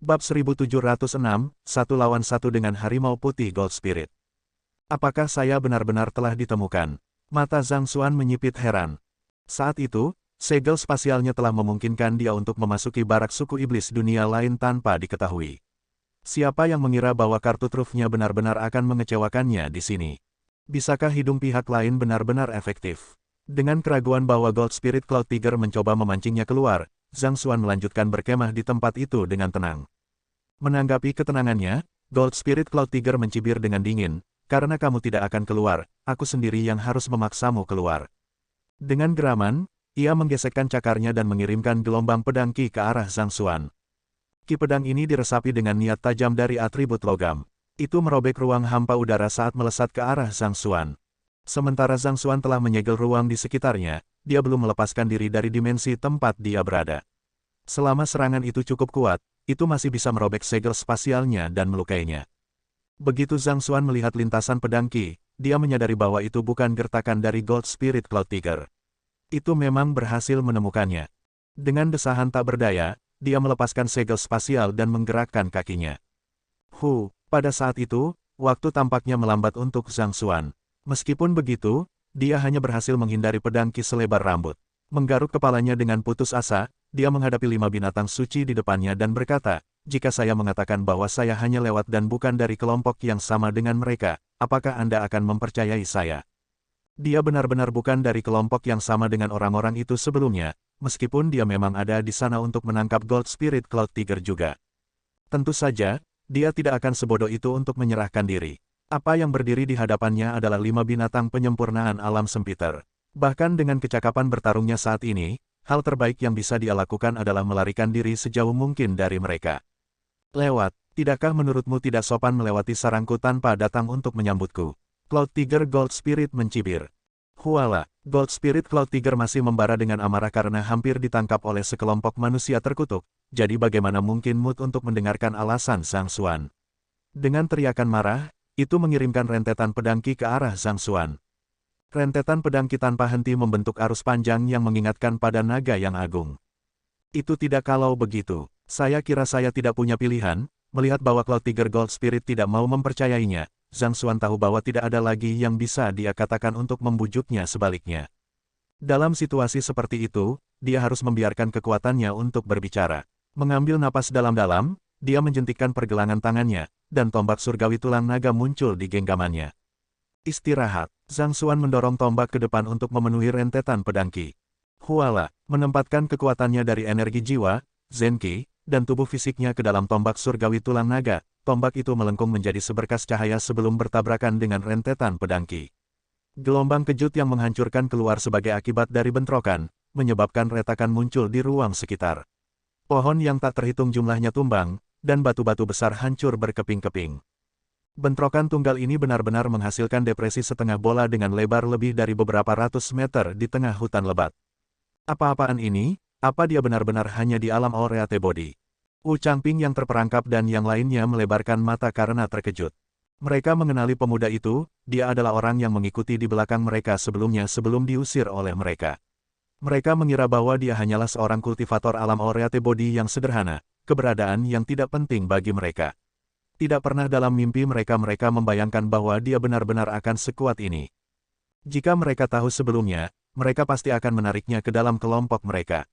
Bab 1706, satu lawan satu dengan harimau putih Gold Spirit. Apakah saya benar-benar telah ditemukan? Mata Zhang Xuan menyipit heran. Saat itu, segel spasialnya telah memungkinkan dia untuk memasuki barak suku iblis dunia lain tanpa diketahui. Siapa yang mengira bahwa kartu trufnya benar-benar akan mengecewakannya di sini? Bisakah hidung pihak lain benar-benar efektif? Dengan keraguan bahwa Gold Spirit Cloud Tiger mencoba memancingnya keluar, Zhang Xuan melanjutkan berkemah di tempat itu dengan tenang. Menanggapi ketenangannya, Gold Spirit Cloud Tiger mencibir dengan dingin, "Karena kamu tidak akan keluar, aku sendiri yang harus memaksamu keluar." Dengan geraman, ia menggesekkan cakarnya dan mengirimkan gelombang pedang Qi ke arah Zhang Xuan. Qi pedang ini diresapi dengan niat tajam dari atribut logam. Itu merobek ruang hampa udara saat melesat ke arah Zhang Xuan. Sementara Zhang Xuan telah menyegel ruang di sekitarnya, dia belum melepaskan diri dari dimensi tempat dia berada. Selama serangan itu cukup kuat, itu masih bisa merobek segel spasialnya dan melukainya. Begitu Zhang Xuan melihat lintasan pedang Qi, dia menyadari bahwa itu bukan gertakan dari Gold Spirit Cloud Tiger. Itu memang berhasil menemukannya. Dengan desahan tak berdaya, dia melepaskan segel spasial dan menggerakkan kakinya. Pada saat itu, waktu tampaknya melambat untuk Zhang Xuan. Meskipun begitu, dia hanya berhasil menghindari pedang Qi selebar rambut. Menggaruk kepalanya dengan putus asa, dia menghadapi 5 binatang suci di depannya dan berkata, "Jika saya mengatakan bahwa saya hanya lewat dan bukan dari kelompok yang sama dengan mereka, apakah Anda akan mempercayai saya?" Dia benar-benar bukan dari kelompok yang sama dengan orang-orang itu sebelumnya, meskipun dia memang ada di sana untuk menangkap Gold Spirit Cloud Tiger juga. Tentu saja, dia tidak akan sebodoh itu untuk menyerahkan diri. Apa yang berdiri di hadapannya adalah 5 binatang penyempurnaan alam Sempiter. Bahkan dengan kecakapan bertarungnya saat ini, hal terbaik yang bisa dia lakukan adalah melarikan diri sejauh mungkin dari mereka. "Lewat, tidakkah menurutmu tidak sopan melewati sarangku tanpa datang untuk menyambutku?" Cloud Tiger Gold Spirit mencibir. Huala, Gold Spirit Cloud Tiger masih membara dengan amarah karena hampir ditangkap oleh sekelompok manusia terkutuk, jadi bagaimana mungkin mood untuk mendengarkan alasan Zhang Xuan. Dengan teriakan marah, itu mengirimkan rentetan pedang Qi ke arah Zhang Xuan. Rentetan pedang Qi tanpa henti membentuk arus panjang yang mengingatkan pada naga yang agung. Itu tidak kalau begitu. Saya kira saya tidak punya pilihan, melihat bahwa Cloud Tiger Gold Spirit tidak mau mempercayainya, Zhang Xuan tahu bahwa tidak ada lagi yang bisa dia katakan untuk membujuknya sebaliknya. Dalam situasi seperti itu, dia harus membiarkan kekuatannya untuk berbicara. Mengambil napas dalam-dalam, dia menjentikkan pergelangan tangannya, dan tombak surgawi tulang naga muncul di genggamannya. Istirahat. Zhang Xuan mendorong tombak ke depan untuk memenuhi rentetan pedang Qi. Huala, menempatkan kekuatannya dari energi jiwa, Zen Qi, dan tubuh fisiknya ke dalam tombak surgawi tulang naga. Tombak itu melengkung menjadi seberkas cahaya sebelum bertabrakan dengan rentetan pedang Qi. Gelombang kejut yang menghancurkan keluar sebagai akibat dari bentrokan, menyebabkan retakan muncul di ruang sekitar. Pohon yang tak terhitung jumlahnya tumbang, dan batu-batu besar hancur berkeping-keping. Bentrokan tunggal ini benar-benar menghasilkan depresi setengah bola dengan lebar lebih dari beberapa ratus meter di tengah hutan lebat. Apa-apaan ini? Apa dia benar-benar hanya di alam Aureate Body? Wu Changping yang terperangkap dan yang lainnya melebarkan mata karena terkejut. Mereka mengenali pemuda itu, dia adalah orang yang mengikuti di belakang mereka sebelumnya sebelum diusir oleh mereka. Mereka mengira bahwa dia hanyalah seorang kultivator alam Aureate Body yang sederhana, keberadaan yang tidak penting bagi mereka. Tidak pernah dalam mimpi mereka membayangkan bahwa dia benar-benar akan sekuat ini. Jika mereka tahu sebelumnya, mereka pasti akan menariknya ke dalam kelompok mereka.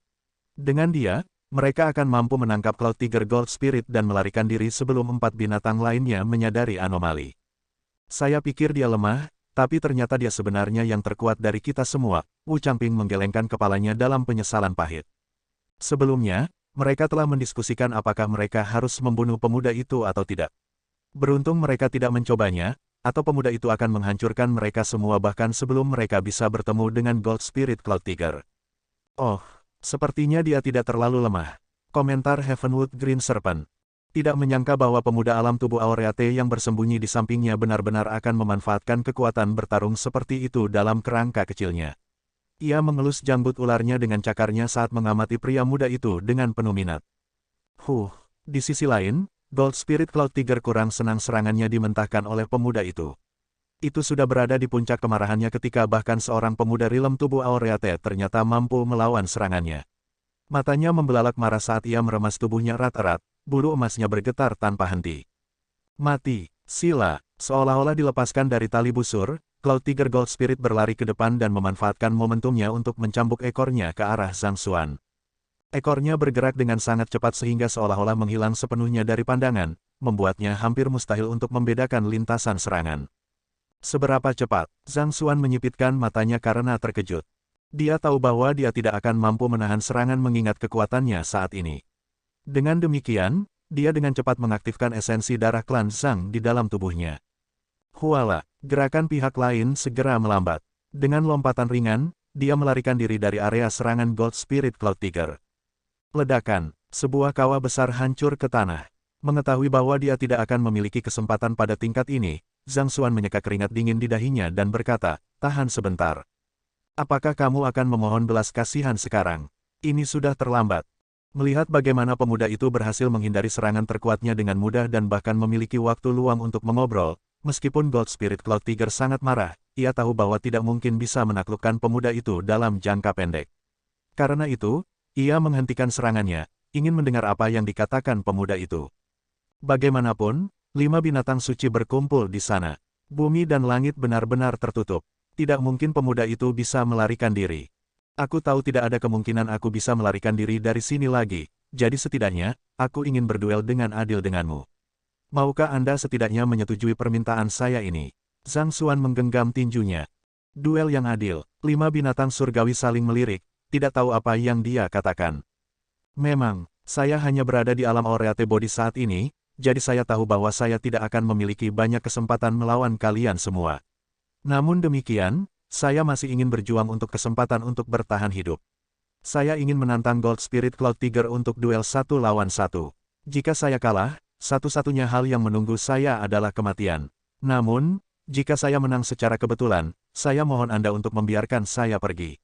Dengan dia, mereka akan mampu menangkap Cloud Tiger Gold Spirit dan melarikan diri sebelum 4 binatang lainnya menyadari anomali. "Saya pikir dia lemah, tapi ternyata dia sebenarnya yang terkuat dari kita semua." Wu Changping menggelengkan kepalanya dalam penyesalan pahit. Sebelumnya, mereka telah mendiskusikan apakah mereka harus membunuh pemuda itu atau tidak. Beruntung mereka tidak mencobanya, atau pemuda itu akan menghancurkan mereka semua bahkan sebelum mereka bisa bertemu dengan Gold Spirit Cloud Tiger. "Oh, sepertinya dia tidak terlalu lemah," komentar Heavenwood Green Serpent. Tidak menyangka bahwa pemuda alam tubuh Aureate yang bersembunyi di sampingnya benar-benar akan memanfaatkan kekuatan bertarung seperti itu dalam kerangka kecilnya. Ia mengelus janggut ularnya dengan cakarnya saat mengamati pria muda itu dengan penuh minat. Di sisi lain, Gold Spirit Cloud Tiger kurang senang serangannya dimentahkan oleh pemuda itu. Itu sudah berada di puncak kemarahannya ketika bahkan seorang pemuda rilem tubuh Aureate ternyata mampu melawan serangannya. Matanya membelalak marah saat ia meremas tubuhnya erat-erat, bulu emasnya bergetar tanpa henti. Mati, sila, seolah-olah dilepaskan dari tali busur, Cloud Tiger Gold Spirit berlari ke depan dan memanfaatkan momentumnya untuk mencambuk ekornya ke arah Zhang Xuan. Ekornya bergerak dengan sangat cepat sehingga seolah-olah menghilang sepenuhnya dari pandangan, membuatnya hampir mustahil untuk membedakan lintasan serangan. Seberapa cepat, Zhang Xuan menyipitkan matanya karena terkejut. Dia tahu bahwa dia tidak akan mampu menahan serangan mengingat kekuatannya saat ini. Dengan demikian, dia dengan cepat mengaktifkan esensi darah klan Zhang di dalam tubuhnya. Huala, gerakan pihak lain segera melambat. Dengan lompatan ringan, dia melarikan diri dari area serangan Gold Spirit Cloud Tiger. Ledakan, sebuah kawah besar hancur ke tanah. Mengetahui bahwa dia tidak akan memiliki kesempatan pada tingkat ini, Zhang Xuan menyeka keringat dingin di dahinya dan berkata, "Tahan sebentar. Apakah kamu akan memohon belas kasihan sekarang? Ini sudah terlambat." Melihat bagaimana pemuda itu berhasil menghindari serangan terkuatnya dengan mudah dan bahkan memiliki waktu luang untuk mengobrol, meskipun Gold Spirit Cloud Tiger sangat marah, ia tahu bahwa tidak mungkin bisa menaklukkan pemuda itu dalam jangka pendek. Karena itu, ia menghentikan serangannya, ingin mendengar apa yang dikatakan pemuda itu. Bagaimanapun, 5 binatang suci berkumpul di sana. Bumi dan langit benar-benar tertutup. Tidak mungkin pemuda itu bisa melarikan diri. Aku tahu tidak ada kemungkinan aku bisa melarikan diri dari sini lagi, jadi setidaknya, aku ingin berduel dengan adil denganmu. Maukah Anda setidaknya menyetujui permintaan saya ini? Zhang Xuan menggenggam tinjunya. Duel yang adil, 5 binatang surgawi saling melirik, tidak tahu apa yang dia katakan. Memang, saya hanya berada di alam Oreate Body saat ini, jadi saya tahu bahwa saya tidak akan memiliki banyak kesempatan melawan kalian semua. Namun demikian, saya masih ingin berjuang untuk kesempatan untuk bertahan hidup. Saya ingin menantang Gold Spirit Cloud Tiger untuk duel 1 lawan 1. Jika saya kalah, satu-satunya hal yang menunggu saya adalah kematian. Namun, jika saya menang secara kebetulan, saya mohon Anda untuk membiarkan saya pergi.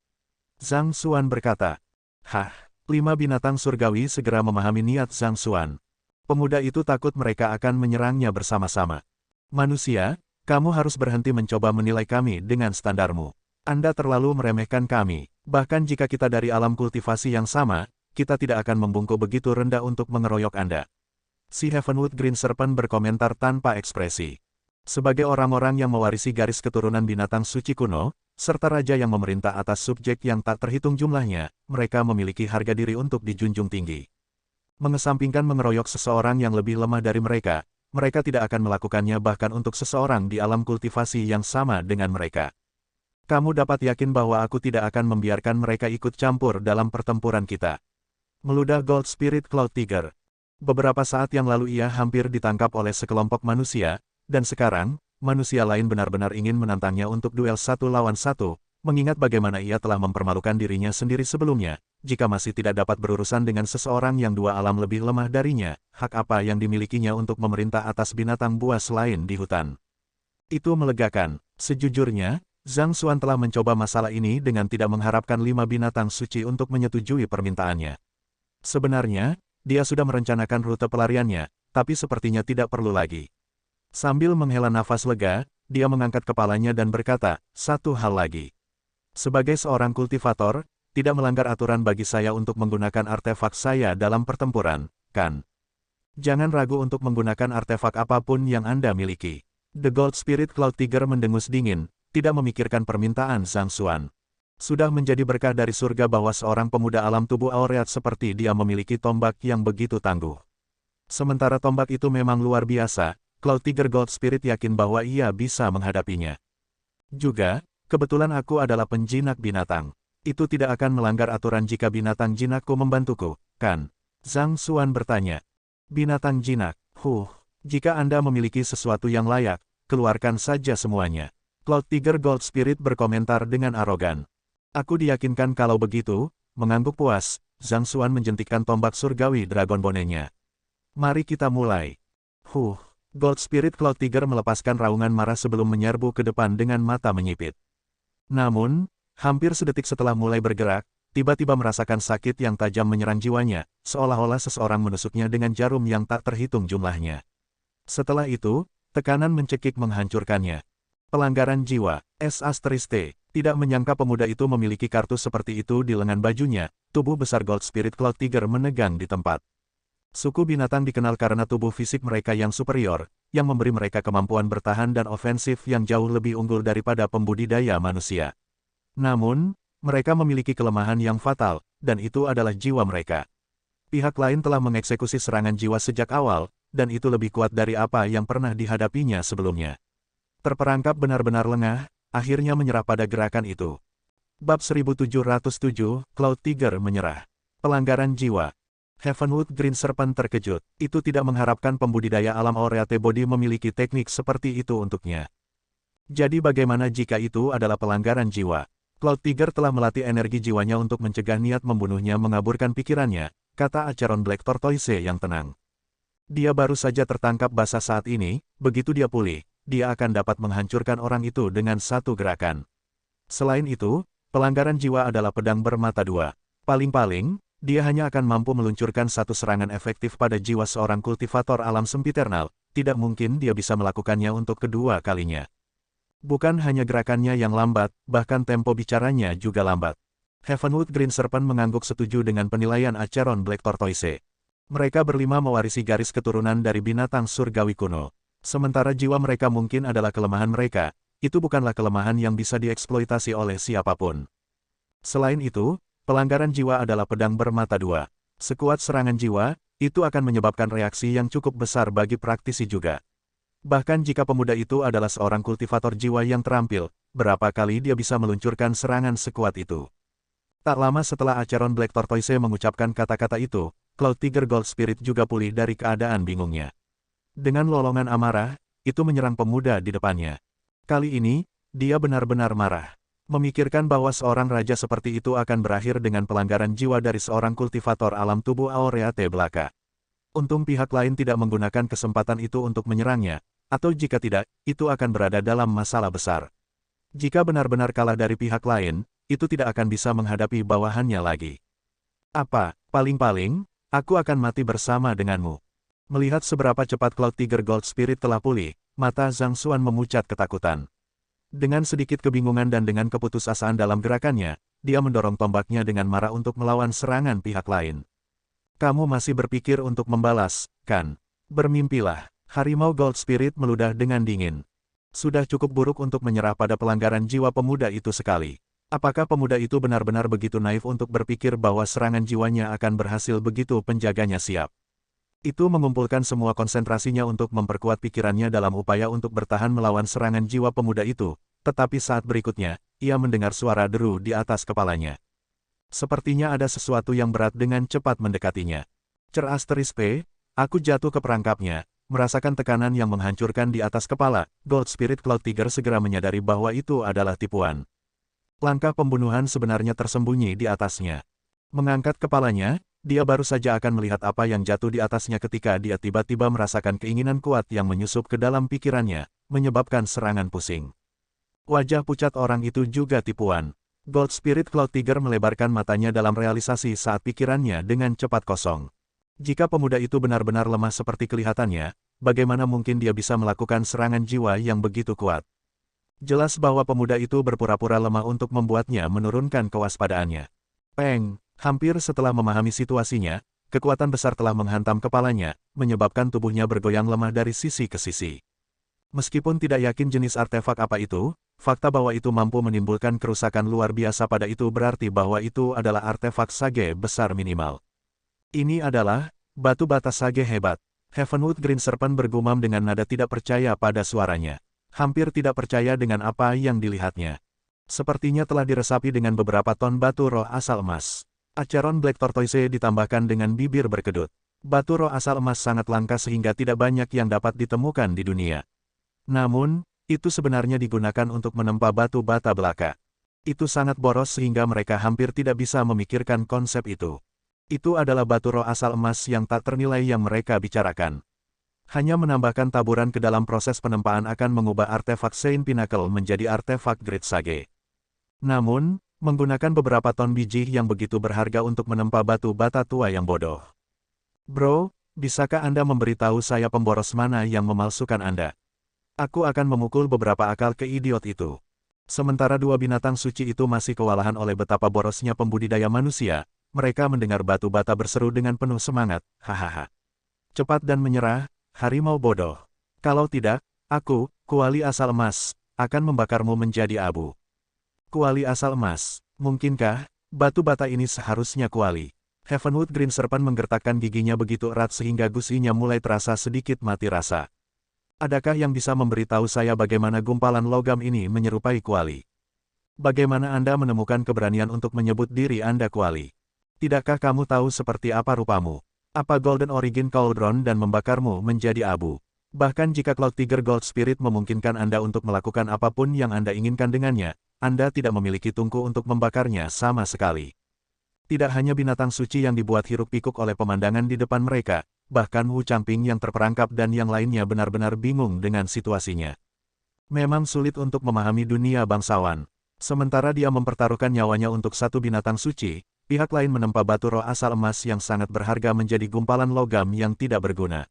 Zhang Xuan berkata. Hah, 5 binatang surgawi segera memahami niat Zhang Xuan. Pemuda itu takut mereka akan menyerangnya bersama-sama. Manusia, kamu harus berhenti mencoba menilai kami dengan standarmu. Anda terlalu meremehkan kami, bahkan jika kita dari alam kultivasi yang sama, kita tidak akan membungkuk begitu rendah untuk mengeroyok Anda. Si Heavenwood Green Serpent berkomentar tanpa ekspresi. Sebagai orang-orang yang mewarisi garis keturunan binatang suci kuno, serta raja yang memerintah atas subjek yang tak terhitung jumlahnya, mereka memiliki harga diri untuk dijunjung tinggi. Mengesampingkan mengeroyok seseorang yang lebih lemah dari mereka, mereka tidak akan melakukannya bahkan untuk seseorang di alam kultivasi yang sama dengan mereka. Kamu dapat yakin bahwa aku tidak akan membiarkan mereka ikut campur dalam pertempuran kita. Meludah Gold Spirit Cloud Tiger. Beberapa saat yang lalu ia hampir ditangkap oleh sekelompok manusia, dan sekarang, manusia lain benar-benar ingin menantangnya untuk duel 1 lawan 1, mengingat bagaimana ia telah mempermalukan dirinya sendiri sebelumnya. Jika masih tidak dapat berurusan dengan seseorang yang 2 alam lebih lemah darinya, hak apa yang dimilikinya untuk memerintah atas binatang buas lain di hutan? Itu melegakan. Sejujurnya, Zhang Xuan telah mencoba masalah ini dengan tidak mengharapkan 5 binatang suci untuk menyetujui permintaannya. Sebenarnya, dia sudah merencanakan rute pelariannya, tapi sepertinya tidak perlu lagi. Sambil menghela nafas lega, dia mengangkat kepalanya dan berkata, "Satu hal lagi. Sebagai seorang kultivator, tidak melanggar aturan bagi saya untuk menggunakan artefak saya dalam pertempuran, kan? Jangan ragu untuk menggunakan artefak apapun yang Anda miliki." The Gold Spirit Cloud Tiger mendengus dingin, tidak memikirkan permintaan Zhang Xuan. Sudah menjadi berkah dari surga bahwa seorang pemuda alam tubuh Aureate seperti dia memiliki tombak yang begitu tangguh. Sementara tombak itu memang luar biasa, Cloud Tiger Gold Spirit yakin bahwa ia bisa menghadapinya. Juga, kebetulan aku adalah penjinak binatang. Itu tidak akan melanggar aturan jika binatang jinakku membantuku, kan? Zhang Xuan bertanya. Binatang jinak, jika Anda memiliki sesuatu yang layak, keluarkan saja semuanya. Cloud Tiger Gold Spirit berkomentar dengan arogan. Aku diyakinkan kalau begitu, mengangguk puas, Zhang Xuan menjentikkan tombak surgawi Dragon Bone-nya. Mari kita mulai. Gold Spirit Cloud Tiger melepaskan raungan marah sebelum menyerbu ke depan dengan mata menyipit. Namun, hampir sedetik setelah mulai bergerak, tiba-tiba merasakan sakit yang tajam menyerang jiwanya, seolah-olah seseorang menusuknya dengan jarum yang tak terhitung jumlahnya. Setelah itu, tekanan mencekik menghancurkannya. Pelanggaran jiwa, S*T. Tidak menyangka pemuda itu memiliki kartu seperti itu di lengan bajunya, tubuh besar Gold Spirit Cloud Tiger menegang di tempat. Suku binatang dikenal karena tubuh fisik mereka yang superior, yang memberi mereka kemampuan bertahan dan ofensif yang jauh lebih unggul daripada pembudidaya manusia. Namun, mereka memiliki kelemahan yang fatal, dan itu adalah jiwa mereka. Pihak lain telah mengeksekusi serangan jiwa sejak awal, dan itu lebih kuat dari apa yang pernah dihadapinya sebelumnya. Terperangkap benar-benar lengah, akhirnya menyerah pada gerakan itu. Bab 1707, Cloud Tiger menyerah. Pelanggaran jiwa. Heavenwood Green Serpent terkejut. Itu tidak mengharapkan pembudidaya alam Aureate Body memiliki teknik seperti itu untuknya. Jadi bagaimana jika itu adalah pelanggaran jiwa? Cloud Tiger telah melatih energi jiwanya untuk mencegah niat membunuhnya mengaburkan pikirannya, kata Acheron Black Tortoise yang tenang. Dia baru saja tertangkap basah saat ini, begitu dia pulih, dia akan dapat menghancurkan orang itu dengan satu gerakan. Selain itu, pelanggaran jiwa adalah pedang bermata dua. Paling-paling, dia hanya akan mampu meluncurkan satu serangan efektif pada jiwa seorang kultivator alam sempiternal, tidak mungkin dia bisa melakukannya untuk kedua kalinya. Bukan hanya gerakannya yang lambat, bahkan tempo bicaranya juga lambat. Heavenwood Green Serpent mengangguk setuju dengan penilaian Acheron Black Tortoise. Mereka berlima mewarisi garis keturunan dari binatang surgawi kuno. Sementara jiwa mereka mungkin adalah kelemahan mereka, itu bukanlah kelemahan yang bisa dieksploitasi oleh siapapun. Selain itu, pelanggaran jiwa adalah pedang bermata dua. Sekuat serangan jiwa, itu akan menyebabkan reaksi yang cukup besar bagi praktisi juga. Bahkan jika pemuda itu adalah seorang kultivator jiwa yang terampil, berapa kali dia bisa meluncurkan serangan sekuat itu. Tak lama setelah Acheron Black Tortoise mengucapkan kata-kata itu, Cloud Tiger Gold Spirit juga pulih dari keadaan bingungnya. Dengan lolongan amarah, itu menyerang pemuda di depannya. Kali ini, dia benar-benar marah. Memikirkan bahwa seorang raja seperti itu akan berakhir dengan pelanggaran jiwa dari seorang kultivator alam tubuh Aureate belaka. Untung pihak lain tidak menggunakan kesempatan itu untuk menyerangnya, atau jika tidak, itu akan berada dalam masalah besar. Jika benar-benar kalah dari pihak lain, itu tidak akan bisa menghadapi bawahannya lagi. Apa, paling-paling, aku akan mati bersama denganmu. Melihat seberapa cepat Cloud Tiger Gold Spirit telah pulih, mata Zhang Xuan memucat ketakutan. Dengan sedikit kebingungan dan dengan keputusasaan dalam gerakannya, dia mendorong tombaknya dengan marah untuk melawan serangan pihak lain. Kamu masih berpikir untuk membalas, kan? Bermimpilah. Harimau Gold Spirit meludah dengan dingin. Sudah cukup buruk untuk menyerah pada pelanggaran jiwa pemuda itu sekali. Apakah pemuda itu benar-benar begitu naif untuk berpikir bahwa serangan jiwanya akan berhasil begitu penjaganya siap? Itu mengumpulkan semua konsentrasinya untuk memperkuat pikirannya dalam upaya untuk bertahan melawan serangan jiwa pemuda itu, tetapi saat berikutnya, ia mendengar suara deru di atas kepalanya. Sepertinya ada sesuatu yang berat dengan cepat mendekatinya. Cer P, aku jatuh ke perangkapnya, merasakan tekanan yang menghancurkan di atas kepala. Gold Spirit Cloud Tiger segera menyadari bahwa itu adalah tipuan. Langkah pembunuhan sebenarnya tersembunyi di atasnya. Mengangkat kepalanya, dia baru saja akan melihat apa yang jatuh di atasnya ketika dia tiba-tiba merasakan keinginan kuat yang menyusup ke dalam pikirannya, menyebabkan serangan pusing. Wajah pucat orang itu juga tipuan. Gold Spirit Cloud Tiger melebarkan matanya dalam realisasi saat pikirannya dengan cepat kosong. Jika pemuda itu benar-benar lemah seperti kelihatannya, bagaimana mungkin dia bisa melakukan serangan jiwa yang begitu kuat? Jelas bahwa pemuda itu berpura-pura lemah untuk membuatnya menurunkan kewaspadaannya. Peng! Hampir setelah memahami situasinya, kekuatan besar telah menghantam kepalanya, menyebabkan tubuhnya bergoyang lemah dari sisi ke sisi. Meskipun tidak yakin jenis artefak apa itu, fakta bahwa itu mampu menimbulkan kerusakan luar biasa pada itu berarti bahwa itu adalah artefak sage besar minimal. Ini adalah batu bata sage hebat. Heavenwood Green Serpent bergumam dengan nada tidak percaya pada suaranya. Hampir tidak percaya dengan apa yang dilihatnya. Sepertinya telah diresapi dengan beberapa ton batu roh asal emas. Acheron Black Tortoise ditambahkan dengan bibir berkedut. Batu roh asal emas sangat langka sehingga tidak banyak yang dapat ditemukan di dunia. Namun, itu sebenarnya digunakan untuk menempa batu bata belaka. Itu sangat boros sehingga mereka hampir tidak bisa memikirkan konsep itu. Itu adalah batu roh asal emas yang tak ternilai yang mereka bicarakan. Hanya menambahkan taburan ke dalam proses penempaan akan mengubah artefak Saint Pinnacle menjadi artefak Great Sage. Namun, menggunakan beberapa ton biji yang begitu berharga untuk menempa batu bata tua yang bodoh. Bro, bisakah Anda memberitahu saya pemboros mana yang memalsukan Anda? Aku akan memukul beberapa akal ke idiot itu. Sementara dua binatang suci itu masih kewalahan oleh betapa borosnya pembudidaya manusia, mereka mendengar batu bata berseru dengan penuh semangat, hahaha. Cepat dan menyerah, harimau bodoh. Kalau tidak, aku, kuali asal emas, akan membakarmu menjadi abu. Kuali asal emas, mungkinkah, batu bata ini seharusnya kuali? Heavenwood Green Serpent menggertakkan giginya begitu erat sehingga gusinya mulai terasa sedikit mati rasa. Adakah yang bisa memberitahu saya bagaimana gumpalan logam ini menyerupai kuali? Bagaimana Anda menemukan keberanian untuk menyebut diri Anda kuali? Tidakkah kamu tahu seperti apa rupamu? Apa Golden Origin Cauldron dan membakarmu menjadi abu? Bahkan jika Cloud Tiger Gold Spirit memungkinkan Anda untuk melakukan apapun yang Anda inginkan dengannya, Anda tidak memiliki tungku untuk membakarnya sama sekali. Tidak hanya binatang suci yang dibuat hiruk-pikuk oleh pemandangan di depan mereka, bahkan Wu Changping yang terperangkap dan yang lainnya benar-benar bingung dengan situasinya. Memang sulit untuk memahami dunia bangsawan. Sementara dia mempertaruhkan nyawanya untuk satu binatang suci, pihak lain menempa batu roh asal emas yang sangat berharga menjadi gumpalan logam yang tidak berguna.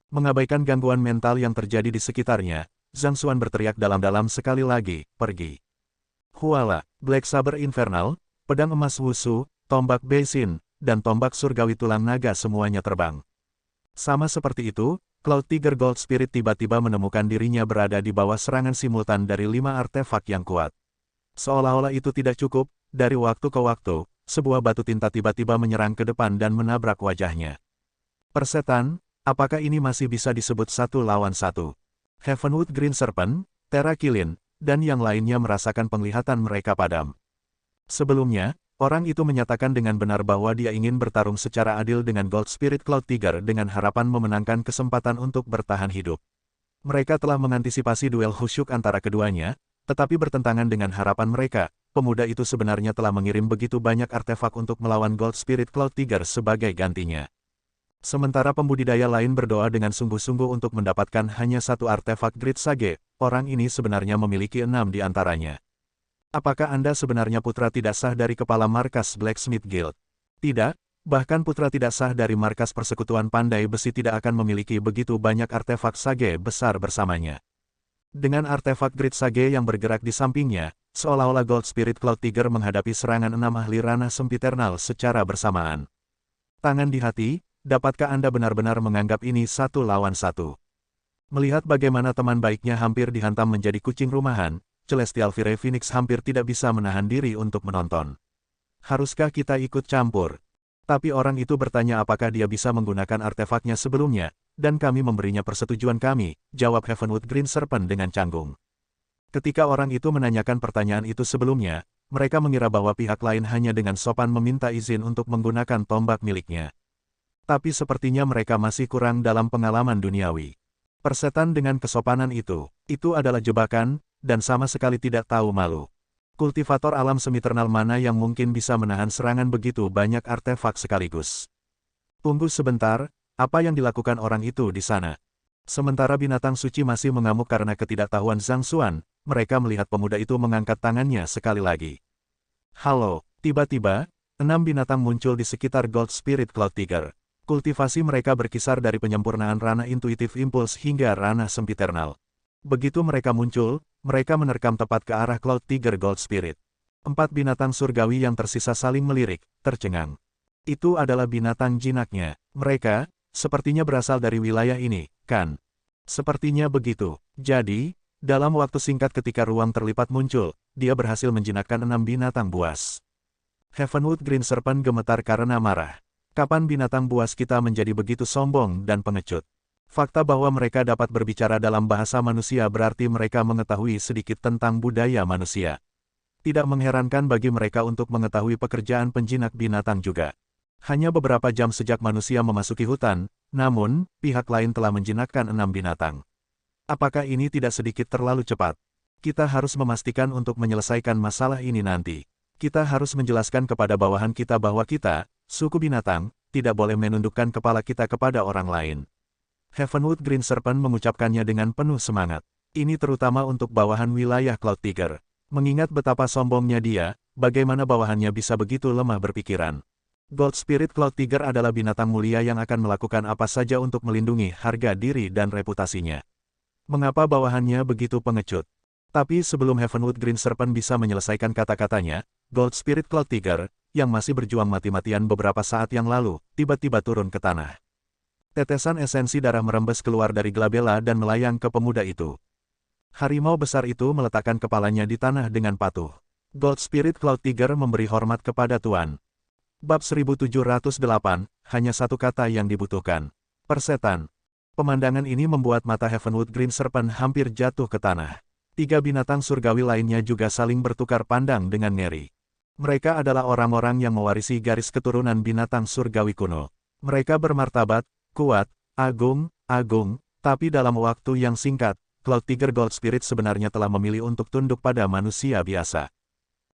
Mengabaikan gangguan mental yang terjadi di sekitarnya, Zhang Xuan berteriak dalam-dalam sekali lagi, pergi. Huala, Black Saber Infernal, pedang emas Wushu, tombak Beishin, dan tombak surgawi tulang naga semuanya terbang. Sama seperti itu, Cloud Tiger Gold Spirit tiba-tiba menemukan dirinya berada di bawah serangan simultan dari 5 artefak yang kuat. Seolah-olah itu tidak cukup, dari waktu ke waktu, sebuah batu tinta tiba-tiba menyerang ke depan dan menabrak wajahnya. Persetan, apakah ini masih bisa disebut satu lawan satu? Heavenwood Green Serpent, Terra Kilin, dan yang lainnya merasakan penglihatan mereka padam. Sebelumnya, orang itu menyatakan dengan benar bahwa dia ingin bertarung secara adil dengan Gold Spirit Cloud Tiger dengan harapan memenangkan kesempatan untuk bertahan hidup. Mereka telah mengantisipasi duel khusyuk antara keduanya, tetapi bertentangan dengan harapan mereka, pemuda itu sebenarnya telah mengirim begitu banyak artefak untuk melawan Gold Spirit Cloud Tiger sebagai gantinya. Sementara pembudidaya lain berdoa dengan sungguh-sungguh untuk mendapatkan hanya satu artefak Great Sage, orang ini sebenarnya memiliki 6 di antaranya. Apakah Anda sebenarnya putra tidak sah dari kepala markas Blacksmith Guild? Tidak, bahkan putra tidak sah dari markas persekutuan pandai besi tidak akan memiliki begitu banyak artefak Sage besar bersamanya. Dengan artefak Great Sage yang bergerak di sampingnya, seolah-olah Gold Spirit Cloud Tiger menghadapi serangan 6 ahli ranah sempiternal secara bersamaan. Tangan di hati, dapatkah Anda benar-benar menganggap ini satu lawan satu? Melihat bagaimana teman baiknya hampir dihantam menjadi kucing rumahan, Celestial Fire Phoenix hampir tidak bisa menahan diri untuk menonton. Haruskah kita ikut campur? Tapi orang itu bertanya apakah dia bisa menggunakan artefaknya sebelumnya, dan kami memberinya persetujuan kami, jawab Heavenwood Green Serpent dengan canggung. Ketika orang itu menanyakan pertanyaan itu sebelumnya, mereka mengira bahwa pihak lain hanya dengan sopan meminta izin untuk menggunakan tombak miliknya. Tapi sepertinya mereka masih kurang dalam pengalaman duniawi. Persetan dengan kesopanan itu adalah jebakan, dan sama sekali tidak tahu malu. Kultivator alam semiternal mana yang mungkin bisa menahan serangan begitu banyak artefak sekaligus? Tunggu sebentar, apa yang dilakukan orang itu di sana? Sementara binatang suci masih mengamuk karena ketidaktahuan Zhang Xuan, mereka melihat pemuda itu mengangkat tangannya sekali lagi. Halo, tiba-tiba, 6 binatang muncul di sekitar Gold Spirit Cloud Tiger. Kultivasi mereka berkisar dari penyempurnaan ranah intuitif impuls hingga ranah sempiternal. Begitu mereka muncul, mereka menerkam tepat ke arah Cloud Tiger Gold Spirit. 4 binatang surgawi yang tersisa saling melirik, tercengang. Itu adalah binatang jinaknya. Mereka, sepertinya berasal dari wilayah ini, kan? Sepertinya begitu. Jadi, dalam waktu singkat ketika ruang terlipat muncul, dia berhasil menjinakkan 6 binatang buas. Heavenwood Green Serpent gemetar karena marah. Kapan binatang buas kita menjadi begitu sombong dan pengecut? Fakta bahwa mereka dapat berbicara dalam bahasa manusia berarti mereka mengetahui sedikit tentang budaya manusia. Tidak mengherankan bagi mereka untuk mengetahui pekerjaan penjinak binatang juga. Hanya beberapa jam sejak manusia memasuki hutan, namun, pihak lain telah menjinakkan 6 binatang. Apakah ini tidak sedikit terlalu cepat? Kita harus memastikan untuk menyelesaikan masalah ini nanti. Kita harus menjelaskan kepada bawahan kita bahwa kita, suku binatang, tidak boleh menundukkan kepala kita kepada orang lain. Heavenwood Green Serpent mengucapkannya dengan penuh semangat. Ini terutama untuk bawahan wilayah Cloud Tiger. Mengingat betapa sombongnya dia, bagaimana bawahannya bisa begitu lemah berpikiran. Gold Spirit Cloud Tiger adalah binatang mulia yang akan melakukan apa saja untuk melindungi harga diri dan reputasinya. Mengapa bawahannya begitu pengecut? Tapi sebelum Heavenwood Green Serpent bisa menyelesaikan kata-katanya, Gold Spirit Cloud Tiger, yang masih berjuang mati-matian beberapa saat yang lalu, tiba-tiba turun ke tanah. Tetesan esensi darah merembes keluar dari Glabella dan melayang ke pemuda itu. Harimau besar itu meletakkan kepalanya di tanah dengan patuh. Gold Spirit Cloud Tiger memberi hormat kepada Tuan. Bab 1708, hanya satu kata yang dibutuhkan. Persetan. Pemandangan ini membuat mata Heavenwood Green Serpent hampir jatuh ke tanah. 3 binatang surgawi lainnya juga saling bertukar pandang dengan ngeri. Mereka adalah orang-orang yang mewarisi garis keturunan binatang surgawi kuno. Mereka bermartabat, kuat, agung, tapi dalam waktu yang singkat, Cloud Tiger Gold Spirit sebenarnya telah memilih untuk tunduk pada manusia biasa.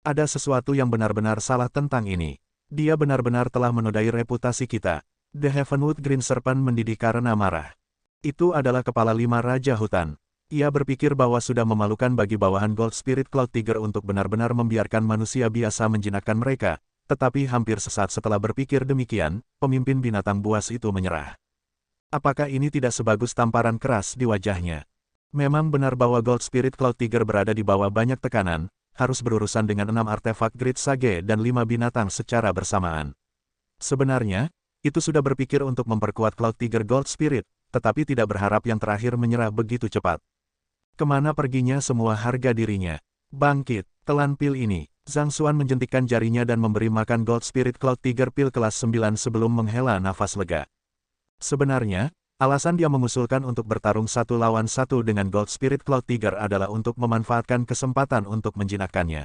Ada sesuatu yang benar-benar salah tentang ini. Dia benar-benar telah menodai reputasi kita. The Heavenwood Green Serpent mendidih karena marah. Itu adalah kepala 5 Raja Hutan. Ia berpikir bahwa sudah memalukan bagi bawahan Gold Spirit Cloud Tiger untuk benar-benar membiarkan manusia biasa menjinakkan mereka, tetapi hampir sesaat setelah berpikir demikian, pemimpin binatang buas itu menyerah. Apakah ini tidak sebagus tamparan keras di wajahnya? Memang benar bahwa Gold Spirit Cloud Tiger berada di bawah banyak tekanan, harus berurusan dengan 6 artefak Great Sage dan 5 binatang secara bersamaan. Sebenarnya, itu sudah berpikir untuk memperkuat Cloud Tiger Gold Spirit, tetapi tidak berharap yang terakhir menyerah begitu cepat. Kemana perginya semua harga dirinya? Bangkit, telan pil ini. Zhang Xuan menjentikkan jarinya dan memberi makan Gold Spirit Cloud Tiger pil kelas 9 sebelum menghela nafas lega. Sebenarnya, alasan dia mengusulkan untuk bertarung 1 lawan 1 dengan Gold Spirit Cloud Tiger adalah untuk memanfaatkan kesempatan untuk menjinakkannya.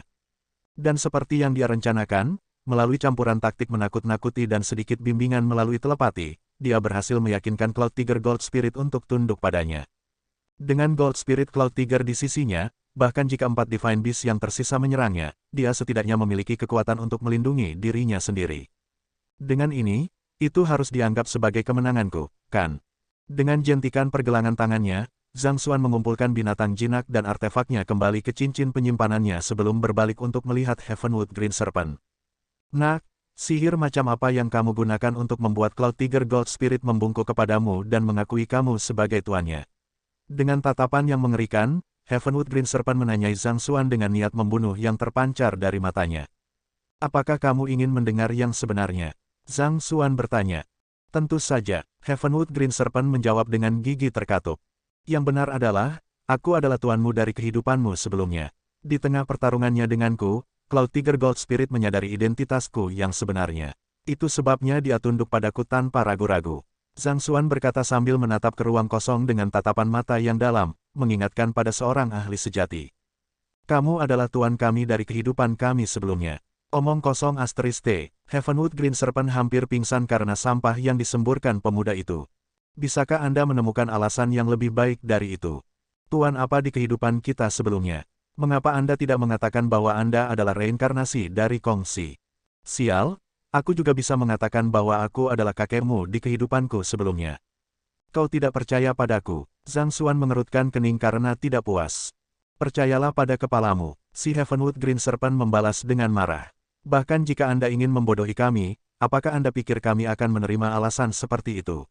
Dan seperti yang dia rencanakan, melalui campuran taktik menakut-nakuti dan sedikit bimbingan melalui telepati, dia berhasil meyakinkan Cloud Tiger Gold Spirit untuk tunduk padanya. Dengan Gold Spirit Cloud Tiger di sisinya, bahkan jika 4 Divine Beast yang tersisa menyerangnya, dia setidaknya memiliki kekuatan untuk melindungi dirinya sendiri. Dengan ini, itu harus dianggap sebagai kemenanganku, kan? Dengan jentikan pergelangan tangannya, Zhang Xuan mengumpulkan binatang jinak dan artefaknya kembali ke cincin penyimpanannya sebelum berbalik untuk melihat Heavenwood Green Serpent. Nak, sihir macam apa yang kamu gunakan untuk membuat Cloud Tiger Gold Spirit membungkuk kepadamu dan mengakui kamu sebagai tuannya? Dengan tatapan yang mengerikan, Heavenwood Green Serpent menanyai Zhang Xuan dengan niat membunuh yang terpancar dari matanya. Apakah kamu ingin mendengar yang sebenarnya? Zhang Xuan bertanya. Tentu saja, Heavenwood Green Serpent menjawab dengan gigi terkatup. Yang benar adalah, aku adalah tuanmu dari kehidupanmu sebelumnya. Di tengah pertarungannya denganku, Cloud Tiger Gold Spirit menyadari identitasku yang sebenarnya. Itu sebabnya dia tunduk padaku tanpa ragu-ragu. Zhang Xuan berkata sambil menatap ke ruang kosong dengan tatapan mata yang dalam, mengingatkan pada seorang ahli sejati. Kamu adalah tuan kami dari kehidupan kami sebelumnya. Omong kosong *T. Heavenwood Green Serpent hampir pingsan karena sampah yang disemburkan pemuda itu. Bisakah Anda menemukan alasan yang lebih baik dari itu? Tuan apa di kehidupan kita sebelumnya? Mengapa Anda tidak mengatakan bahwa Anda adalah reinkarnasi dari Kongsi? Sial, aku juga bisa mengatakan bahwa aku adalah kakekmu di kehidupanku sebelumnya. Kau tidak percaya padaku? Zhang Xuan mengerutkan kening karena tidak puas. Percayalah pada kepalamu, si Heavenwood Green Serpent membalas dengan marah. Bahkan jika Anda ingin membodohi kami, apakah Anda pikir kami akan menerima alasan seperti itu?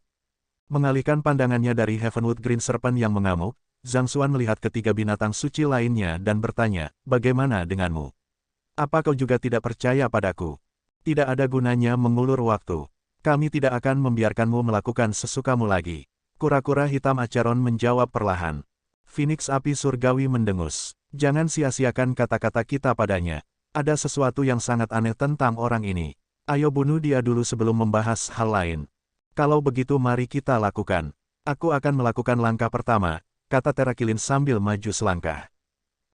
Mengalihkan pandangannya dari Heavenwood Green Serpent yang mengamuk, Zhang Xuan melihat ketiga binatang suci lainnya dan bertanya, bagaimana denganmu? Apa kau juga tidak percaya padaku? Tidak ada gunanya mengulur waktu. Kami tidak akan membiarkanmu melakukan sesukamu lagi. Kura-kura hitam Acheron menjawab perlahan. Phoenix api surgawi mendengus. Jangan sia-siakan kata-kata kita padanya. Ada sesuatu yang sangat aneh tentang orang ini. Ayo bunuh dia dulu sebelum membahas hal lain. Kalau begitu mari kita lakukan. Aku akan melakukan langkah pertama, kata Terakilin sambil maju selangkah.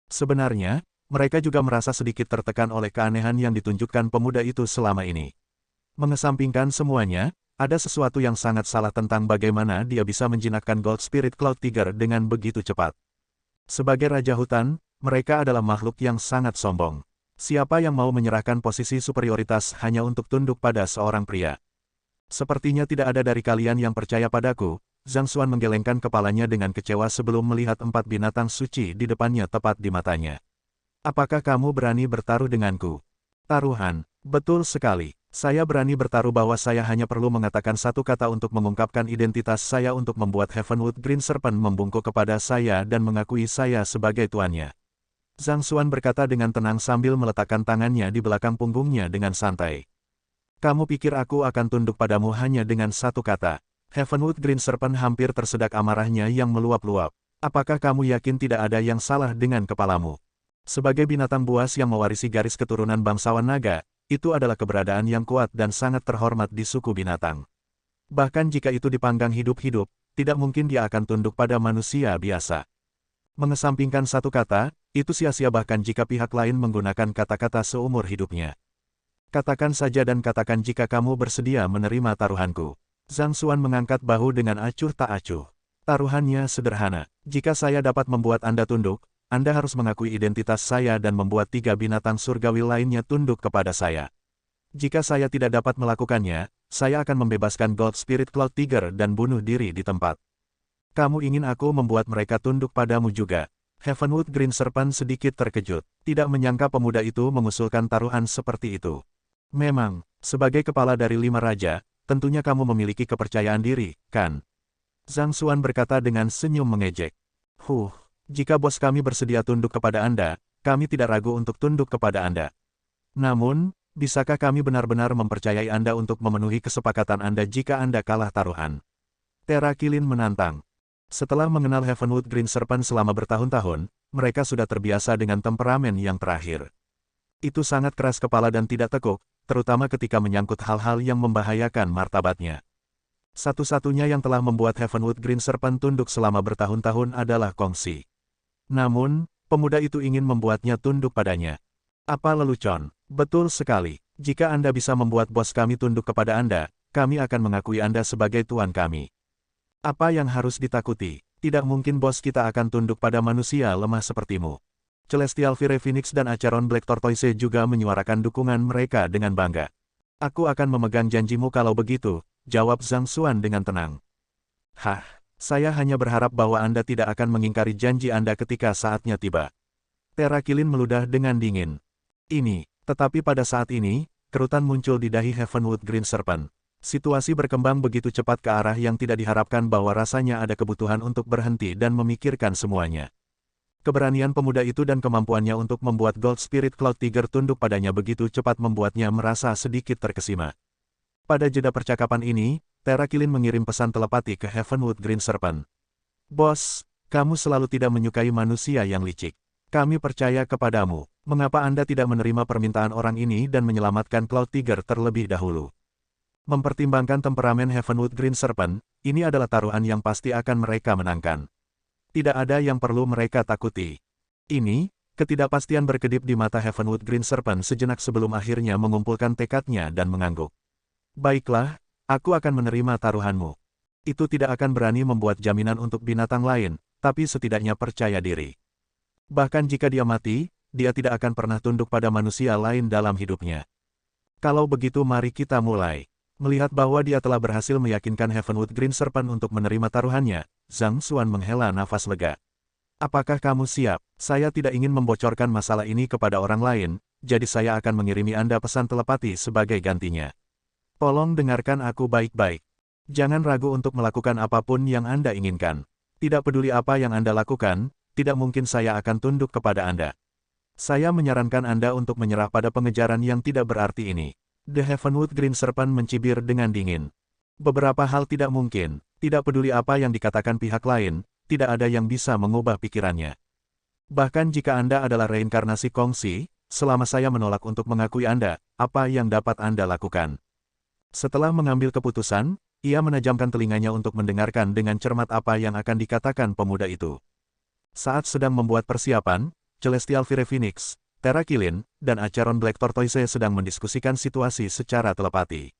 Sebenarnya, mereka juga merasa sedikit tertekan oleh keanehan yang ditunjukkan pemuda itu selama ini. Mengesampingkan semuanya, ada sesuatu yang sangat salah tentang bagaimana dia bisa menjinakkan Gold Spirit Cloud Tiger dengan begitu cepat. Sebagai Raja Hutan, mereka adalah makhluk yang sangat sombong. Siapa yang mau menyerahkan posisi superioritas hanya untuk tunduk pada seorang pria? Sepertinya tidak ada dari kalian yang percaya padaku. Zhang Xuan menggelengkan kepalanya dengan kecewa sebelum melihat 4 binatang suci di depannya tepat di matanya. Apakah kamu berani bertaruh denganku? Taruhan, betul sekali. Saya berani bertaruh bahwa saya hanya perlu mengatakan satu kata untuk mengungkapkan identitas saya untuk membuat Heavenwood Green Serpent membungkuk kepada saya dan mengakui saya sebagai tuannya. Zhang Xuan berkata dengan tenang sambil meletakkan tangannya di belakang punggungnya dengan santai. Kamu pikir aku akan tunduk padamu hanya dengan satu kata? Heavenwood Green Serpent hampir tersedak amarahnya yang meluap-luap. Apakah kamu yakin tidak ada yang salah dengan kepalamu? Sebagai binatang buas yang mewarisi garis keturunan bangsawan naga, itu adalah keberadaan yang kuat dan sangat terhormat di suku binatang. Bahkan jika itu dipanggang hidup-hidup, tidak mungkin dia akan tunduk pada manusia biasa. Mengesampingkan satu kata, itu sia-sia bahkan jika pihak lain menggunakan kata-kata seumur hidupnya. Katakan saja dan katakan jika kamu bersedia menerima taruhanku. Zhang Xuan mengangkat bahu dengan acuh tak acuh. Taruhannya sederhana. Jika saya dapat membuat Anda tunduk, Anda harus mengakui identitas saya dan membuat 3 binatang surgawi lainnya tunduk kepada saya. Jika saya tidak dapat melakukannya, saya akan membebaskan Gold Spirit Cloud Tiger dan bunuh diri di tempat. Kamu ingin aku membuat mereka tunduk padamu juga? Heavenwood Green Serpent sedikit terkejut, tidak menyangka pemuda itu mengusulkan taruhan seperti itu. Memang, sebagai kepala dari 5 raja, tentunya kamu memiliki kepercayaan diri, kan? Zhang Xuan berkata dengan senyum mengejek. Jika bos kami bersedia tunduk kepada Anda, kami tidak ragu untuk tunduk kepada Anda. Namun, bisakah kami benar-benar mempercayai Anda untuk memenuhi kesepakatan Anda jika Anda kalah taruhan? Terra Kilin menantang. Setelah mengenal Heavenwood Green Serpent selama bertahun-tahun, mereka sudah terbiasa dengan temperamen yang terakhir. Itu sangat keras kepala dan tidak tekuk, terutama ketika menyangkut hal-hal yang membahayakan martabatnya. Satu-satunya yang telah membuat Heavenwood Green Serpent tunduk selama bertahun-tahun adalah Kongsi. Namun, pemuda itu ingin membuatnya tunduk padanya. Apa lelucon? Betul sekali. Jika Anda bisa membuat bos kami tunduk kepada Anda, kami akan mengakui Anda sebagai tuan kami. Apa yang harus ditakuti? Tidak mungkin bos kita akan tunduk pada manusia lemah sepertimu. Celestial Fire Phoenix dan Acheron Black Tortoise juga menyuarakan dukungan mereka dengan bangga. Aku akan memegang janjimu kalau begitu, jawab Zhang Xuan dengan tenang. Saya hanya berharap bahwa Anda tidak akan mengingkari janji Anda ketika saatnya tiba. Terra Kilin meludah dengan dingin. Tetapi pada saat ini, kerutan muncul di dahi Heavenwood Green Serpent. Situasi berkembang begitu cepat ke arah yang tidak diharapkan bahwa rasanya ada kebutuhan untuk berhenti dan memikirkan semuanya. Keberanian pemuda itu dan kemampuannya untuk membuat Gold Spirit Cloud Tiger tunduk padanya begitu cepat membuatnya merasa sedikit terkesima. Pada jeda percakapan ini, Terra Kilin mengirim pesan telepati ke Heavenwood Green Serpent. Bos, kamu selalu tidak menyukai manusia yang licik. Kami percaya kepadamu. Mengapa Anda tidak menerima permintaan orang ini dan menyelamatkan Cloud Tiger terlebih dahulu? Mempertimbangkan temperamen Heavenwood Green Serpent, ini adalah taruhan yang pasti akan mereka menangkan. Tidak ada yang perlu mereka takuti. Ketidakpastian berkedip di mata Heavenwood Green Serpent sejenak sebelum akhirnya mengumpulkan tekadnya dan mengangguk. Baiklah, aku akan menerima taruhanmu. Itu tidak akan berani membuat jaminan untuk binatang lain, tapi setidaknya percaya diri. Bahkan jika dia mati, dia tidak akan pernah tunduk pada manusia lain dalam hidupnya. Kalau begitu mari kita mulai. Melihat bahwa dia telah berhasil meyakinkan Heavenwood Green Serpent untuk menerima taruhannya, Zhang Xuan menghela nafas lega. Apakah kamu siap? Saya tidak ingin membocorkan masalah ini kepada orang lain, jadi saya akan mengirimi Anda pesan telepati sebagai gantinya. Tolong dengarkan aku baik-baik. Jangan ragu untuk melakukan apapun yang Anda inginkan. Tidak peduli apa yang Anda lakukan, tidak mungkin saya akan tunduk kepada Anda. Saya menyarankan Anda untuk menyerah pada pengejaran yang tidak berarti ini. The Heavenwood Green Serpent mencibir dengan dingin. Beberapa hal tidak mungkin, tidak peduli apa yang dikatakan pihak lain, tidak ada yang bisa mengubah pikirannya. Bahkan jika Anda adalah reinkarnasi Kongsi, selama saya menolak untuk mengakui Anda, apa yang dapat Anda lakukan? Setelah mengambil keputusan, ia menajamkan telinganya untuk mendengarkan dengan cermat apa yang akan dikatakan pemuda itu. Saat sedang membuat persiapan, Celestial Fire Phoenix, Terra Kilin, dan Acheron Black Tortoise sedang mendiskusikan situasi secara telepati.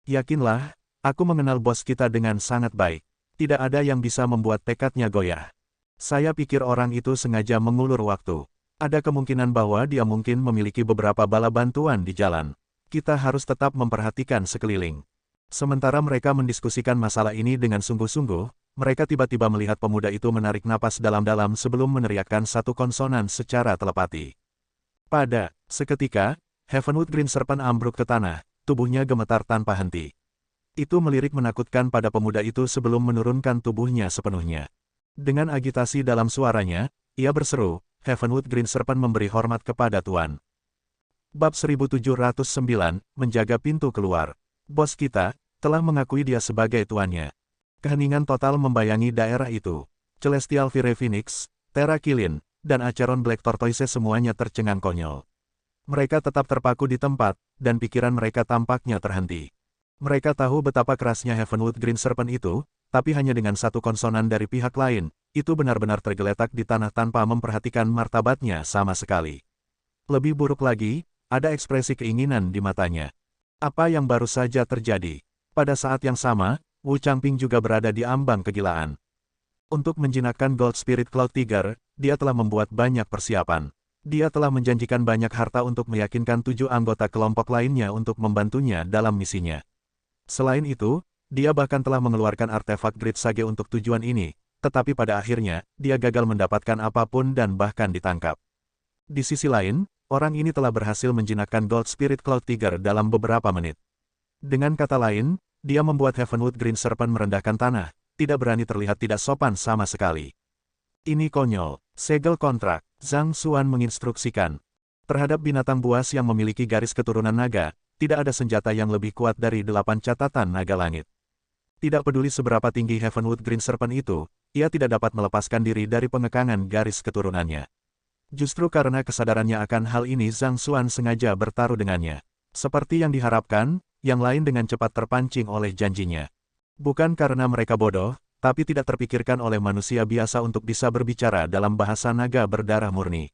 Yakinlah, aku mengenal bos kita dengan sangat baik. Tidak ada yang bisa membuat tekadnya goyah. Saya pikir orang itu sengaja mengulur waktu. Ada kemungkinan bahwa dia mungkin memiliki beberapa bala bantuan di jalan. Kita harus tetap memperhatikan sekeliling. Sementara mereka mendiskusikan masalah ini dengan sungguh-sungguh, mereka tiba-tiba melihat pemuda itu menarik napas dalam-dalam sebelum meneriakkan satu konsonan secara telepati. Pada seketika, Heavenwood Green Serpent ambruk ke tanah, tubuhnya gemetar tanpa henti. Itu melirik menakutkan pada pemuda itu sebelum menurunkan tubuhnya sepenuhnya. Dengan agitasi dalam suaranya, ia berseru, Heavenwood Green Serpent memberi hormat kepada Tuan. Bab 1709, menjaga pintu keluar. Bos kita telah mengakui dia sebagai tuannya. Keheningan total membayangi daerah itu. Celestial Fire Phoenix, Terra Killin, dan Acheron Black Tortoise semuanya tercengang konyol. Mereka tetap terpaku di tempat, dan pikiran mereka tampaknya terhenti. Mereka tahu betapa kerasnya Heavenwood Green Serpent itu, tapi hanya dengan satu konsonan dari pihak lain, itu benar-benar tergeletak di tanah tanpa memperhatikan martabatnya sama sekali. Lebih buruk lagi, ada ekspresi keinginan di matanya. Apa yang baru saja terjadi? Pada saat yang sama, Wu Changping juga berada di ambang kegilaan. Untuk menjinakkan Gold Spirit Cloud Tiger, dia telah membuat banyak persiapan. Dia telah menjanjikan banyak harta untuk meyakinkan 7 anggota kelompok lainnya untuk membantunya dalam misinya. Selain itu, dia bahkan telah mengeluarkan artefak Great Sage untuk tujuan ini, tetapi pada akhirnya, dia gagal mendapatkan apapun dan bahkan ditangkap. Di sisi lain, orang ini telah berhasil menjinakkan Gold Spirit Cloud Tiger dalam beberapa menit. Dengan kata lain, dia membuat Heavenwood Green Serpent merendahkan tanah, tidak berani terlihat tidak sopan sama sekali. Ini konyol. Segel kontrak, Zhang Xuan menginstruksikan. Terhadap binatang buas yang memiliki garis keturunan naga, tidak ada senjata yang lebih kuat dari 8 catatan naga langit. Tidak peduli seberapa tinggi Heavenwood Green Serpent itu, ia tidak dapat melepaskan diri dari pengekangan garis keturunannya. Justru karena kesadarannya akan hal ini Zhang Xuan sengaja bertaruh dengannya. Seperti yang diharapkan, yang lain dengan cepat terpancing oleh janjinya. Bukan karena mereka bodoh, tapi tidak terpikirkan oleh manusia biasa untuk bisa berbicara dalam bahasa naga berdarah murni.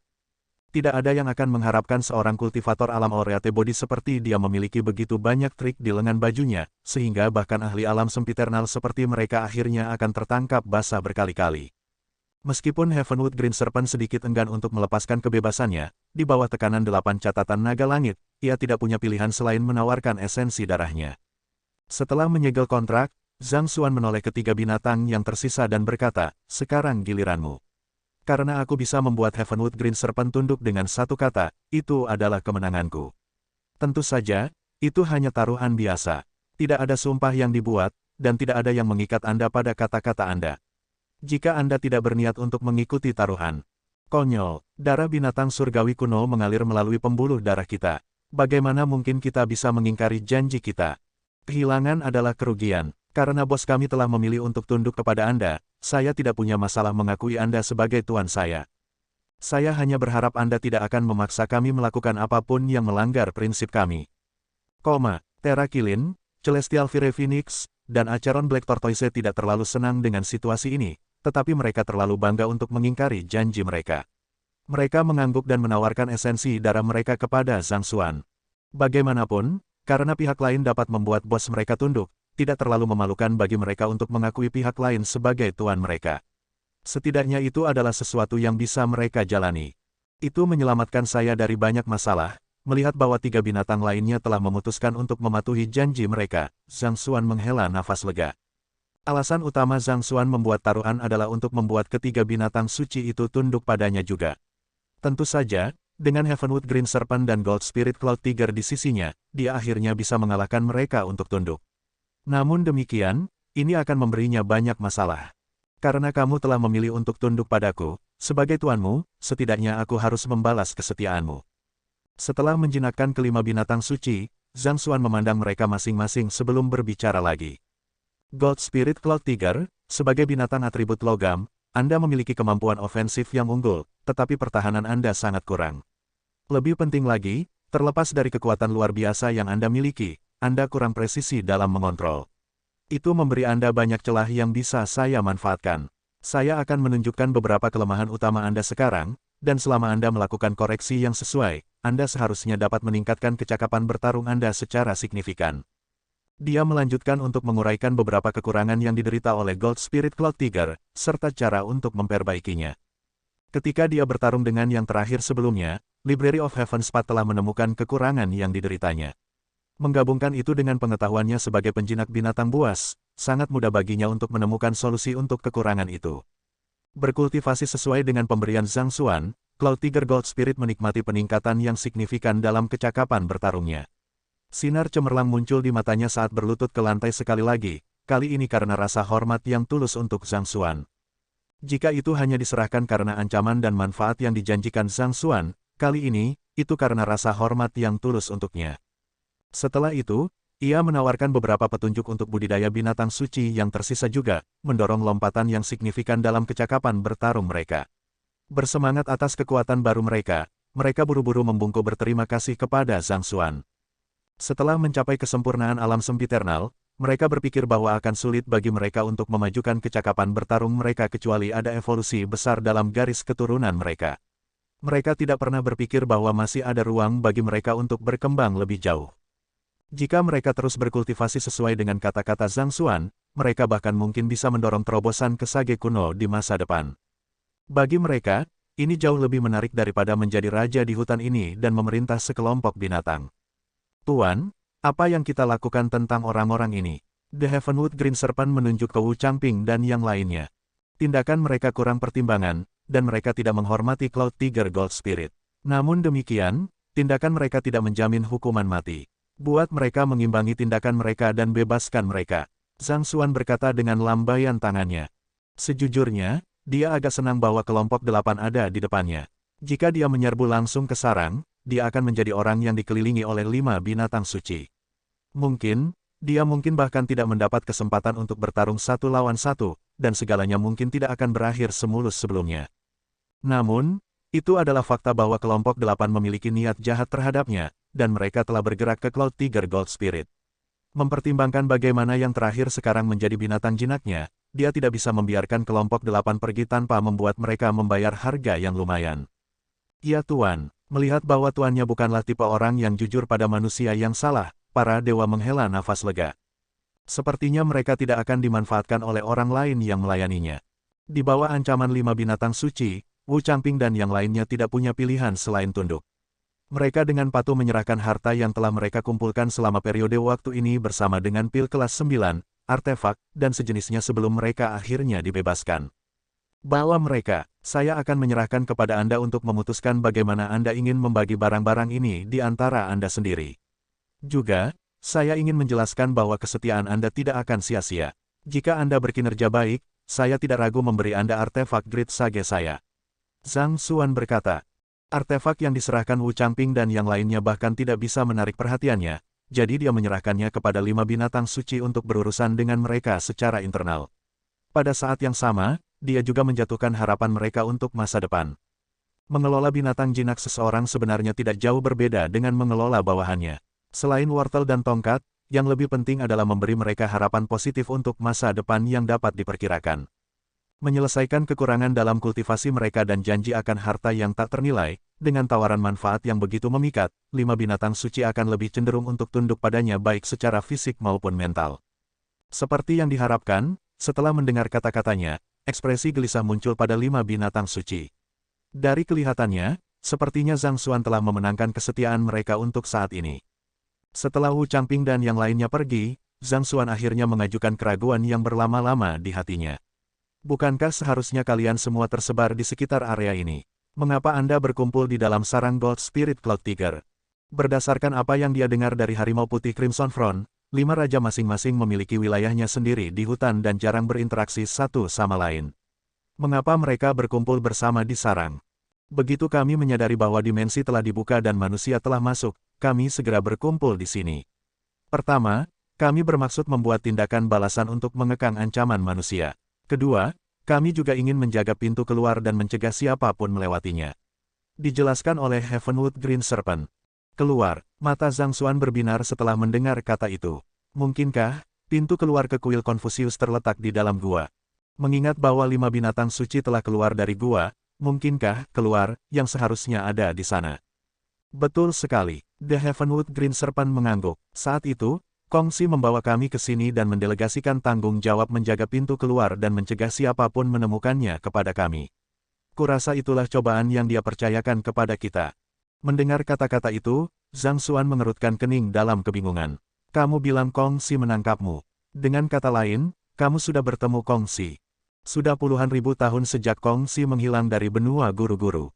Tidak ada yang akan mengharapkan seorang kultivator alam Aureate Body seperti dia memiliki begitu banyak trik di lengan bajunya, sehingga bahkan ahli alam sempiternal seperti mereka akhirnya akan tertangkap basah berkali-kali. Meskipun Heavenwood Green Serpent sedikit enggan untuk melepaskan kebebasannya, di bawah tekanan 8 catatan naga langit, ia tidak punya pilihan selain menawarkan esensi darahnya. Setelah menyegel kontrak, Zhang Xuan menoleh ketiga binatang yang tersisa dan berkata, "Sekarang giliranmu. Karena aku bisa membuat Heavenwood Green Serpent tunduk dengan satu kata, itu adalah kemenanganku." Tentu saja, itu hanya taruhan biasa. Tidak ada sumpah yang dibuat, dan tidak ada yang mengikat Anda pada kata-kata Anda. Jika Anda tidak berniat untuk mengikuti taruhan. Konyol, darah binatang surgawi kuno mengalir melalui pembuluh darah kita. Bagaimana mungkin kita bisa mengingkari janji kita? Kehilangan adalah kerugian. Karena bos kami telah memilih untuk tunduk kepada Anda, saya tidak punya masalah mengakui Anda sebagai tuan saya. Saya hanya berharap Anda tidak akan memaksa kami melakukan apapun yang melanggar prinsip kami. Terra Killin, Celestial Fire Phoenix, dan Acheron Black Tortoise tidak terlalu senang dengan situasi ini, tetapi mereka terlalu bangga untuk mengingkari janji mereka. Mereka mengangguk dan menawarkan esensi darah mereka kepada Zhang Xuan. Bagaimanapun, karena pihak lain dapat membuat bos mereka tunduk, tidak terlalu memalukan bagi mereka untuk mengakui pihak lain sebagai tuan mereka. Setidaknya itu adalah sesuatu yang bisa mereka jalani. Itu menyelamatkan saya dari banyak masalah, melihat bahwa 3 binatang lainnya telah memutuskan untuk mematuhi janji mereka. Zhang Xuan menghela nafas lega. Alasan utama Zhang Xuan membuat taruhan adalah untuk membuat ketiga binatang suci itu tunduk padanya juga. Tentu saja, dengan Heavenwood Green Serpent dan Gold Spirit Cloud Tiger di sisinya, dia akhirnya bisa mengalahkan mereka untuk tunduk. Namun demikian, ini akan memberinya banyak masalah. Karena kamu telah memilih untuk tunduk padaku, sebagai tuanmu, setidaknya aku harus membalas kesetiaanmu. Setelah menjinakkan kelima binatang suci, Zhang Xuan memandang mereka masing-masing sebelum berbicara lagi. Gold Spirit Cloud Tiger, sebagai binatang atribut logam, Anda memiliki kemampuan ofensif yang unggul, tetapi pertahanan Anda sangat kurang. Lebih penting lagi, terlepas dari kekuatan luar biasa yang Anda miliki, Anda kurang presisi dalam mengontrol. Itu memberi Anda banyak celah yang bisa saya manfaatkan. Saya akan menunjukkan beberapa kelemahan utama Anda sekarang, dan selama Anda melakukan koreksi yang sesuai, Anda seharusnya dapat meningkatkan kecakapan bertarung Anda secara signifikan. Dia melanjutkan untuk menguraikan beberapa kekurangan yang diderita oleh Gold Spirit Cloud Tiger, serta cara untuk memperbaikinya. Ketika dia bertarung dengan yang terakhir sebelumnya, Library of Heavenspad telah menemukan kekurangan yang dideritanya. Menggabungkan itu dengan pengetahuannya sebagai penjinak binatang buas, sangat mudah baginya untuk menemukan solusi untuk kekurangan itu. Berkultivasi sesuai dengan pemberian Zhang Xuan, Cloud Tiger Gold Spirit menikmati peningkatan yang signifikan dalam kecakapan bertarungnya. Sinar cemerlang muncul di matanya saat berlutut ke lantai sekali lagi, kali ini karena rasa hormat yang tulus untuk Zhang Xuan. Jika itu hanya diserahkan karena ancaman dan manfaat yang dijanjikan Zhang Xuan, kali ini, itu karena rasa hormat yang tulus untuknya. Setelah itu, Ia menawarkan beberapa petunjuk untuk budidaya binatang suci yang tersisa juga, mendorong lompatan yang signifikan dalam kecakapan bertarung mereka. Bersemangat atas kekuatan baru mereka, mereka buru-buru membungkuk berterima kasih kepada Zhang Xuan. Setelah mencapai kesempurnaan alam sempiternal, mereka berpikir bahwa akan sulit bagi mereka untuk memajukan kecakapan bertarung mereka kecuali ada evolusi besar dalam garis keturunan mereka. Mereka tidak pernah berpikir bahwa masih ada ruang bagi mereka untuk berkembang lebih jauh. Jika mereka terus berkultivasi sesuai dengan kata-kata Zhang Xuan, mereka bahkan mungkin bisa mendorong terobosan ke sage kuno di masa depan. Bagi mereka, ini jauh lebih menarik daripada menjadi raja di hutan ini dan memerintah sekelompok binatang. Tuan, apa yang kita lakukan tentang orang-orang ini? The Heavenwood Green Serpent menunjuk ke Wu Changping dan yang lainnya. Tindakan mereka kurang pertimbangan, dan mereka tidak menghormati Cloud Tiger Gold Spirit. Namun demikian, tindakan mereka tidak menjamin hukuman mati. Buat mereka mengimbangi tindakan mereka dan bebaskan mereka. Zhang Xuan berkata dengan lambaian tangannya. Sejujurnya, dia agak senang bahwa kelompok 8 ada di depannya. Jika dia menyerbu langsung ke sarang, dia akan menjadi orang yang dikelilingi oleh 5 binatang suci. Mungkin, dia mungkin bahkan tidak mendapat kesempatan untuk bertarung 1 lawan 1, dan segalanya mungkin tidak akan berakhir semulus sebelumnya. Namun, itu adalah fakta bahwa kelompok 8 memiliki niat jahat terhadapnya, dan mereka telah bergerak ke Cloud Tiger Gold Spirit. Mempertimbangkan bagaimana yang terakhir sekarang menjadi binatang jinaknya, dia tidak bisa membiarkan kelompok 8 pergi tanpa membuat mereka membayar harga yang lumayan. Ya Tuan, melihat bahwa tuannya bukanlah tipe orang yang jujur pada manusia yang salah, para dewa menghela nafas lega. Sepertinya mereka tidak akan dimanfaatkan oleh orang lain yang melayaninya. Di bawah ancaman 5 binatang suci, Wu Changping dan yang lainnya tidak punya pilihan selain tunduk. Mereka dengan patuh menyerahkan harta yang telah mereka kumpulkan selama periode waktu ini bersama dengan pil kelas 9, artefak, dan sejenisnya sebelum mereka akhirnya dibebaskan. Bawa mereka, saya akan menyerahkan kepada Anda untuk memutuskan bagaimana Anda ingin membagi barang-barang ini di antara Anda sendiri. Juga, saya ingin menjelaskan bahwa kesetiaan Anda tidak akan sia-sia. Jika Anda berkinerja baik, saya tidak ragu memberi Anda artefak Great Sage saya. Zhang Xuan berkata. Artefak yang diserahkan Wu Changping dan yang lainnya bahkan tidak bisa menarik perhatiannya, jadi dia menyerahkannya kepada 5 binatang suci untuk berurusan dengan mereka secara internal. Pada saat yang sama, dia juga menjatuhkan harapan mereka untuk masa depan. Mengelola binatang jinak seseorang sebenarnya tidak jauh berbeda dengan mengelola bawahannya. Selain wortel dan tongkat, yang lebih penting adalah memberi mereka harapan positif untuk masa depan yang dapat diperkirakan. Menyelesaikan kekurangan dalam kultivasi mereka dan janji akan harta yang tak ternilai, dengan tawaran manfaat yang begitu memikat, 5 binatang suci akan lebih cenderung untuk tunduk padanya baik secara fisik maupun mental. Seperti yang diharapkan, setelah mendengar kata-katanya, ekspresi gelisah muncul pada 5 binatang suci. Dari kelihatannya, sepertinya Zhang Xuan telah memenangkan kesetiaan mereka untuk saat ini. Setelah Wu Changping dan yang lainnya pergi, Zhang Xuan akhirnya mengajukan keraguan yang berlama-lama di hatinya. Bukankah seharusnya kalian semua tersebar di sekitar area ini? Mengapa Anda berkumpul di dalam sarang Gold Spirit Cloud Tiger? Berdasarkan apa yang dia dengar dari Harimau Putih Crimson Front, 5 raja masing-masing memiliki wilayahnya sendiri di hutan dan jarang berinteraksi satu sama lain. Mengapa mereka berkumpul bersama di sarang? Begitu kami menyadari bahwa dimensi telah dibuka dan manusia telah masuk, kami segera berkumpul di sini. Pertama, kami bermaksud membuat tindakan balasan untuk mengekang ancaman manusia. Kedua, kami juga ingin menjaga pintu keluar dan mencegah siapapun melewatinya. Dijelaskan oleh Heavenwood Green Serpent. Keluar, mata Zhang Xuan berbinar setelah mendengar kata itu. Mungkinkah, pintu keluar ke kuil Confucius terletak di dalam gua? Mengingat bahwa 5 binatang suci telah keluar dari gua, mungkinkah keluar yang seharusnya ada di sana? Betul sekali, The Heavenwood Green Serpent mengangguk. Saat itu, Kongsi membawa kami ke sini dan mendelegasikan tanggung jawab menjaga pintu keluar dan mencegah siapapun menemukannya kepada kami. Kurasa itulah cobaan yang dia percayakan kepada kita. Mendengar kata-kata itu, Zhang Xuan mengerutkan kening dalam kebingungan. Kamu bilang Kongsi menangkapmu. Dengan kata lain, kamu sudah bertemu Kongsi. Sudah puluhan ribu tahun sejak Kongsi menghilang dari benua guru-guru.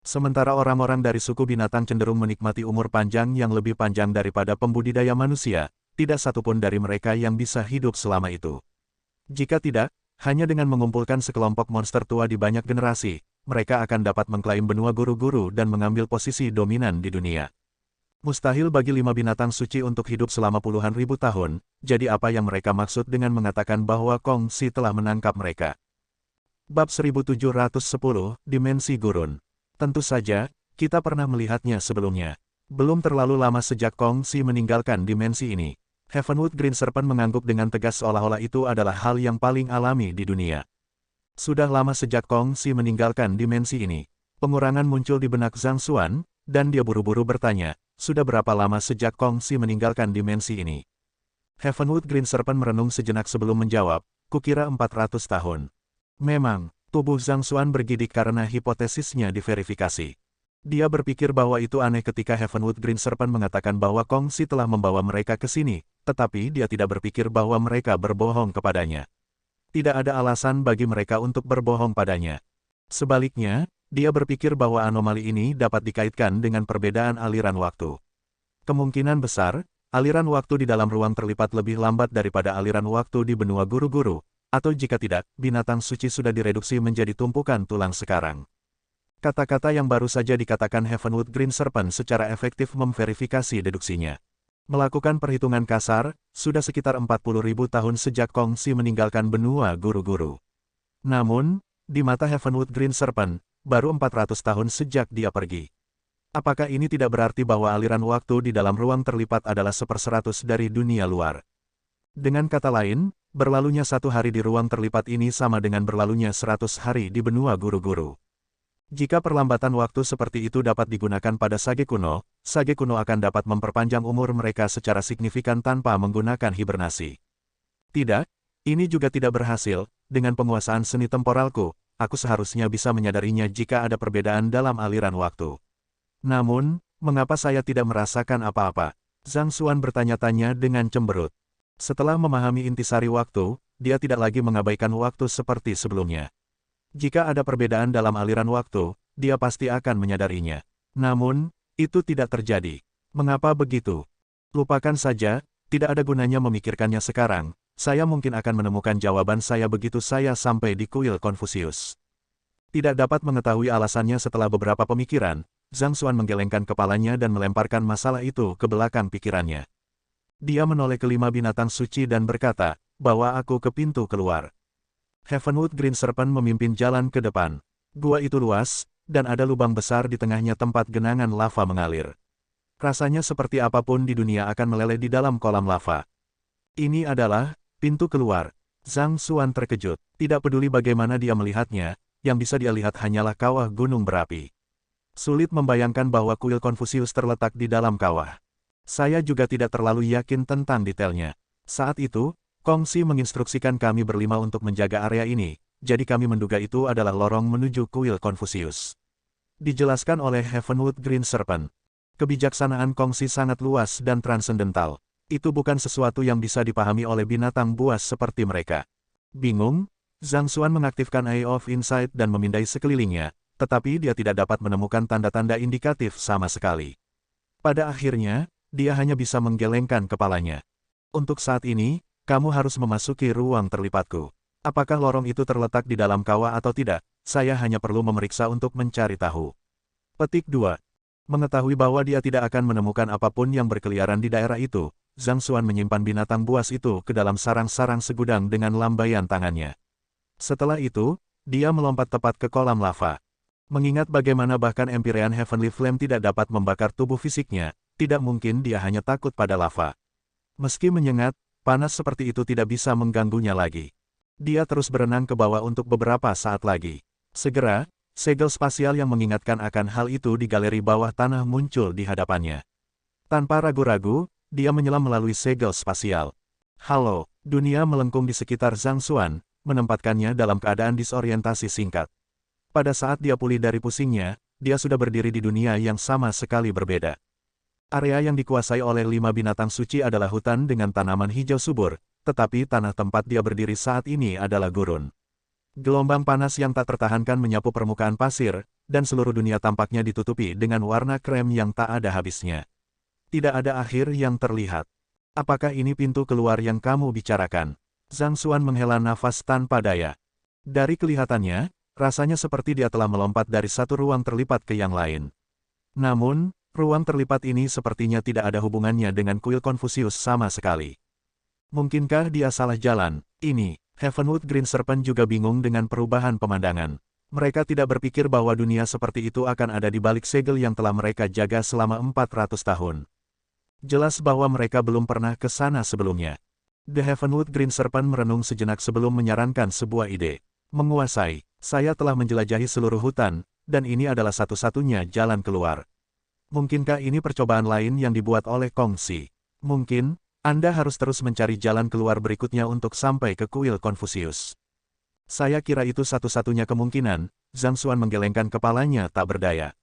Sementara orang-orang dari suku binatang cenderung menikmati umur panjang yang lebih panjang daripada pembudidaya manusia, tidak satupun dari mereka yang bisa hidup selama itu. Jika tidak, hanya dengan mengumpulkan sekelompok monster tua di banyak generasi, mereka akan dapat mengklaim benua guru-guru dan mengambil posisi dominan di dunia. Mustahil bagi 5 binatang suci untuk hidup selama puluhan ribu tahun, jadi apa yang mereka maksud dengan mengatakan bahwa Kongsi telah menangkap mereka? Bab 1710, Dimensi Gurun. Tentu saja, kita pernah melihatnya sebelumnya. Belum terlalu lama sejak Kongsi meninggalkan dimensi ini. Heavenwood Green Serpent mengangguk dengan tegas seolah-olah itu adalah hal yang paling alami di dunia. Sudah lama sejak Kongsi meninggalkan dimensi ini. Pengurangan muncul di benak Zhang Xuan, dan dia buru-buru bertanya, sudah berapa lama sejak Kongsi meninggalkan dimensi ini? Heavenwood Green Serpent merenung sejenak sebelum menjawab, kukira 400 tahun. Memang, tubuh Zhang Xuan bergidik karena hipotesisnya diverifikasi. Dia berpikir bahwa itu aneh ketika Heavenwood Green Serpent mengatakan bahwa Kongsi telah membawa mereka ke sini, tetapi dia tidak berpikir bahwa mereka berbohong kepadanya. Tidak ada alasan bagi mereka untuk berbohong padanya. Sebaliknya, dia berpikir bahwa anomali ini dapat dikaitkan dengan perbedaan aliran waktu. Kemungkinan besar, aliran waktu di dalam ruang terlipat lebih lambat daripada aliran waktu di benua guru-guru, atau jika tidak, binatang suci sudah direduksi menjadi tumpukan tulang sekarang. Kata-kata yang baru saja dikatakan Heavenwood Green Serpent secara efektif memverifikasi deduksinya. Melakukan perhitungan kasar, sudah sekitar 40.000 tahun sejak Kongsi meninggalkan benua guru-guru. Namun, di mata Heavenwood Green Serpent, baru 400 tahun sejak dia pergi. Apakah ini tidak berarti bahwa aliran waktu di dalam ruang terlipat adalah 1/100 dari dunia luar? Dengan kata lain, berlalunya 1 hari di ruang terlipat ini sama dengan berlalunya 100 hari di benua guru-guru. Jika perlambatan waktu seperti itu dapat digunakan pada Sage kuno akan dapat memperpanjang umur mereka secara signifikan tanpa menggunakan hibernasi. Tidak, ini juga tidak berhasil, dengan penguasaan seni temporalku, aku seharusnya bisa menyadarinya jika ada perbedaan dalam aliran waktu. Namun, mengapa saya tidak merasakan apa-apa? Zhang Xuan bertanya-tanya dengan cemberut. Setelah memahami intisari waktu, dia tidak lagi mengabaikan waktu seperti sebelumnya. Jika ada perbedaan dalam aliran waktu, dia pasti akan menyadarinya. Namun, itu tidak terjadi. Mengapa begitu? Lupakan saja, tidak ada gunanya memikirkannya sekarang. Saya mungkin akan menemukan jawaban saya begitu saya sampai di kuil Konfusius. Tidak dapat mengetahui alasannya setelah beberapa pemikiran, Zhang Xuan menggelengkan kepalanya dan melemparkan masalah itu ke belakang pikirannya. Dia menoleh ke 5 binatang suci dan berkata, bawa aku ke pintu keluar. Heavenwood Green Serpent memimpin jalan ke depan. Gua itu luas, dan ada lubang besar di tengahnya tempat genangan lava mengalir. Rasanya seperti apapun di dunia akan meleleh di dalam kolam lava. Ini adalah pintu keluar. Zhang Xuan terkejut. Tidak peduli bagaimana dia melihatnya, yang bisa dia lihat hanyalah kawah gunung berapi. Sulit membayangkan bahwa kuil Konfusius terletak di dalam kawah. Saya juga tidak terlalu yakin tentang detailnya. Saat itu, Kongsi menginstruksikan kami berlima untuk menjaga area ini, jadi kami menduga itu adalah lorong menuju kuil Konfusius. Dijelaskan oleh Heavenwood Green Serpent. Kebijaksanaan Kongsi sangat luas dan transendental. Itu bukan sesuatu yang bisa dipahami oleh binatang buas seperti mereka. Bingung, Zhang Xuan mengaktifkan Eye of Insight dan memindai sekelilingnya, tetapi dia tidak dapat menemukan tanda-tanda indikatif sama sekali. Pada akhirnya, dia hanya bisa menggelengkan kepalanya. Untuk saat ini, kamu harus memasuki ruang terlipatku. Apakah lorong itu terletak di dalam kawah atau tidak? Saya hanya perlu memeriksa untuk mencari tahu. Petik 2. Mengetahui bahwa dia tidak akan menemukan apapun yang berkeliaran di daerah itu, Zhang Xuan menyimpan binatang buas itu ke dalam sarang-sarang segudang dengan lambaian tangannya. Setelah itu, dia melompat tepat ke kolam lava. Mengingat bagaimana bahkan Empyrean Heavenly Flame tidak dapat membakar tubuh fisiknya, tidak mungkin dia hanya takut pada lava. Meski menyengat, panas seperti itu tidak bisa mengganggunya lagi. Dia terus berenang ke bawah untuk beberapa saat lagi. Segera, segel spasial yang mengingatkan akan hal itu di galeri bawah tanah muncul di hadapannya. Tanpa ragu-ragu, dia menyelam melalui segel spasial. Halo, dunia melengkung di sekitar Zhang Xuan, menempatkannya dalam keadaan disorientasi singkat. Pada saat dia pulih dari pusingnya, dia sudah berdiri di dunia yang sama sekali berbeda. Area yang dikuasai oleh 5 binatang suci adalah hutan dengan tanaman hijau subur, tetapi tanah tempat dia berdiri saat ini adalah gurun. Gelombang panas yang tak tertahankan menyapu permukaan pasir, dan seluruh dunia tampaknya ditutupi dengan warna krem yang tak ada habisnya. Tidak ada akhir yang terlihat. Apakah ini pintu keluar yang kamu bicarakan? Zhang Xuan menghela nafas tanpa daya. Dari kelihatannya, rasanya seperti dia telah melompat dari satu ruang terlipat ke yang lain. Namun, Ruang terlipat ini sepertinya tidak ada hubungannya dengan kuil Confucius sama sekali. Mungkinkah dia salah jalan? Ini, Heavenwood Green Serpent juga bingung dengan perubahan pemandangan. Mereka tidak berpikir bahwa dunia seperti itu akan ada di balik segel yang telah mereka jaga selama 400 tahun. Jelas bahwa mereka belum pernah ke sana sebelumnya. The Heavenwood Green Serpent merenung sejenak sebelum menyarankan sebuah ide. Menguasai, saya telah menjelajahi seluruh hutan, dan ini adalah satu-satunya jalan keluar. Mungkinkah ini percobaan lain yang dibuat oleh Kongsi? Mungkin, Anda harus terus mencari jalan keluar berikutnya untuk sampai ke kuil Confucius. Saya kira itu satu-satunya kemungkinan. Zhang Xuan menggelengkan kepalanya tak berdaya.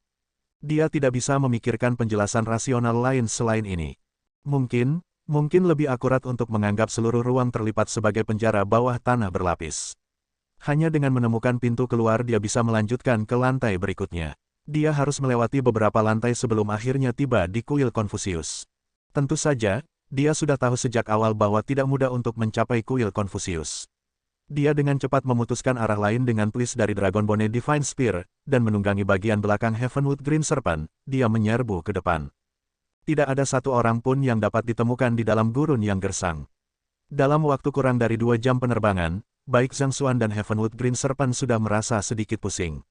Dia tidak bisa memikirkan penjelasan rasional lain selain ini. Mungkin lebih akurat untuk menganggap seluruh ruang terlipat sebagai penjara bawah tanah berlapis. Hanya dengan menemukan pintu keluar dia bisa melanjutkan ke lantai berikutnya. Dia harus melewati beberapa lantai sebelum akhirnya tiba di kuil Confucius. Tentu saja, dia sudah tahu sejak awal bahwa tidak mudah untuk mencapai kuil Confucius. Dia dengan cepat memutuskan arah lain dengan twist dari Dragonbone Divine Spear, dan menunggangi bagian belakang Heavenwood Green Serpent, dia menyerbu ke depan. Tidak ada satu orang pun yang dapat ditemukan di dalam gurun yang gersang. Dalam waktu kurang dari 2 jam penerbangan, baik Zhang Xuan dan Heavenwood Green Serpent sudah merasa sedikit pusing.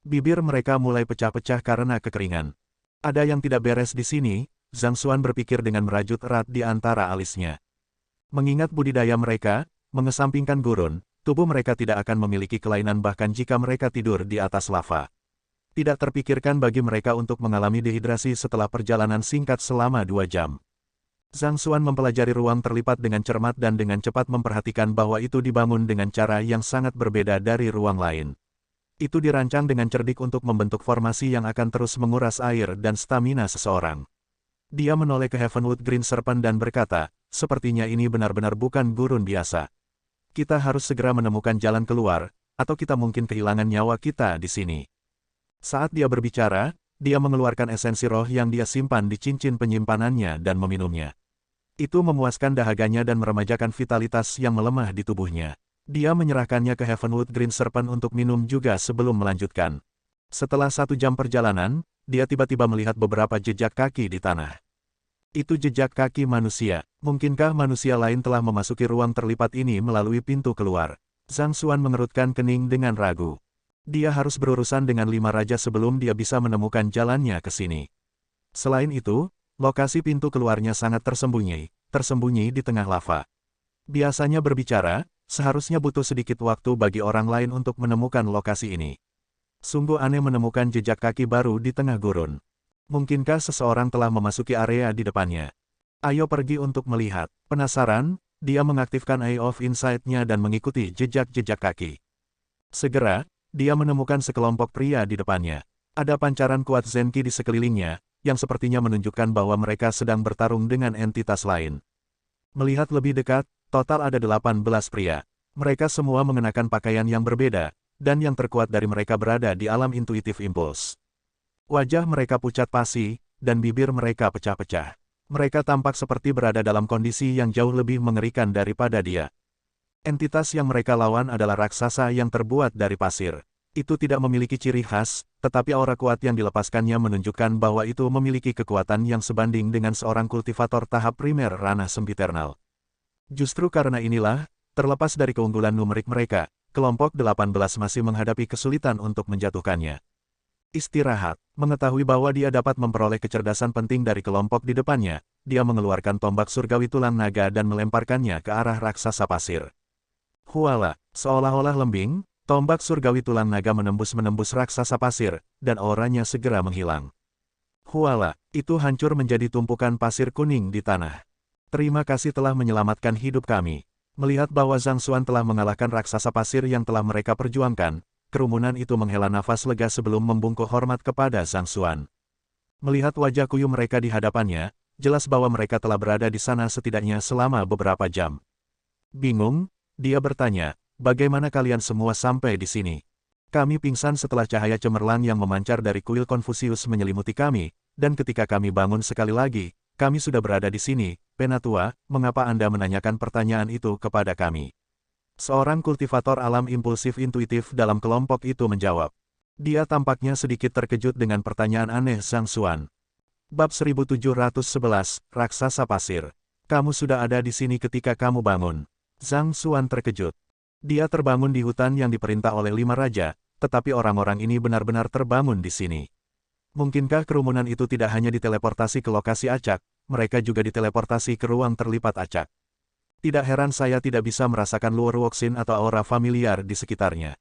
Bibir mereka mulai pecah-pecah karena kekeringan. Ada yang tidak beres di sini, Zhang Xuan berpikir dengan merajut erat di antara alisnya. Mengingat budidaya mereka, mengesampingkan gurun, tubuh mereka tidak akan memiliki kelainan bahkan jika mereka tidur di atas lava. Tidak terpikirkan bagi mereka untuk mengalami dehidrasi setelah perjalanan singkat selama 2 jam. Zhang Xuan mempelajari ruang terlipat dengan cermat dan dengan cepat memperhatikan bahwa itu dibangun dengan cara yang sangat berbeda dari ruang lain. Itu dirancang dengan cerdik untuk membentuk formasi yang akan terus menguras air dan stamina seseorang. Dia menoleh ke Heavenwood Green Serpent dan berkata, sepertinya ini benar-benar bukan gurun biasa. Kita harus segera menemukan jalan keluar, atau kita mungkin kehilangan nyawa kita di sini. Saat dia berbicara, dia mengeluarkan esensi roh yang dia simpan di cincin penyimpanannya dan meminumnya. Itu memuaskan dahaganya dan meremajakan vitalitas yang melemah di tubuhnya. Dia menyerahkannya ke Heavenwood Green Serpent untuk minum juga sebelum melanjutkan. Setelah 1 jam perjalanan, dia tiba-tiba melihat beberapa jejak kaki di tanah. Itu jejak kaki manusia. Mungkinkah manusia lain telah memasuki ruang terlipat ini melalui pintu keluar? Zhang Xuan mengerutkan kening dengan ragu. Dia harus berurusan dengan 5 raja sebelum dia bisa menemukan jalannya ke sini. Selain itu, lokasi pintu keluarnya sangat tersembunyi di tengah lava. Biasanya berbicara, seharusnya butuh sedikit waktu bagi orang lain untuk menemukan lokasi ini. Sungguh aneh menemukan jejak kaki baru di tengah gurun. Mungkinkah seseorang telah memasuki area di depannya? Ayo pergi untuk melihat. Penasaran, dia mengaktifkan Eye of Insight-nya dan mengikuti jejak-jejak kaki. Segera, dia menemukan sekelompok pria di depannya. Ada pancaran kuat Zenki di sekelilingnya, yang sepertinya menunjukkan bahwa mereka sedang bertarung dengan entitas lain. Melihat lebih dekat, total ada 18 pria. Mereka semua mengenakan pakaian yang berbeda, dan yang terkuat dari mereka berada di alam intuitif impuls. Wajah mereka pucat pasi, dan bibir mereka pecah-pecah. Mereka tampak seperti berada dalam kondisi yang jauh lebih mengerikan daripada dia. Entitas yang mereka lawan adalah raksasa yang terbuat dari pasir. Itu tidak memiliki ciri khas, tetapi aura kuat yang dilepaskannya menunjukkan bahwa itu memiliki kekuatan yang sebanding dengan seorang kultivator tahap primer ranah sempiternal. Justru karena inilah, terlepas dari keunggulan numerik mereka, kelompok 18 masih menghadapi kesulitan untuk menjatuhkannya. Istirahat, mengetahui bahwa dia dapat memperoleh kecerdasan penting dari kelompok di depannya, dia mengeluarkan tombak surgawi tulang naga dan melemparkannya ke arah raksasa pasir. Huala, seolah-olah lembing, tombak surgawi tulang naga menembus raksasa pasir, dan auranya segera menghilang. Huala, itu hancur menjadi tumpukan pasir kuning di tanah. Terima kasih telah menyelamatkan hidup kami. Melihat bahwa Zhang Xuan telah mengalahkan raksasa pasir yang telah mereka perjuangkan, kerumunan itu menghela nafas lega sebelum membungkuk hormat kepada Zhang Xuan. Melihat wajah kuyu mereka di hadapannya, jelas bahwa mereka telah berada di sana setidaknya selama beberapa jam. Bingung, dia bertanya, bagaimana kalian semua sampai di sini? Kami pingsan setelah cahaya cemerlang yang memancar dari kuil Confucius menyelimuti kami, dan ketika kami bangun sekali lagi, kami sudah berada di sini. Penatua, mengapa Anda menanyakan pertanyaan itu kepada kami? Seorang kultivator alam impulsif intuitif dalam kelompok itu menjawab. Dia tampaknya sedikit terkejut dengan pertanyaan aneh Zhang Xuan. Bab 1711, Raksasa Pasir. Kamu sudah ada di sini ketika kamu bangun. Zhang Xuan terkejut. Dia terbangun di hutan yang diperintah oleh 5 raja, tetapi orang-orang ini benar-benar terbangun di sini. Mungkinkah kerumunan itu tidak hanya diteleportasi ke lokasi acak, mereka juga diteleportasi ke ruang terlipat acak. Tidak heran saya tidak bisa merasakan luar woksin atau aura familiar di sekitarnya.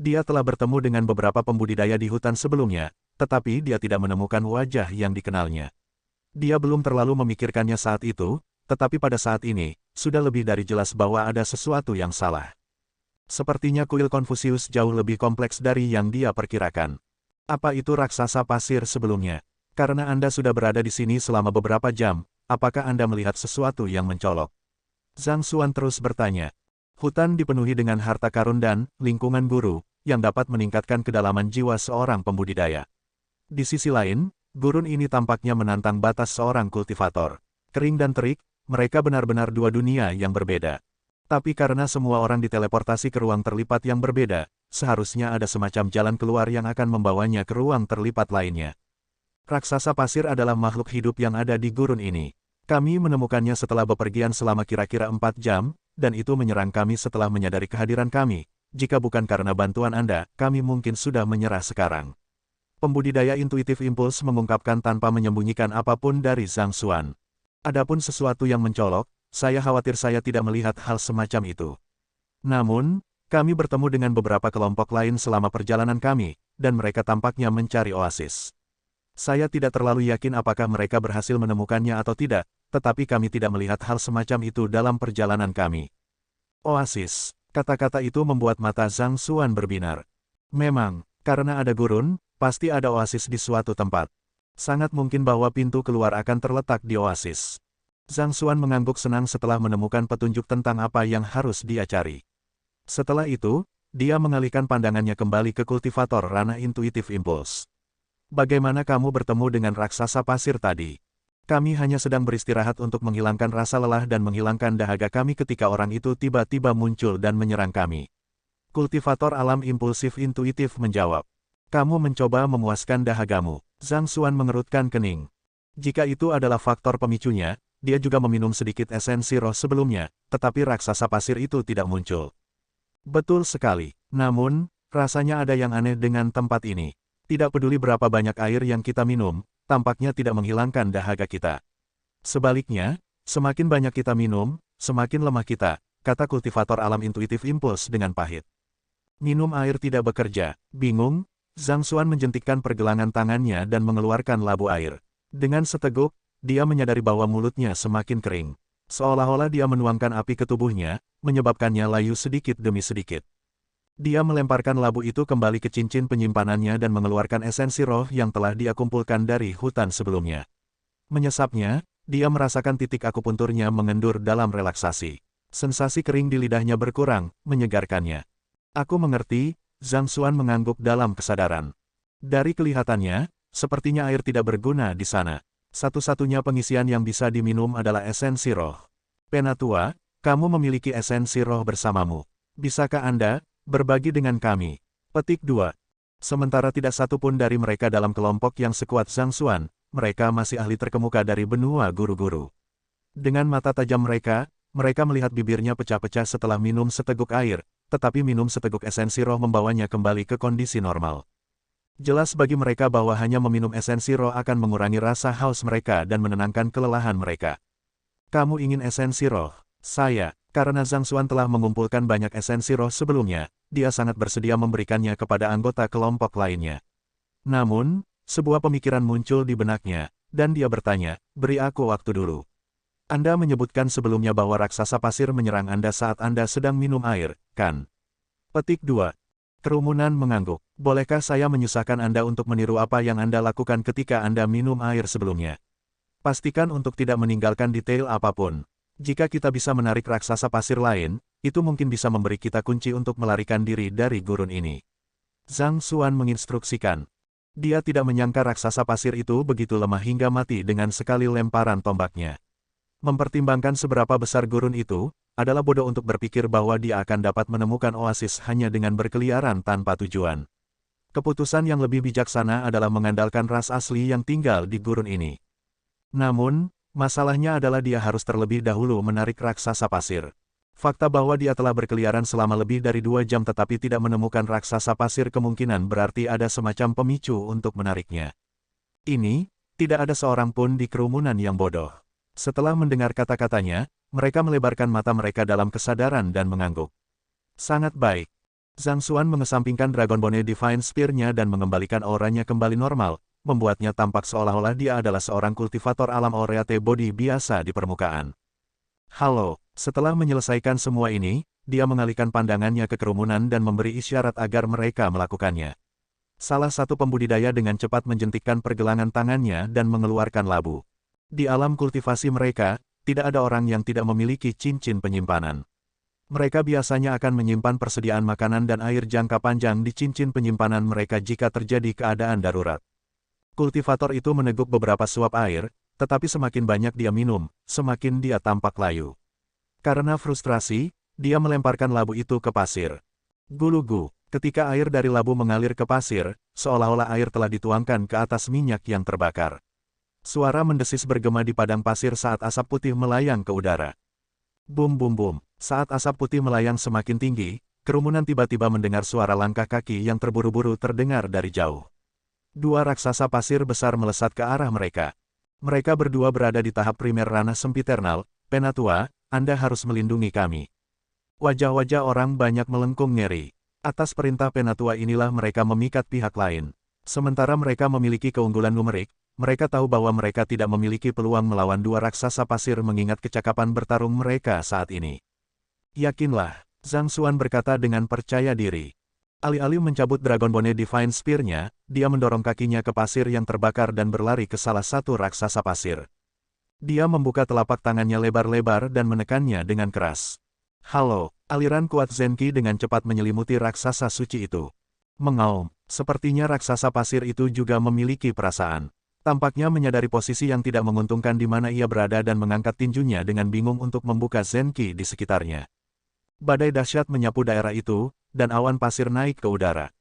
Dia telah bertemu dengan beberapa pembudidaya di hutan sebelumnya, tetapi dia tidak menemukan wajah yang dikenalnya. Dia belum terlalu memikirkannya saat itu, tetapi pada saat ini, sudah lebih dari jelas bahwa ada sesuatu yang salah. Sepertinya kuil Konfusius jauh lebih kompleks dari yang dia perkirakan. Apa itu raksasa pasir sebelumnya? Karena Anda sudah berada di sini selama beberapa jam, apakah Anda melihat sesuatu yang mencolok? Zhang Xuan terus bertanya. Hutan dipenuhi dengan harta karun dan lingkungan guru, yang dapat meningkatkan kedalaman jiwa seorang pembudidaya. Di sisi lain, gurun ini tampaknya menantang batas seorang kultivator. Kering dan terik, mereka benar-benar dua dunia yang berbeda. Tapi karena semua orang diteleportasi ke ruang terlipat yang berbeda, seharusnya ada semacam jalan keluar yang akan membawanya ke ruang terlipat lainnya. Raksasa pasir adalah makhluk hidup yang ada di gurun ini. Kami menemukannya setelah bepergian selama kira-kira 4 jam, dan itu menyerang kami setelah menyadari kehadiran kami. Jika bukan karena bantuan Anda, kami mungkin sudah menyerah sekarang. Pembudidaya intuitif impuls mengungkapkan tanpa menyembunyikan apapun dari Zhang Xuan. Adapun sesuatu yang mencolok, saya khawatir saya tidak melihat hal semacam itu. Namun, kami bertemu dengan beberapa kelompok lain selama perjalanan kami, dan mereka tampaknya mencari oasis. Saya tidak terlalu yakin apakah mereka berhasil menemukannya atau tidak, tetapi kami tidak melihat hal semacam itu dalam perjalanan kami. Oasis, kata-kata itu membuat mata Zhang Xuan berbinar. Memang, karena ada gurun, pasti ada oasis di suatu tempat. Sangat mungkin bahwa pintu keluar akan terletak di oasis. Zhang Xuan mengangguk senang setelah menemukan petunjuk tentang apa yang harus dia cari. Setelah itu, dia mengalihkan pandangannya kembali ke kultivator ranah intuitif impuls. Bagaimana kamu bertemu dengan raksasa pasir tadi? Kami hanya sedang beristirahat untuk menghilangkan rasa lelah dan menghilangkan dahaga kami ketika orang itu tiba-tiba muncul dan menyerang kami. Kultivator alam impulsif intuitif menjawab. Kamu mencoba memuaskan dahagamu. Zhang Xuan mengerutkan kening. Jika itu adalah faktor pemicunya, dia juga meminum sedikit esensi roh sebelumnya, tetapi raksasa pasir itu tidak muncul. Betul sekali. Namun, rasanya ada yang aneh dengan tempat ini. Tidak peduli berapa banyak air yang kita minum, tampaknya tidak menghilangkan dahaga kita. Sebaliknya, semakin banyak kita minum, semakin lemah kita, kata kultivator alam intuitif impuls dengan pahit. Minum air tidak bekerja. Bingung, Zhang Xuan menjentikkan pergelangan tangannya dan mengeluarkan labu air. Dengan seteguk, dia menyadari bahwa mulutnya semakin kering. Seolah-olah dia menuangkan api ke tubuhnya, menyebabkannya layu sedikit demi sedikit. Dia melemparkan labu itu kembali ke cincin penyimpanannya dan mengeluarkan esensi roh yang telah dia kumpulkan dari hutan sebelumnya. Menyesapnya, dia merasakan titik akupunturnya mengendur dalam relaksasi. Sensasi kering di lidahnya berkurang, menyegarkannya. Aku mengerti, Zhang Xuan mengangguk dalam kesadaran. Dari kelihatannya, sepertinya air tidak berguna di sana. Satu-satunya pengisian yang bisa diminum adalah esensi roh. Penatua, kamu memiliki esensi roh bersamamu. Bisakah Anda berbagi dengan kami? Petik 2. Sementara tidak satu pun dari mereka dalam kelompok yang sekuat Zhang Xuan, mereka masih ahli terkemuka dari benua guru-guru. Dengan mata tajam mereka melihat bibirnya pecah-pecah setelah minum seteguk air, tetapi minum seteguk esensi roh membawanya kembali ke kondisi normal. Jelas bagi mereka bahwa hanya meminum esensi roh akan mengurangi rasa haus mereka dan menenangkan kelelahan mereka. Kamu ingin esensi roh? Saya, karena Zhang Xuan telah mengumpulkan banyak esensi roh sebelumnya, dia sangat bersedia memberikannya kepada anggota kelompok lainnya. Namun, sebuah pemikiran muncul di benaknya, dan dia bertanya, beri aku waktu dulu. Anda menyebutkan sebelumnya bahwa raksasa pasir menyerang Anda saat Anda sedang minum air, kan? Petik 2. Kerumunan mengangguk. Bolehkah saya menyusahkan Anda untuk meniru apa yang Anda lakukan ketika Anda minum air sebelumnya? Pastikan untuk tidak meninggalkan detail apapun. Jika kita bisa menarik raksasa pasir lain, itu mungkin bisa memberi kita kunci untuk melarikan diri dari gurun ini. Zhang Xuan menginstruksikan. Dia tidak menyangka raksasa pasir itu begitu lemah hingga mati dengan sekali lemparan tombaknya. Mempertimbangkan seberapa besar gurun itu, adalah bodoh untuk berpikir bahwa dia akan dapat menemukan oasis hanya dengan berkeliaran tanpa tujuan. Keputusan yang lebih bijaksana adalah mengandalkan ras asli yang tinggal di gurun ini. Namun, masalahnya adalah dia harus terlebih dahulu menarik raksasa pasir. Fakta bahwa dia telah berkeliaran selama lebih dari 2 jam tetapi tidak menemukan raksasa pasir kemungkinan berarti ada semacam pemicu untuk menariknya. Ini, tidak ada seorang pun di kerumunan yang bodoh. Setelah mendengar kata-katanya, mereka melebarkan mata mereka dalam kesadaran dan mengangguk. Sangat baik. Zhang Xuan mengesampingkan Dragon Bone Divine Spear-nya dan mengembalikan auranya kembali normal, membuatnya tampak seolah-olah dia adalah seorang kultivator alam Aureate Body biasa di permukaan. Halo, setelah menyelesaikan semua ini, dia mengalihkan pandangannya ke kerumunan dan memberi isyarat agar mereka melakukannya. Salah satu pembudidaya dengan cepat menjentikkan pergelangan tangannya dan mengeluarkan labu. Di alam kultivasi mereka, tidak ada orang yang tidak memiliki cincin penyimpanan. Mereka biasanya akan menyimpan persediaan makanan dan air jangka panjang di cincin penyimpanan mereka jika terjadi keadaan darurat. Kultivator itu meneguk beberapa suap air, tetapi semakin banyak dia minum, semakin dia tampak layu. Karena frustrasi, dia melemparkan labu itu ke pasir. Gulugu, ketika air dari labu mengalir ke pasir, seolah-olah air telah dituangkan ke atas minyak yang terbakar. Suara mendesis bergema di padang pasir saat asap putih melayang ke udara. Bum bum bum, saat asap putih melayang semakin tinggi, kerumunan tiba-tiba mendengar suara langkah kaki yang terburu-buru terdengar dari jauh. 2 raksasa pasir besar melesat ke arah mereka. Mereka berdua berada di tahap primer ranah sempiternal. Penatua, Anda harus melindungi kami. Wajah-wajah orang banyak melengkung ngeri. Atas perintah Penatua inilah mereka memikat pihak lain. Sementara mereka memiliki keunggulan numerik, mereka tahu bahwa mereka tidak memiliki peluang melawan 2 raksasa pasir mengingat kecakapan bertarung mereka saat ini. Yakinlah, Zhang Xuan berkata dengan percaya diri. Alih-alih mencabut Dragon Bone Divine Spear-nya, dia mendorong kakinya ke pasir yang terbakar dan berlari ke salah satu raksasa pasir. Dia membuka telapak tangannya lebar-lebar dan menekannya dengan keras. Halo, aliran kuat Zenki dengan cepat menyelimuti raksasa suci itu. Mengaum, sepertinya raksasa pasir itu juga memiliki perasaan. Tampaknya menyadari posisi yang tidak menguntungkan di mana ia berada dan mengangkat tinjunya dengan bingung untuk membuka Zenki di sekitarnya. Badai dahsyat menyapu daerah itu, dan awan pasir naik ke udara.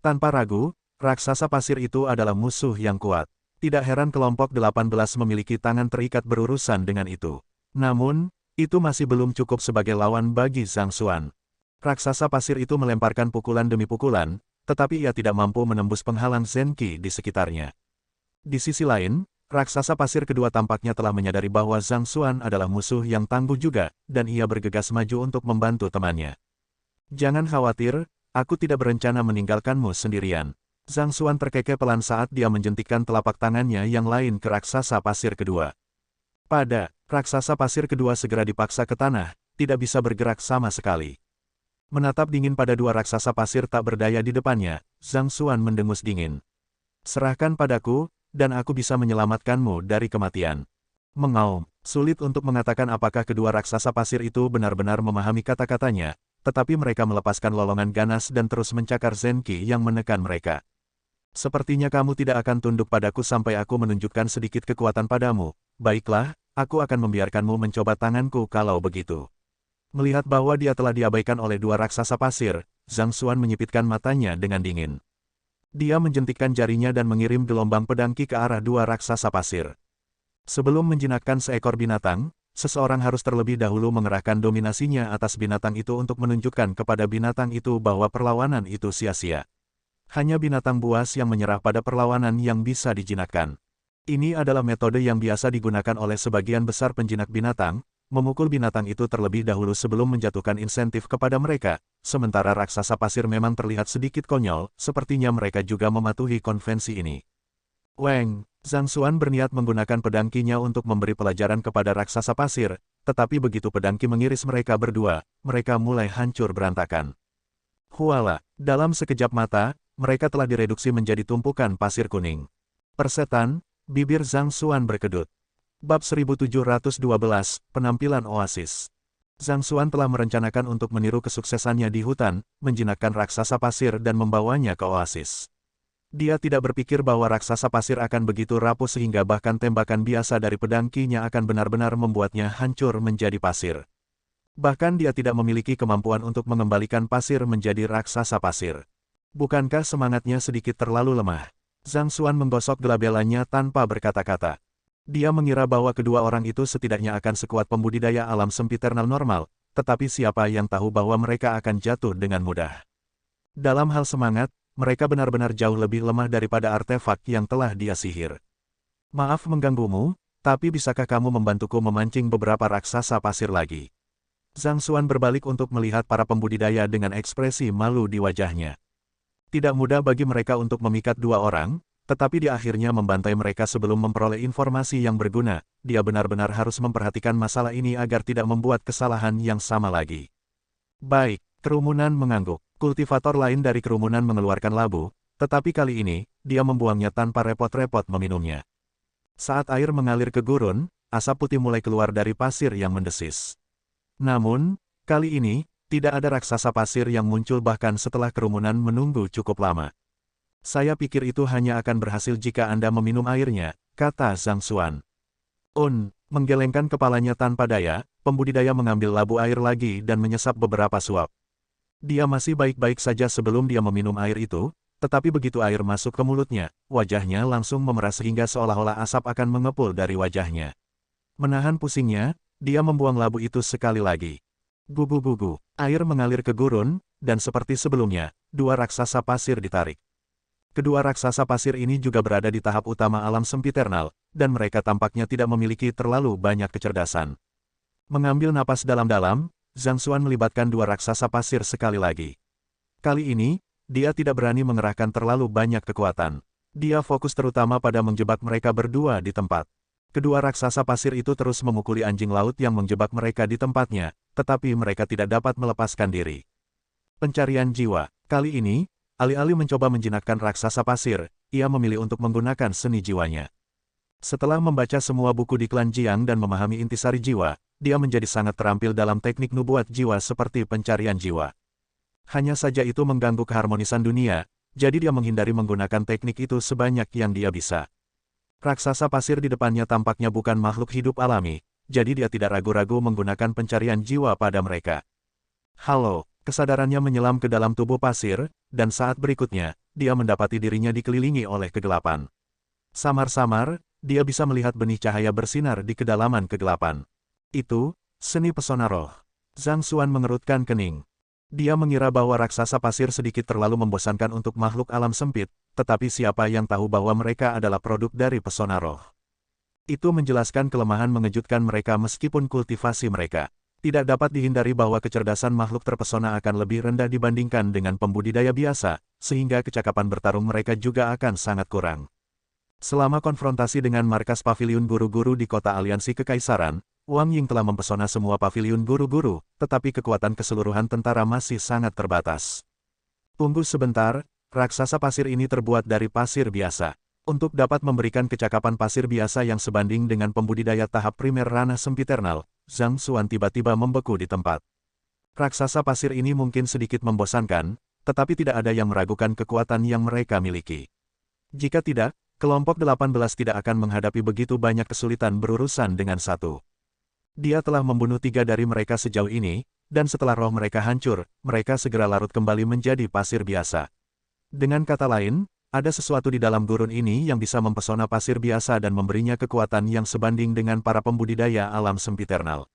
Tanpa ragu, raksasa pasir itu adalah musuh yang kuat. Tidak heran kelompok 18 memiliki tangan terikat berurusan dengan itu. Namun, itu masih belum cukup sebagai lawan bagi Zhang Xuan. Raksasa pasir itu melemparkan pukulan demi pukulan, tetapi ia tidak mampu menembus penghalang Zenki di sekitarnya. Di sisi lain, raksasa pasir kedua tampaknya telah menyadari bahwa Zhang Xuan adalah musuh yang tangguh juga, dan ia bergegas maju untuk membantu temannya. Jangan khawatir, aku tidak berencana meninggalkanmu sendirian. Zhang Xuan terkekeh pelan saat dia menjentikkan telapak tangannya yang lain ke raksasa pasir kedua. Raksasa pasir kedua segera dipaksa ke tanah, tidak bisa bergerak sama sekali. Menatap dingin pada 2 raksasa pasir tak berdaya di depannya, Zhang Xuan mendengus dingin. Serahkan padaku, dan aku bisa menyelamatkanmu dari kematian. Mengaum, sulit untuk mengatakan apakah kedua raksasa pasir itu benar-benar memahami kata-katanya, tetapi mereka melepaskan lolongan ganas dan terus mencakar Zenki yang menekan mereka. Sepertinya kamu tidak akan tunduk padaku sampai aku menunjukkan sedikit kekuatan padamu. Baiklah, aku akan membiarkanmu mencoba tanganku kalau begitu. Melihat bahwa dia telah diabaikan oleh 2 raksasa pasir, Zhang Xuan menyipitkan matanya dengan dingin. Dia menjentikkan jarinya dan mengirim gelombang pedangki ke arah 2 raksasa pasir. Sebelum menjinakkan seekor binatang, seseorang harus terlebih dahulu mengerahkan dominasinya atas binatang itu untuk menunjukkan kepada binatang itu bahwa perlawanan itu sia-sia. Hanya binatang buas yang menyerah pada perlawanan yang bisa dijinakkan. Ini adalah metode yang biasa digunakan oleh sebagian besar penjinak binatang, memukul binatang itu terlebih dahulu sebelum menjatuhkan insentif kepada mereka. Sementara raksasa pasir memang terlihat sedikit konyol, sepertinya mereka juga mematuhi konvensi ini. Weng, Zhang Xuan berniat menggunakan pedangkinya untuk memberi pelajaran kepada raksasa pasir, tetapi begitu pedangki mengiris mereka berdua, mereka mulai hancur berantakan. Huala, dalam sekejap mata, mereka telah direduksi menjadi tumpukan pasir kuning. Persetan, bibir Zhang Xuan berkedut. Bab 1712, Penampilan Oasis. Zhang Xuan telah merencanakan untuk meniru kesuksesannya di hutan, menjinakkan raksasa pasir dan membawanya ke oasis. Dia tidak berpikir bahwa raksasa pasir akan begitu rapuh sehingga bahkan tembakan biasa dari pedangkinya akan benar-benar membuatnya hancur menjadi pasir. Bahkan dia tidak memiliki kemampuan untuk mengembalikan pasir menjadi raksasa pasir. Bukankah semangatnya sedikit terlalu lemah? Zhang Xuan menggosok gelabelannya tanpa berkata-kata. Dia mengira bahwa kedua orang itu setidaknya akan sekuat pembudidaya alam sempiternal normal, tetapi siapa yang tahu bahwa mereka akan jatuh dengan mudah. Dalam hal semangat, mereka benar-benar jauh lebih lemah daripada artefak yang telah dia sihir. Maaf mengganggumu, tapi bisakah kamu membantuku memancing beberapa raksasa pasir lagi? Zhang Xuan berbalik untuk melihat para pembudidaya dengan ekspresi malu di wajahnya. Tidak mudah bagi mereka untuk memikat dua orang, tetapi dia akhirnya membantai mereka sebelum memperoleh informasi yang berguna. Dia benar-benar harus memperhatikan masalah ini agar tidak membuat kesalahan yang sama lagi. Baik, kerumunan mengangguk. Kultivator lain dari kerumunan mengeluarkan labu, tetapi kali ini, dia membuangnya tanpa repot-repot meminumnya. Saat air mengalir ke gurun, asap putih mulai keluar dari pasir yang mendesis. Namun, kali ini, tidak ada raksasa pasir yang muncul bahkan setelah kerumunan menunggu cukup lama. Saya pikir itu hanya akan berhasil jika Anda meminum airnya, kata Zhang Xuan. Menggelengkan kepalanya tanpa daya, pembudidaya mengambil labu air lagi dan menyesap beberapa suap. Dia masih baik-baik saja sebelum dia meminum air itu, tetapi begitu air masuk ke mulutnya, wajahnya langsung memerah sehingga seolah-olah asap akan mengepul dari wajahnya. Menahan pusingnya, dia membuang labu itu sekali lagi. Gugu-gugu, air mengalir ke gurun, dan seperti sebelumnya, dua raksasa pasir ditarik. Kedua raksasa pasir ini juga berada di tahap utama alam sempiternal, dan mereka tampaknya tidak memiliki terlalu banyak kecerdasan. Mengambil napas dalam-dalam, Zhang Xuan melibatkan dua raksasa pasir sekali lagi. Kali ini, dia tidak berani mengerahkan terlalu banyak kekuatan. Dia fokus terutama pada menjebak mereka berdua di tempat. Kedua raksasa pasir itu terus memukuli anjing laut yang menjebak mereka di tempatnya, tetapi mereka tidak dapat melepaskan diri. Pencarian jiwa. Kali ini, alih-alih mencoba menjinakkan raksasa pasir, ia memilih untuk menggunakan seni jiwanya. Setelah membaca semua buku di klan Jiang dan memahami intisari jiwa, dia menjadi sangat terampil dalam teknik nubuat jiwa seperti pencarian jiwa. Hanya saja itu mengganggu keharmonisan dunia, jadi dia menghindari menggunakan teknik itu sebanyak yang dia bisa. Raksasa pasir di depannya tampaknya bukan makhluk hidup alami, jadi dia tidak ragu-ragu menggunakan pencarian jiwa pada mereka. Halo, kesadarannya menyelam ke dalam tubuh pasir, dan saat berikutnya, dia mendapati dirinya dikelilingi oleh kegelapan. Samar-samar, dia bisa melihat benih cahaya bersinar di kedalaman kegelapan. Itu, seni pesona roh. Zhang Xuan mengerutkan kening. Dia mengira bahwa raksasa pasir sedikit terlalu membosankan untuk makhluk alam sempit, tetapi siapa yang tahu bahwa mereka adalah produk dari pesona roh. Itu menjelaskan kelemahan mengejutkan mereka meskipun kultivasi mereka. Tidak dapat dihindari bahwa kecerdasan makhluk terpesona akan lebih rendah dibandingkan dengan pembudidaya biasa, sehingga kecakapan bertarung mereka juga akan sangat kurang. Selama konfrontasi dengan markas paviliun guru-guru di kota aliansi kekaisaran, Wang Ying telah mempesona semua paviliun guru-guru, tetapi kekuatan keseluruhan tentara masih sangat terbatas. Tunggu sebentar, raksasa pasir ini terbuat dari pasir biasa. Untuk dapat memberikan kecakapan pasir biasa yang sebanding dengan pembudidaya tahap primer ranah sempiternal, Zhang Xuan tiba-tiba membeku di tempat. Raksasa pasir ini mungkin sedikit membosankan, tetapi tidak ada yang meragukan kekuatan yang mereka miliki. Jika tidak, kelompok 18 tidak akan menghadapi begitu banyak kesulitan berurusan dengan satu. Dia telah membunuh 3 dari mereka sejauh ini, dan setelah roh mereka hancur, mereka segera larut kembali menjadi pasir biasa. Dengan kata lain, ada sesuatu di dalam gurun ini yang bisa mempesona pasir biasa dan memberinya kekuatan yang sebanding dengan para pembudidaya alam sempiternal.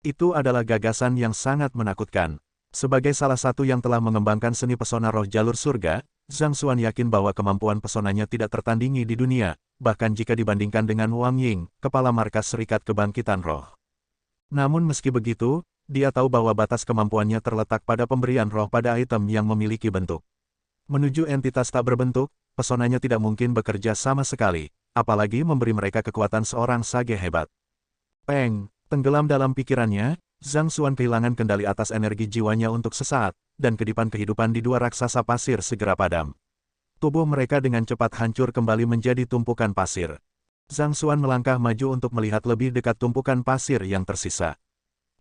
Itu adalah gagasan yang sangat menakutkan. Sebagai salah satu yang telah mengembangkan seni pesona roh jalur surga, Zhang Xuan yakin bahwa kemampuan pesonanya tidak tertandingi di dunia, bahkan jika dibandingkan dengan Wang Ying, kepala markas Serikat Kebangkitan Roh. Namun meski begitu, dia tahu bahwa batas kemampuannya terletak pada pemberian roh pada item yang memiliki bentuk. Menuju entitas tak berbentuk, pesonanya tidak mungkin bekerja sama sekali, apalagi memberi mereka kekuatan seorang sage hebat. Peng, tenggelam dalam pikirannya, Zhang Xuan kehilangan kendali atas energi jiwanya untuk sesaat, dan kedipan kehidupan di dua raksasa pasir segera padam. Tubuh mereka dengan cepat hancur kembali menjadi tumpukan pasir. Zhang Xuan melangkah maju untuk melihat lebih dekat tumpukan pasir yang tersisa.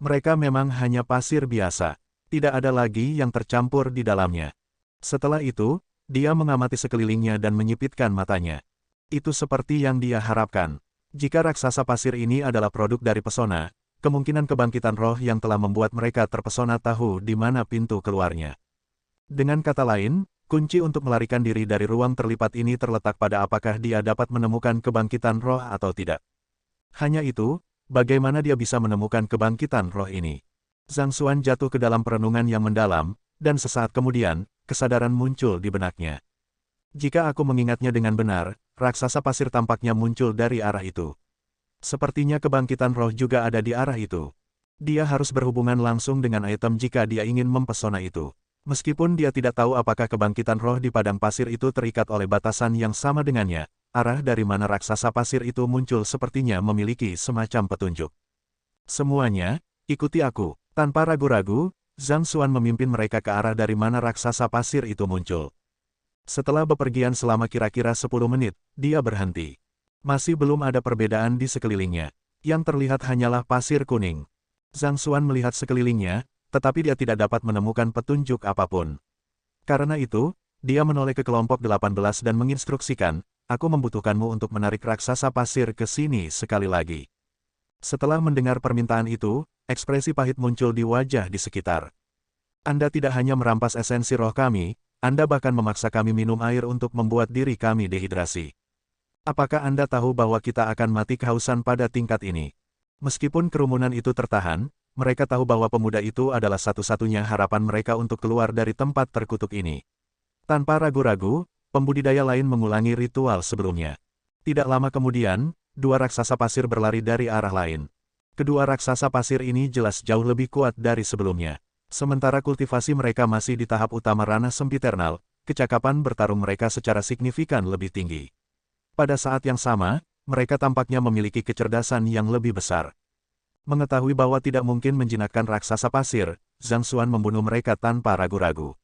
Mereka memang hanya pasir biasa, tidak ada lagi yang tercampur di dalamnya. Setelah itu, dia mengamati sekelilingnya dan menyipitkan matanya. Itu seperti yang dia harapkan. Jika raksasa pasir ini adalah produk dari pesona, kemungkinan kebangkitan roh yang telah membuat mereka terpesona tahu di mana pintu keluarnya. Dengan kata lain, kunci untuk melarikan diri dari ruang terlipat ini terletak pada apakah dia dapat menemukan kebangkitan roh atau tidak. Hanya itu, bagaimana dia bisa menemukan kebangkitan roh ini? Zhang Xuan jatuh ke dalam perenungan yang mendalam, dan sesaat kemudian, kesadaran muncul di benaknya. Jika aku mengingatnya dengan benar, raksasa pasir tampaknya muncul dari arah itu. Sepertinya kebangkitan roh juga ada di arah itu. Dia harus berhubungan langsung dengan item jika dia ingin mempesona itu. Meskipun dia tidak tahu apakah kebangkitan roh di padang pasir itu terikat oleh batasan yang sama dengannya, arah dari mana raksasa pasir itu muncul sepertinya memiliki semacam petunjuk. Semuanya, ikuti aku. Tanpa ragu-ragu, Zhang Xuan memimpin mereka ke arah dari mana raksasa pasir itu muncul. Setelah bepergian selama kira-kira 10 menit, dia berhenti. Masih belum ada perbedaan di sekelilingnya. Yang terlihat hanyalah pasir kuning. Zhang Xuan melihat sekelilingnya, tetapi dia tidak dapat menemukan petunjuk apapun. Karena itu, dia menoleh ke kelompok 18 dan menginstruksikan, aku membutuhkanmu untuk menarik raksasa pasir ke sini sekali lagi. Setelah mendengar permintaan itu, ekspresi pahit muncul di wajah di sekitar. Anda tidak hanya merampas esensi roh kami, Anda bahkan memaksa kami minum air untuk membuat diri kami dehidrasi. Apakah Anda tahu bahwa kita akan mati kehausan pada tingkat ini? Meskipun kerumunan itu tertahan, mereka tahu bahwa pemuda itu adalah satu-satunya harapan mereka untuk keluar dari tempat terkutuk ini. Tanpa ragu-ragu, pembudidaya lain mengulangi ritual sebelumnya. Tidak lama kemudian, dua raksasa pasir berlari dari arah lain. Kedua raksasa pasir ini jelas jauh lebih kuat dari sebelumnya. Sementara kultivasi mereka masih di tahap utama ranah sempiternal, kecakapan bertarung mereka secara signifikan lebih tinggi. Pada saat yang sama, mereka tampaknya memiliki kecerdasan yang lebih besar. Mengetahui bahwa tidak mungkin menjinakkan raksasa pasir, Zhang Xuan membunuh mereka tanpa ragu-ragu.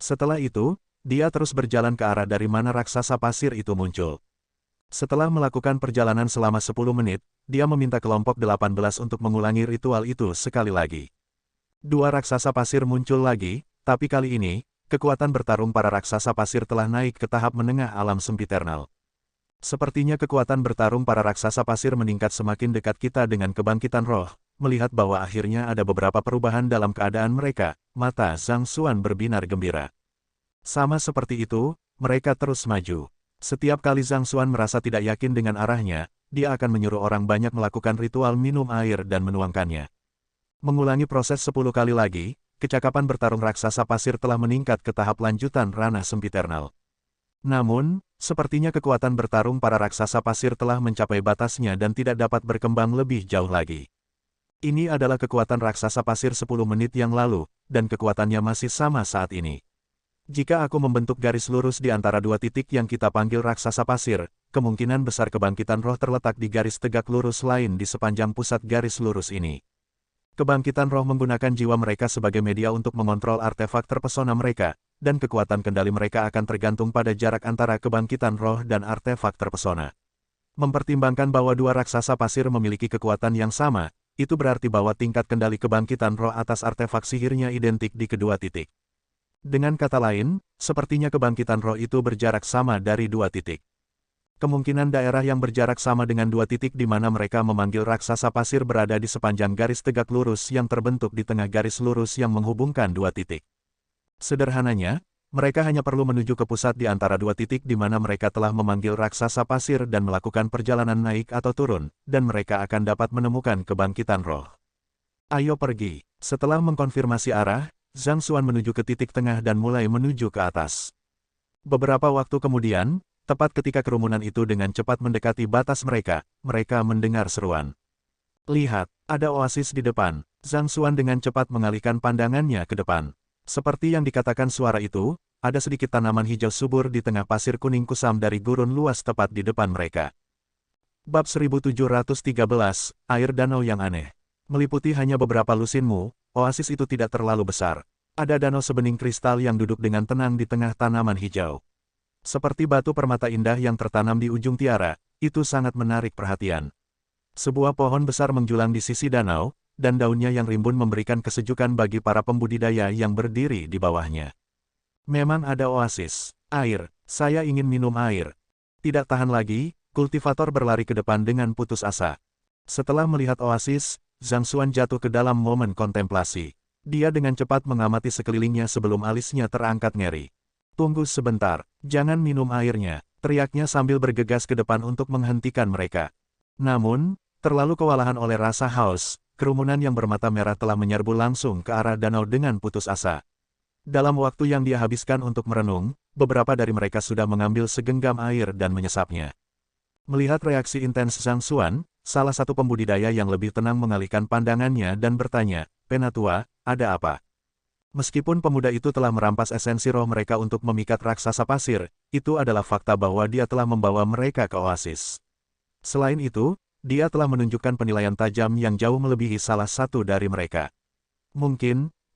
Setelah itu, dia terus berjalan ke arah dari mana raksasa pasir itu muncul. Setelah melakukan perjalanan selama 10 menit, dia meminta kelompok 18 untuk mengulangi ritual itu sekali lagi. Dua raksasa pasir muncul lagi, tapi kali ini, kekuatan bertarung para raksasa pasir telah naik ke tahap menengah alam sempiternal. Sepertinya kekuatan bertarung para raksasa pasir meningkat semakin dekat kita dengan kebangkitan roh. Melihat bahwa akhirnya ada beberapa perubahan dalam keadaan mereka, mata Zhang Xuan berbinar gembira. Sama seperti itu, mereka terus maju. Setiap kali Zhang Xuan merasa tidak yakin dengan arahnya, dia akan menyuruh orang banyak melakukan ritual minum air dan menuangkannya. Mengulangi proses 10 kali lagi, kecakapan bertarung raksasa pasir telah meningkat ke tahap lanjutan ranah sempiternal. Namun, sepertinya kekuatan bertarung para raksasa pasir telah mencapai batasnya dan tidak dapat berkembang lebih jauh lagi. Ini adalah kekuatan raksasa pasir 10 menit yang lalu, dan kekuatannya masih sama saat ini. Jika aku membentuk garis lurus di antara dua titik yang kita panggil raksasa pasir, kemungkinan besar kebangkitan roh terletak di garis tegak lurus lain di sepanjang pusat garis lurus ini. Kebangkitan roh menggunakan jiwa mereka sebagai media untuk mengontrol artefak terpesona mereka, dan kekuatan kendali mereka akan tergantung pada jarak antara kebangkitan roh dan artefak terpesona. Mempertimbangkan bahwa dua raksasa pasir memiliki kekuatan yang sama, itu berarti bahwa tingkat kendali kebangkitan roh atas artefak sihirnya identik di kedua titik. Dengan kata lain, sepertinya kebangkitan roh itu berjarak sama dari dua titik. Kemungkinan daerah yang berjarak sama dengan dua titik di mana mereka memanggil raksasa pasir berada di sepanjang garis tegak lurus yang terbentuk di tengah garis lurus yang menghubungkan dua titik. Sederhananya, mereka hanya perlu menuju ke pusat di antara dua titik di mana mereka telah memanggil raksasa pasir dan melakukan perjalanan naik atau turun, dan mereka akan dapat menemukan kebangkitan roh. Ayo pergi. Setelah mengkonfirmasi arah, Zhang Xuan menuju ke titik tengah dan mulai menuju ke atas. Beberapa waktu kemudian, tepat ketika kerumunan itu dengan cepat mendekati batas mereka, mereka mendengar seruan. Lihat, ada oasis di depan. Zhang Xuan dengan cepat mengalihkan pandangannya ke depan. Seperti yang dikatakan suara itu, ada sedikit tanaman hijau subur di tengah pasir kuning kusam dari gurun luas tepat di depan mereka. Bab 1713, Air Danau yang Aneh. Meliputi hanya beberapa lusinmu, oasis itu tidak terlalu besar. Ada danau sebening kristal yang duduk dengan tenang di tengah tanaman hijau. Seperti batu permata indah yang tertanam di ujung tiara, itu sangat menarik perhatian. Sebuah pohon besar menjulang di sisi danau, dan daunnya yang rimbun memberikan kesejukan bagi para pembudidaya yang berdiri di bawahnya. Memang ada oasis. Air, saya ingin minum air. Tidak tahan lagi, kultivator berlari ke depan dengan putus asa. Setelah melihat oasis, Zhang Xuan jatuh ke dalam momen kontemplasi. Dia dengan cepat mengamati sekelilingnya sebelum alisnya terangkat ngeri. Tunggu sebentar, jangan minum airnya, teriaknya sambil bergegas ke depan untuk menghentikan mereka. Namun, terlalu kewalahan oleh rasa haus, kerumunan yang bermata merah telah menyerbu langsung ke arah danau dengan putus asa. Dalam waktu yang dia habiskan untuk merenung, beberapa dari mereka sudah mengambil segenggam air dan menyesapnya. Melihat reaksi intens Zhang Xuan, salah satu pembudidaya yang lebih tenang mengalihkan pandangannya dan bertanya, "Penatua, ada apa?" Meskipun pemuda itu telah merampas esensi roh mereka untuk memikat raksasa pasir, itu adalah fakta bahwa dia telah membawa mereka ke oasis. Selain itu, dia telah menunjukkan penilaian tajam yang jauh melebihi salah satu dari mereka.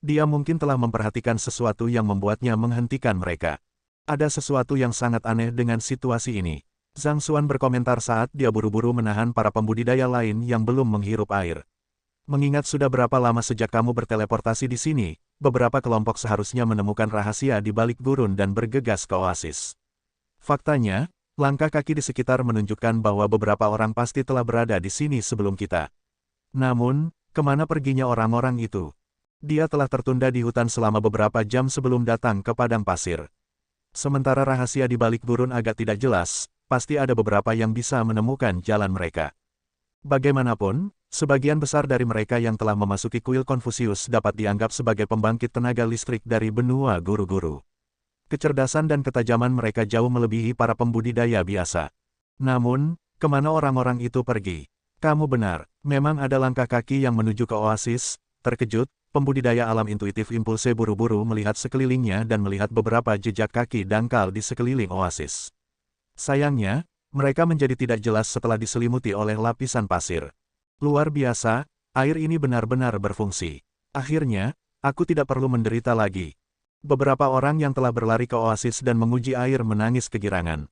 Dia mungkin telah memperhatikan sesuatu yang membuatnya menghentikan mereka. Ada sesuatu yang sangat aneh dengan situasi ini. Zhang Xuan berkomentar saat dia buru-buru menahan para pembudidaya lain yang belum menghirup air. Mengingat sudah berapa lama sejak kamu berteleportasi di sini, beberapa kelompok seharusnya menemukan rahasia di balik gurun dan bergegas ke oasis. Faktanya, langkah kaki di sekitar menunjukkan bahwa beberapa orang pasti telah berada di sini sebelum kita. Namun, kemana perginya orang-orang itu? Dia telah tertunda di hutan selama beberapa jam sebelum datang ke padang pasir. Sementara rahasia di balik gurun agak tidak jelas, pasti ada beberapa yang bisa menemukan jalan mereka. Bagaimanapun, sebagian besar dari mereka yang telah memasuki kuil Konfusius dapat dianggap sebagai pembangkit tenaga listrik dari benua guru-guru. Kecerdasan dan ketajaman mereka jauh melebihi para pembudidaya biasa. Namun, kemana orang-orang itu pergi? Kamu benar, memang ada langkah kaki yang menuju ke oasis. Terkejut, pembudidaya alam intuitif Impulse buru-buru melihat sekelilingnya dan melihat beberapa jejak kaki dangkal di sekeliling oasis. Sayangnya, mereka menjadi tidak jelas setelah diselimuti oleh lapisan pasir. Luar biasa, air ini benar-benar berfungsi. Akhirnya, aku tidak perlu menderita lagi. Beberapa orang yang telah berlari ke oasis dan menguji air menangis kegirangan.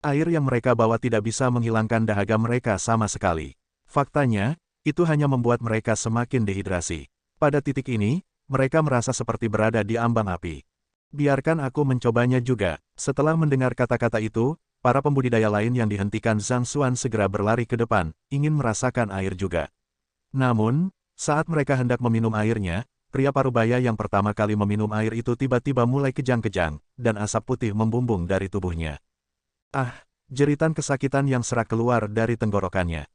Air yang mereka bawa tidak bisa menghilangkan dahaga mereka sama sekali. Faktanya, itu hanya membuat mereka semakin dehidrasi. Pada titik ini, mereka merasa seperti berada di ambang api. Biarkan aku mencobanya juga. Setelah mendengar kata-kata itu, para pembudidaya lain yang dihentikan Zhang Xuan segera berlari ke depan, ingin merasakan air juga. Namun, saat mereka hendak meminum airnya, pria parubaya yang pertama kali meminum air itu tiba-tiba mulai kejang-kejang, dan asap putih membumbung dari tubuhnya. Ah, jeritan kesakitan yang serak keluar dari tenggorokannya.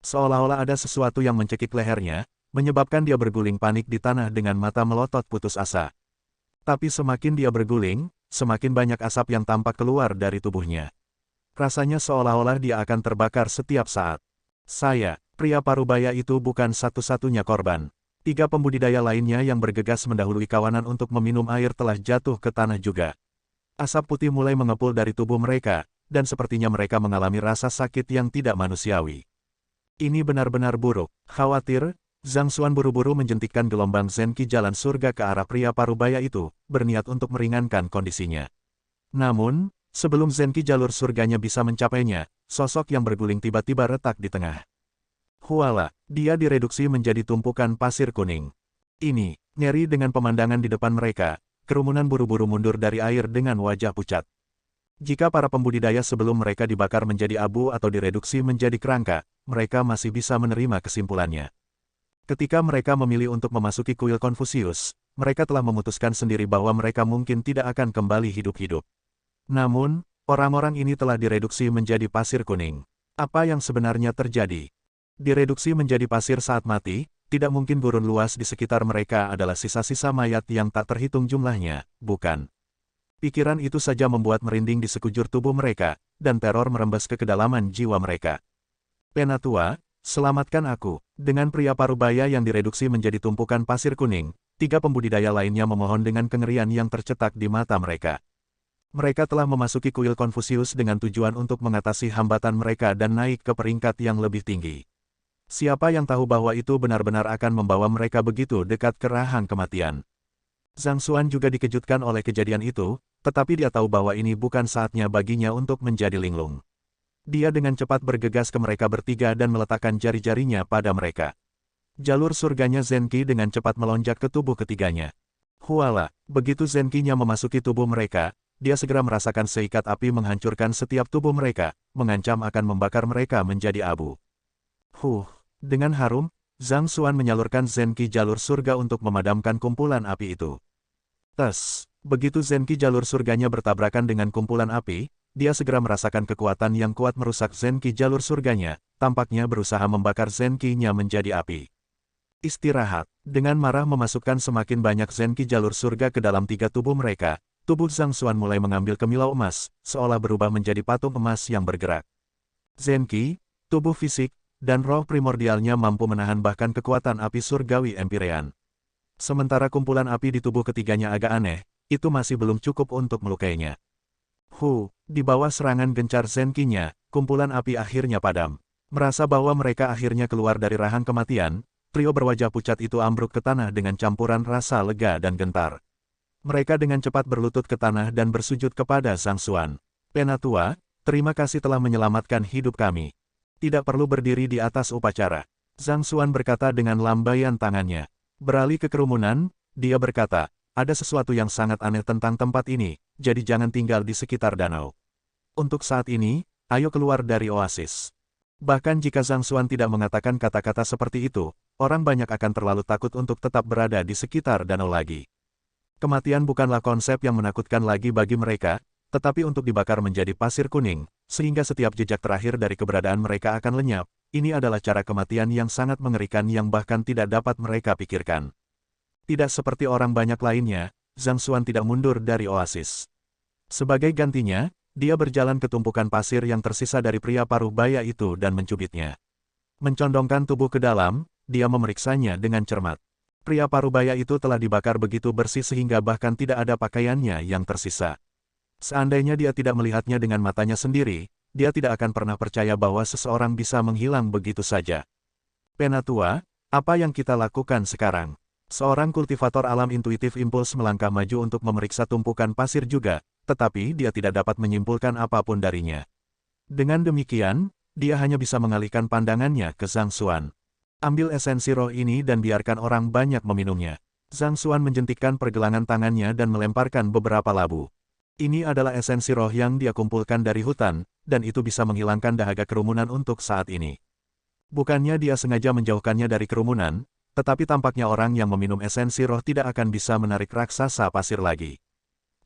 Seolah-olah ada sesuatu yang mencekik lehernya, menyebabkan dia berguling panik di tanah dengan mata melotot putus asa. Tapi semakin dia berguling, semakin banyak asap yang tampak keluar dari tubuhnya. Rasanya seolah-olah dia akan terbakar setiap saat. Pria parubaya itu bukan satu-satunya korban. 3 pembudidaya lainnya yang bergegas mendahului kawanan untuk meminum air telah jatuh ke tanah juga. Asap putih mulai mengepul dari tubuh mereka, dan sepertinya mereka mengalami rasa sakit yang tidak manusiawi. Ini benar-benar buruk. Khawatir, Zhang Xuan buru-buru menjentikkan gelombang Zenki jalan surga ke arah pria parubaya itu, berniat untuk meringankan kondisinya. Namun, sebelum Zenki jalur surganya bisa mencapainya, sosok yang berguling tiba-tiba retak di tengah. Huala, dia direduksi menjadi tumpukan pasir kuning. Ini, ngeri dengan pemandangan di depan mereka, kerumunan buru-buru mundur dari air dengan wajah pucat. Jika para pembudidaya sebelum mereka dibakar menjadi abu atau direduksi menjadi kerangka, mereka masih bisa menerima kesimpulannya. Ketika mereka memilih untuk memasuki kuil Konfusius, mereka telah memutuskan sendiri bahwa mereka mungkin tidak akan kembali hidup-hidup. Namun, orang-orang ini telah direduksi menjadi pasir kuning. Apa yang sebenarnya terjadi? Direduksi menjadi pasir saat mati, tidak mungkin gurun luas di sekitar mereka adalah sisa-sisa mayat yang tak terhitung jumlahnya, bukan? Pikiran itu saja membuat merinding di sekujur tubuh mereka, dan teror merembes ke kedalaman jiwa mereka. Penatua, selamatkan aku. Dengan pria parubaya yang direduksi menjadi tumpukan pasir kuning, 3 pembudidaya lainnya memohon dengan kengerian yang tercetak di mata mereka. Mereka telah memasuki kuil Konfusius dengan tujuan untuk mengatasi hambatan mereka dan naik ke peringkat yang lebih tinggi. Siapa yang tahu bahwa itu benar-benar akan membawa mereka begitu dekat ke rahang kematian. Zhang Xuan juga dikejutkan oleh kejadian itu, tetapi dia tahu bahwa ini bukan saatnya baginya untuk menjadi linglung. Dia dengan cepat bergegas ke mereka bertiga dan meletakkan jari-jarinya pada mereka. Jalur surganya Zenki dengan cepat melonjak ke tubuh ketiganya. Huala, begitu Zenki-nya memasuki tubuh mereka, dia segera merasakan seikat api menghancurkan setiap tubuh mereka, mengancam akan membakar mereka menjadi abu. Dengan harum, Zhang Xuan menyalurkan Zenki jalur surga untuk memadamkan kumpulan api itu. Begitu Zenki jalur surganya bertabrakan dengan kumpulan api, dia segera merasakan kekuatan yang kuat merusak Zenki jalur surganya, tampaknya berusaha membakar Zenki-nya menjadi api. Istirahat. Dengan marah memasukkan semakin banyak Zenki jalur surga ke dalam tiga tubuh mereka, tubuh Zhang Xuan mulai mengambil kemilau emas, seolah berubah menjadi patung emas yang bergerak. Zenki, tubuh fisik, dan roh primordialnya mampu menahan bahkan kekuatan api surgawi Empyrean. Sementara kumpulan api di tubuh ketiganya agak aneh, itu masih belum cukup untuk melukainya. Di bawah serangan gencar Zenki-nya, kumpulan api akhirnya padam. Merasa bahwa mereka akhirnya keluar dari rahang kematian, trio berwajah pucat itu ambruk ke tanah dengan campuran rasa lega dan gentar. Mereka dengan cepat berlutut ke tanah dan bersujud kepada Zhang Xuan. Penatua, terima kasih telah menyelamatkan hidup kami. Tidak perlu berdiri di atas upacara. Zhang Xuan berkata dengan lambaian tangannya. Beralih ke kerumunan, dia berkata, ada sesuatu yang sangat aneh tentang tempat ini, jadi jangan tinggal di sekitar danau. Untuk saat ini, ayo keluar dari oasis. Bahkan jika Zhang Xuan tidak mengatakan kata-kata seperti itu, orang banyak akan terlalu takut untuk tetap berada di sekitar danau lagi. Kematian bukanlah konsep yang menakutkan lagi bagi mereka, tetapi untuk dibakar menjadi pasir kuning, sehingga setiap jejak terakhir dari keberadaan mereka akan lenyap. Ini adalah cara kematian yang sangat mengerikan yang bahkan tidak dapat mereka pikirkan. Tidak seperti orang banyak lainnya, Zhang Xuan tidak mundur dari oasis. Sebagai gantinya, dia berjalan ke tumpukan pasir yang tersisa dari pria paruh baya itu dan mencubitnya. Mencondongkan tubuh ke dalam, dia memeriksanya dengan cermat. Pria paruh baya itu telah dibakar begitu bersih sehingga bahkan tidak ada pakaiannya yang tersisa. Seandainya dia tidak melihatnya dengan matanya sendiri, dia tidak akan pernah percaya bahwa seseorang bisa menghilang begitu saja. Penatua, apa yang kita lakukan sekarang? Seorang kultivator alam intuitif impuls melangkah maju untuk memeriksa tumpukan pasir juga, tetapi dia tidak dapat menyimpulkan apapun darinya. Dengan demikian, dia hanya bisa mengalihkan pandangannya ke Zhang Xuan. Ambil esensi roh ini dan biarkan orang banyak meminumnya. Zhang Xuan menjentikkan pergelangan tangannya dan melemparkan beberapa labu. Ini adalah esensi roh yang dia kumpulkan dari hutan, dan itu bisa menghilangkan dahaga kerumunan untuk saat ini. Bukannya dia sengaja menjauhkannya dari kerumunan, tetapi tampaknya orang yang meminum esensi roh tidak akan bisa menarik raksasa pasir lagi.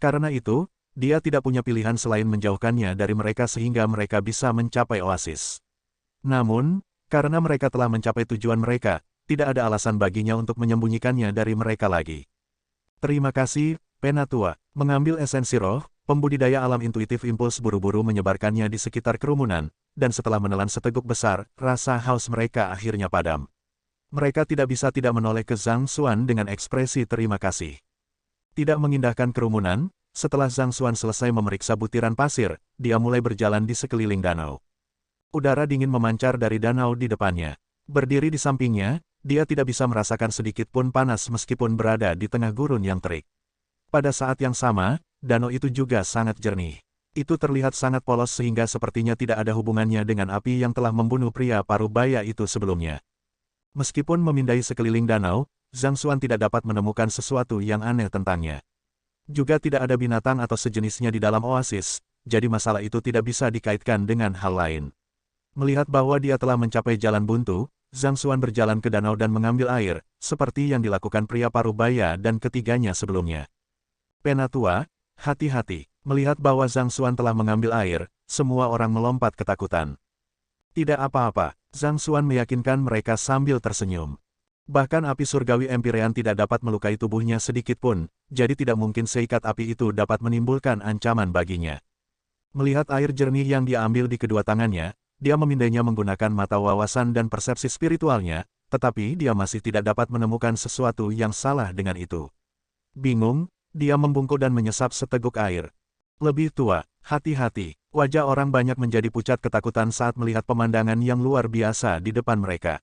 Karena itu, dia tidak punya pilihan selain menjauhkannya dari mereka sehingga mereka bisa mencapai oasis. Namun, karena mereka telah mencapai tujuan mereka, tidak ada alasan baginya untuk menyembunyikannya dari mereka lagi. Terima kasih, Penatua. Mengambil esensi roh, pembudidaya alam intuitif impuls buru-buru menyebarkannya di sekitar kerumunan, dan setelah menelan seteguk besar, rasa haus mereka akhirnya padam. Mereka tidak bisa tidak menoleh ke Zhang Xuan dengan ekspresi terima kasih. Tidak mengindahkan kerumunan, setelah Zhang Xuan selesai memeriksa butiran pasir, dia mulai berjalan di sekeliling danau. Udara dingin memancar dari danau di depannya. Berdiri di sampingnya, dia tidak bisa merasakan sedikit pun panas meskipun berada di tengah gurun yang terik. Pada saat yang sama, danau itu juga sangat jernih. Itu terlihat sangat polos sehingga sepertinya tidak ada hubungannya dengan api yang telah membunuh pria paruh baya itu sebelumnya. Meskipun memindai sekeliling danau, Zhang Xuan tidak dapat menemukan sesuatu yang aneh tentangnya. Juga tidak ada binatang atau sejenisnya di dalam oasis, jadi masalah itu tidak bisa dikaitkan dengan hal lain. Melihat bahwa dia telah mencapai jalan buntu, Zhang Xuan berjalan ke danau dan mengambil air, seperti yang dilakukan pria paruh baya dan ketiganya sebelumnya. Penatua, hati-hati. Melihat bahwa Zhang Xuan telah mengambil air, semua orang melompat ketakutan. Tidak apa-apa, Zhang Xuan meyakinkan mereka sambil tersenyum. Bahkan api surgawi Empyrean tidak dapat melukai tubuhnya sedikit pun, jadi tidak mungkin seikat api itu dapat menimbulkan ancaman baginya. Melihat air jernih yang dia ambil di kedua tangannya, dia memindainya menggunakan mata wawasan dan persepsi spiritualnya, tetapi dia masih tidak dapat menemukan sesuatu yang salah dengan itu. Bingung, dia membungkuk dan menyesap seteguk air. Lebih tua, hati-hati. Wajah orang banyak menjadi pucat ketakutan saat melihat pemandangan yang luar biasa di depan mereka.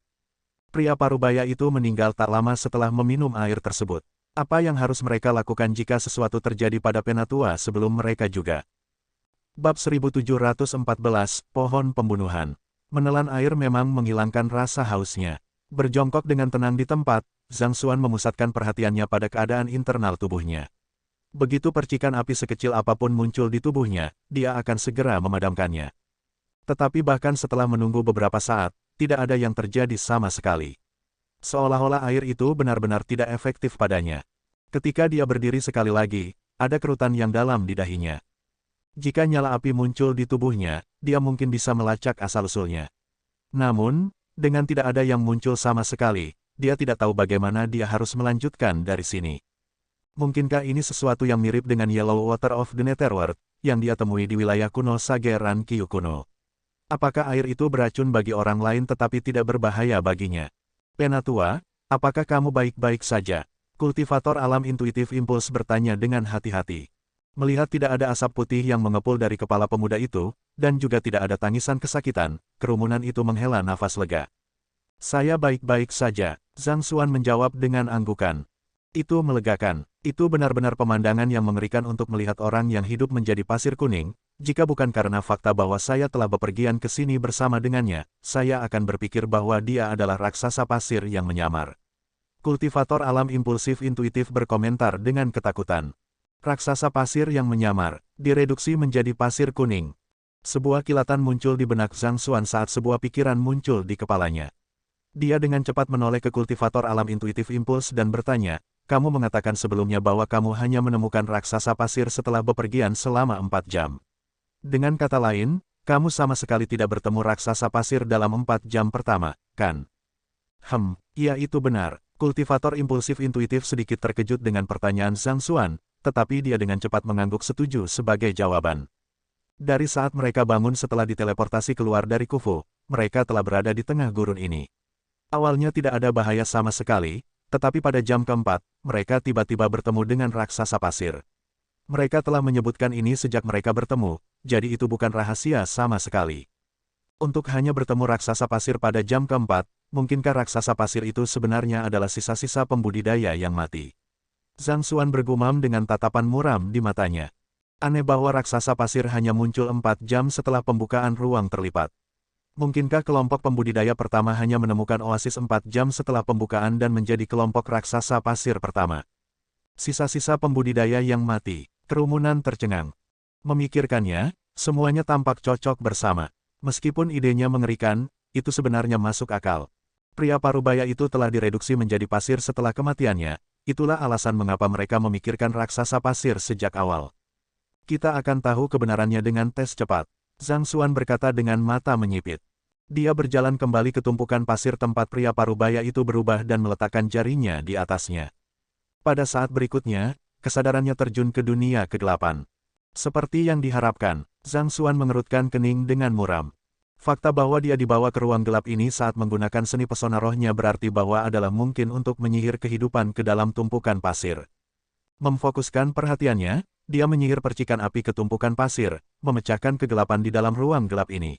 Pria parubaya itu meninggal tak lama setelah meminum air tersebut. Apa yang harus mereka lakukan jika sesuatu terjadi pada Penatua sebelum mereka juga? Bab 1714, Pohon Pembunuhan. Menelan air memang menghilangkan rasa hausnya. Berjongkok dengan tenang di tempat, Zhang Xuan memusatkan perhatiannya pada keadaan internal tubuhnya. Begitu percikan api sekecil apapun muncul di tubuhnya, dia akan segera memadamkannya. Tetapi bahkan setelah menunggu beberapa saat, tidak ada yang terjadi sama sekali. Seolah-olah air itu benar-benar tidak efektif padanya. Ketika dia berdiri sekali lagi, ada kerutan yang dalam di dahinya. Jika nyala api muncul di tubuhnya, dia mungkin bisa melacak asal-usulnya. Namun, dengan tidak ada yang muncul sama sekali, dia tidak tahu bagaimana dia harus melanjutkan dari sini. Mungkinkah ini sesuatu yang mirip dengan Yellow Water of the Netherworld, yang dia temui di wilayah kuno Sage Rankyu kuno? Apakah air itu beracun bagi orang lain tetapi tidak berbahaya baginya? Penatua, apakah kamu baik-baik saja? Kultivator alam intuitif impuls bertanya dengan hati-hati. Melihat tidak ada asap putih yang mengepul dari kepala pemuda itu, dan juga tidak ada tangisan kesakitan, kerumunan itu menghela nafas lega. Saya baik-baik saja, Zhang Xuan menjawab dengan anggukan. Itu melegakan. Itu benar-benar pemandangan yang mengerikan untuk melihat orang yang hidup menjadi pasir kuning. Jika bukan karena fakta bahwa saya telah bepergian ke sini bersama dengannya, saya akan berpikir bahwa dia adalah raksasa pasir yang menyamar. Kultivator alam impulsif intuitif berkomentar dengan ketakutan. Raksasa pasir yang menyamar, direduksi menjadi pasir kuning. Sebuah kilatan muncul di benak Zhang Xuan saat sebuah pikiran muncul di kepalanya. Dia dengan cepat menoleh ke kultivator alam intuitif impuls dan bertanya, kamu mengatakan sebelumnya bahwa kamu hanya menemukan raksasa pasir setelah bepergian selama 4 jam. Dengan kata lain, kamu sama sekali tidak bertemu raksasa pasir dalam 4 jam pertama, kan? Iya itu benar. Kultivator impulsif intuitif sedikit terkejut dengan pertanyaan Zhang Xuan, tetapi dia dengan cepat mengangguk setuju sebagai jawaban. Dari saat mereka bangun setelah diteleportasi keluar dari Khufu, mereka telah berada di tengah gurun ini. Awalnya tidak ada bahaya sama sekali, tetapi pada jam keempat, mereka tiba-tiba bertemu dengan raksasa pasir. Mereka telah menyebutkan ini sejak mereka bertemu, jadi itu bukan rahasia sama sekali. Untuk hanya bertemu raksasa pasir pada jam keempat, mungkinkah raksasa pasir itu sebenarnya adalah sisa-sisa pembudidaya yang mati? Zhang Xuan bergumam dengan tatapan muram di matanya. Aneh bahwa raksasa pasir hanya muncul 4 jam setelah pembukaan ruang terlipat. Mungkinkah kelompok pembudidaya pertama hanya menemukan oasis 4 jam setelah pembukaan dan menjadi kelompok raksasa pasir pertama? Sisa-sisa pembudidaya yang mati, kerumunan tercengang. Memikirkannya, semuanya tampak cocok bersama. Meskipun idenya mengerikan, itu sebenarnya masuk akal. Pria parubaya itu telah direduksi menjadi pasir setelah kematiannya. Itulah alasan mengapa mereka memikirkan raksasa pasir sejak awal. Kita akan tahu kebenarannya dengan tes cepat. Zhang Xuan berkata dengan mata menyipit. Dia berjalan kembali ke tumpukan pasir tempat pria parubaya itu berubah dan meletakkan jarinya di atasnya. Pada saat berikutnya, kesadarannya terjun ke dunia kegelapan. Seperti yang diharapkan, Zhang Xuan mengerutkan kening dengan muram. Fakta bahwa dia dibawa ke ruang gelap ini saat menggunakan seni pesona rohnya berarti bahwa adalah mungkin untuk menyihir kehidupan ke dalam tumpukan pasir. Memfokuskan perhatiannya, dia menyihir percikan api ke tumpukan pasir, memecahkan kegelapan di dalam ruang gelap ini.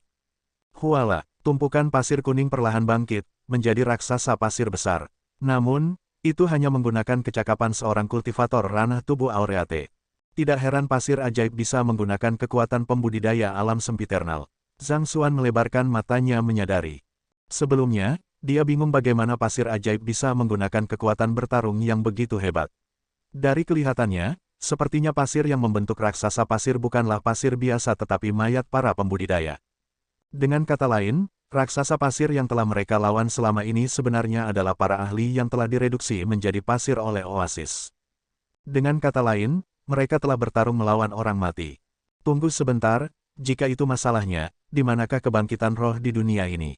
Huala, tumpukan pasir kuning perlahan bangkit, menjadi raksasa pasir besar. Namun, itu hanya menggunakan kecakapan seorang kultivator ranah tubuh Aureate. Tidak heran pasir ajaib bisa menggunakan kekuatan pembudidaya alam sempiternal. Zhang Xuan melebarkan matanya menyadari. Sebelumnya, dia bingung bagaimana pasir ajaib bisa menggunakan kekuatan bertarung yang begitu hebat. Dari kelihatannya, sepertinya pasir yang membentuk raksasa pasir bukanlah pasir biasa tetapi mayat para pembudidaya. Dengan kata lain, raksasa pasir yang telah mereka lawan selama ini sebenarnya adalah para ahli yang telah direduksi menjadi pasir oleh oasis. Dengan kata lain, mereka telah bertarung melawan orang mati. Tunggu sebentar, jika itu masalahnya, di manakah kebangkitan roh di dunia ini?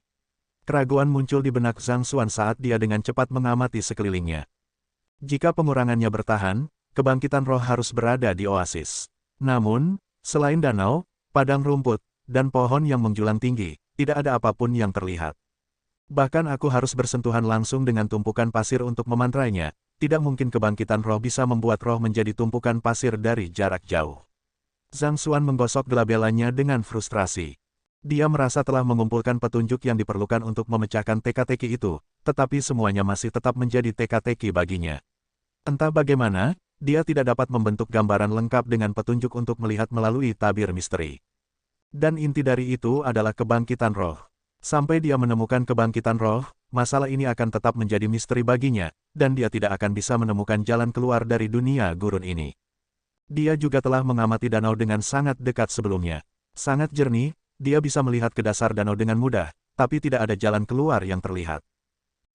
Keraguan muncul di benak Zhang Xuan saat dia dengan cepat mengamati sekelilingnya. Jika pengurangannya bertahan, kebangkitan roh harus berada di oasis. Namun, selain danau, padang rumput, dan pohon yang menjulang tinggi, tidak ada apapun yang terlihat. Bahkan aku harus bersentuhan langsung dengan tumpukan pasir untuk memantrainya, tidak mungkin kebangkitan roh bisa membuat roh menjadi tumpukan pasir dari jarak jauh. Zhang Xuan menggosok gelabelannya dengan frustrasi. Dia merasa telah mengumpulkan petunjuk yang diperlukan untuk memecahkan teka-teki itu, tetapi semuanya masih tetap menjadi teka-teki baginya. Entah bagaimana, dia tidak dapat membentuk gambaran lengkap dengan petunjuk untuk melihat melalui tabir misteri. Dan inti dari itu adalah kebangkitan roh. Sampai dia menemukan kebangkitan roh, masalah ini akan tetap menjadi misteri baginya, dan dia tidak akan bisa menemukan jalan keluar dari dunia gurun ini. Dia juga telah mengamati danau dengan sangat dekat sebelumnya. Sangat jernih, dia bisa melihat ke dasar danau dengan mudah, tapi tidak ada jalan keluar yang terlihat.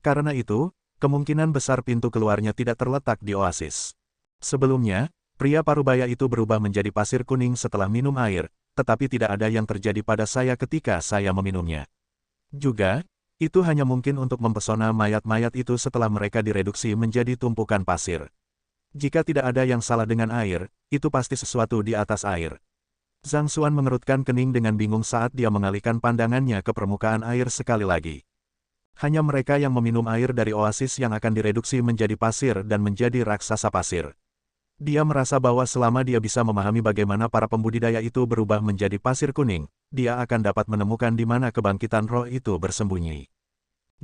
Karena itu, kemungkinan besar pintu keluarnya tidak terletak di oasis. Sebelumnya, Pria parubaya itu berubah menjadi pasir kuning setelah minum air, tetapi tidak ada yang terjadi pada saya ketika saya meminumnya. Juga, itu hanya mungkin untuk mempesona mayat-mayat itu setelah mereka direduksi menjadi tumpukan pasir. Jika tidak ada yang salah dengan air, itu pasti sesuatu di atas air. Zhang Xuan mengerutkan kening dengan bingung saat dia mengalihkan pandangannya ke permukaan air sekali lagi. Hanya mereka yang meminum air dari oasis yang akan direduksi menjadi pasir dan menjadi raksasa pasir. Dia merasa bahwa selama dia bisa memahami bagaimana para pembudidaya itu berubah menjadi pasir kuning, dia akan dapat menemukan di mana kebangkitan roh itu bersembunyi.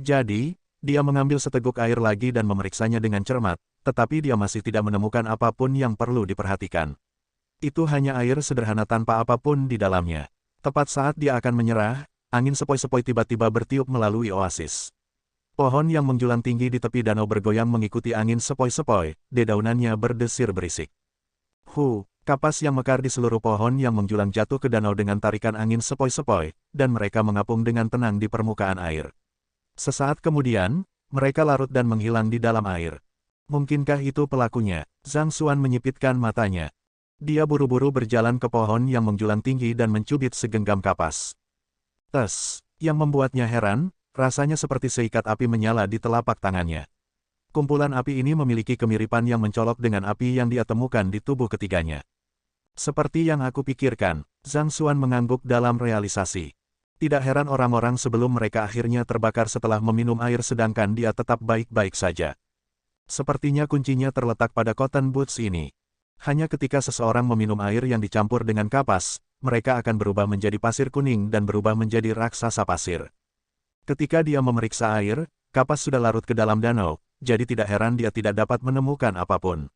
Jadi, dia mengambil seteguk air lagi dan memeriksanya dengan cermat, tetapi dia masih tidak menemukan apapun yang perlu diperhatikan. Itu hanya air sederhana tanpa apapun di dalamnya. Tepat saat dia akan menyerah, angin sepoi-sepoi tiba-tiba bertiup melalui oasis. Pohon yang menjulang tinggi di tepi danau bergoyang mengikuti angin sepoi-sepoi, dedaunannya berdesir berisik. Kapas yang mekar di seluruh pohon yang menjulang jatuh ke danau dengan tarikan angin sepoi-sepoi, dan mereka mengapung dengan tenang di permukaan air. Sesaat kemudian, mereka larut dan menghilang di dalam air. Mungkinkah itu pelakunya? Zhang Xuan menyipitkan matanya. Dia buru-buru berjalan ke pohon yang menjulang tinggi dan mencubit segenggam kapas. Yang membuatnya heran, rasanya seperti seikat api menyala di telapak tangannya. Kumpulan api ini memiliki kemiripan yang mencolok dengan api yang dia temukan di tubuh ketiganya. Seperti yang aku pikirkan, Zhang Xuan mengangguk dalam realisasi. Tidak heran orang-orang sebelum mereka akhirnya terbakar setelah meminum air sedangkan dia tetap baik-baik saja. Sepertinya kuncinya terletak pada cotton boots ini. Hanya ketika seseorang meminum air yang dicampur dengan kapas, mereka akan berubah menjadi pasir kuning dan berubah menjadi raksasa pasir. Ketika dia memeriksa air, kapas sudah larut ke dalam danau, jadi tidak heran dia tidak dapat menemukan apapun.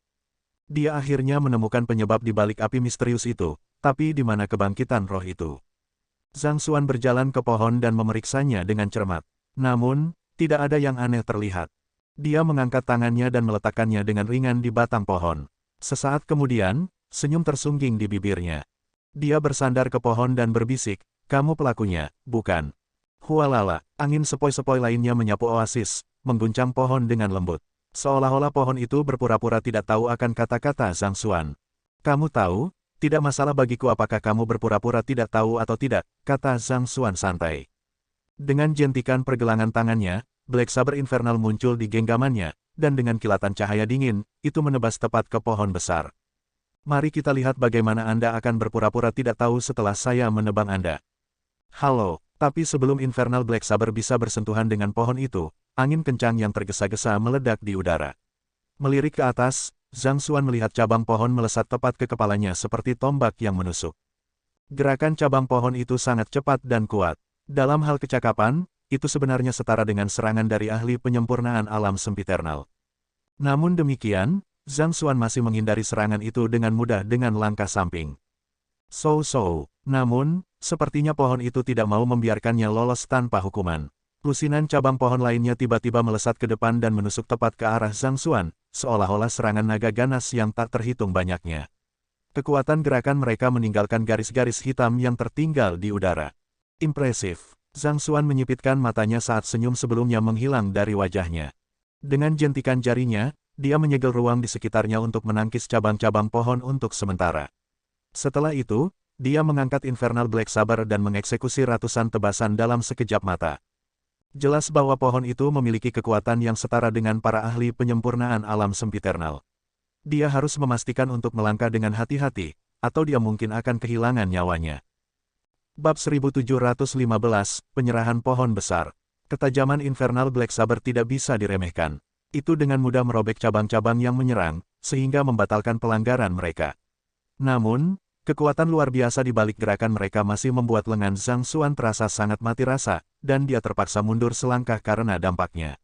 Dia akhirnya menemukan penyebab di balik api misterius itu, tapi di mana kebangkitan roh itu? Zhang Xuan berjalan ke pohon dan memeriksanya dengan cermat. Namun, tidak ada yang aneh terlihat. Dia mengangkat tangannya dan meletakkannya dengan ringan di batang pohon. Sesaat kemudian, senyum tersungging di bibirnya. Dia bersandar ke pohon dan berbisik, "Kamu pelakunya, bukan?" Hualala, angin sepoi-sepoi lainnya menyapu oasis, mengguncang pohon dengan lembut. Seolah-olah pohon itu berpura-pura tidak tahu akan kata-kata Zhang Xuan. "Kamu tahu, tidak masalah bagiku apakah kamu berpura-pura tidak tahu atau tidak," kata Zhang Xuan santai. Dengan jentikan pergelangan tangannya, Black Saber Infernal muncul di genggamannya, dan dengan kilatan cahaya dingin, itu menebas tepat ke pohon besar. "Mari kita lihat bagaimana Anda akan berpura-pura tidak tahu setelah saya menebang Anda." Halo, tapi sebelum Infernal Black Saber bisa bersentuhan dengan pohon itu, angin kencang yang tergesa-gesa meledak di udara. Melirik ke atas, Zhang Xuan melihat cabang pohon melesat tepat ke kepalanya seperti tombak yang menusuk. Gerakan cabang pohon itu sangat cepat dan kuat. Dalam hal kecakapan, itu sebenarnya setara dengan serangan dari ahli penyempurnaan alam sempiternal. Namun demikian, Zhang Xuan masih menghindari serangan itu dengan mudah dengan langkah samping. Namun, sepertinya pohon itu tidak mau membiarkannya lolos tanpa hukuman. Lusinan cabang pohon lainnya tiba-tiba melesat ke depan dan menusuk tepat ke arah Zhang Xuan, seolah-olah serangan naga ganas yang tak terhitung banyaknya. Kekuatan gerakan mereka meninggalkan garis-garis hitam yang tertinggal di udara. Impresif. Zhang Xuan menyipitkan matanya saat senyum sebelumnya menghilang dari wajahnya. Dengan jentikan jarinya, dia menyegel ruang di sekitarnya untuk menangkis cabang-cabang pohon untuk sementara. Setelah itu, dia mengangkat Infernal Black Saber dan mengeksekusi ratusan tebasan dalam sekejap mata. Jelas bahwa pohon itu memiliki kekuatan yang setara dengan para ahli penyempurnaan alam sempiternal. Dia harus memastikan untuk melangkah dengan hati-hati, atau dia mungkin akan kehilangan nyawanya. Bab 1715, Penyerahan Pohon Besar. Ketajaman Infernal Black Saber tidak bisa diremehkan. Itu dengan mudah merobek cabang-cabang yang menyerang, sehingga membatalkan pelanggaran mereka. Namun, kekuatan luar biasa di balik gerakan mereka masih membuat lengan Zhang Xuan terasa sangat mati rasa, dan dia terpaksa mundur selangkah karena dampaknya.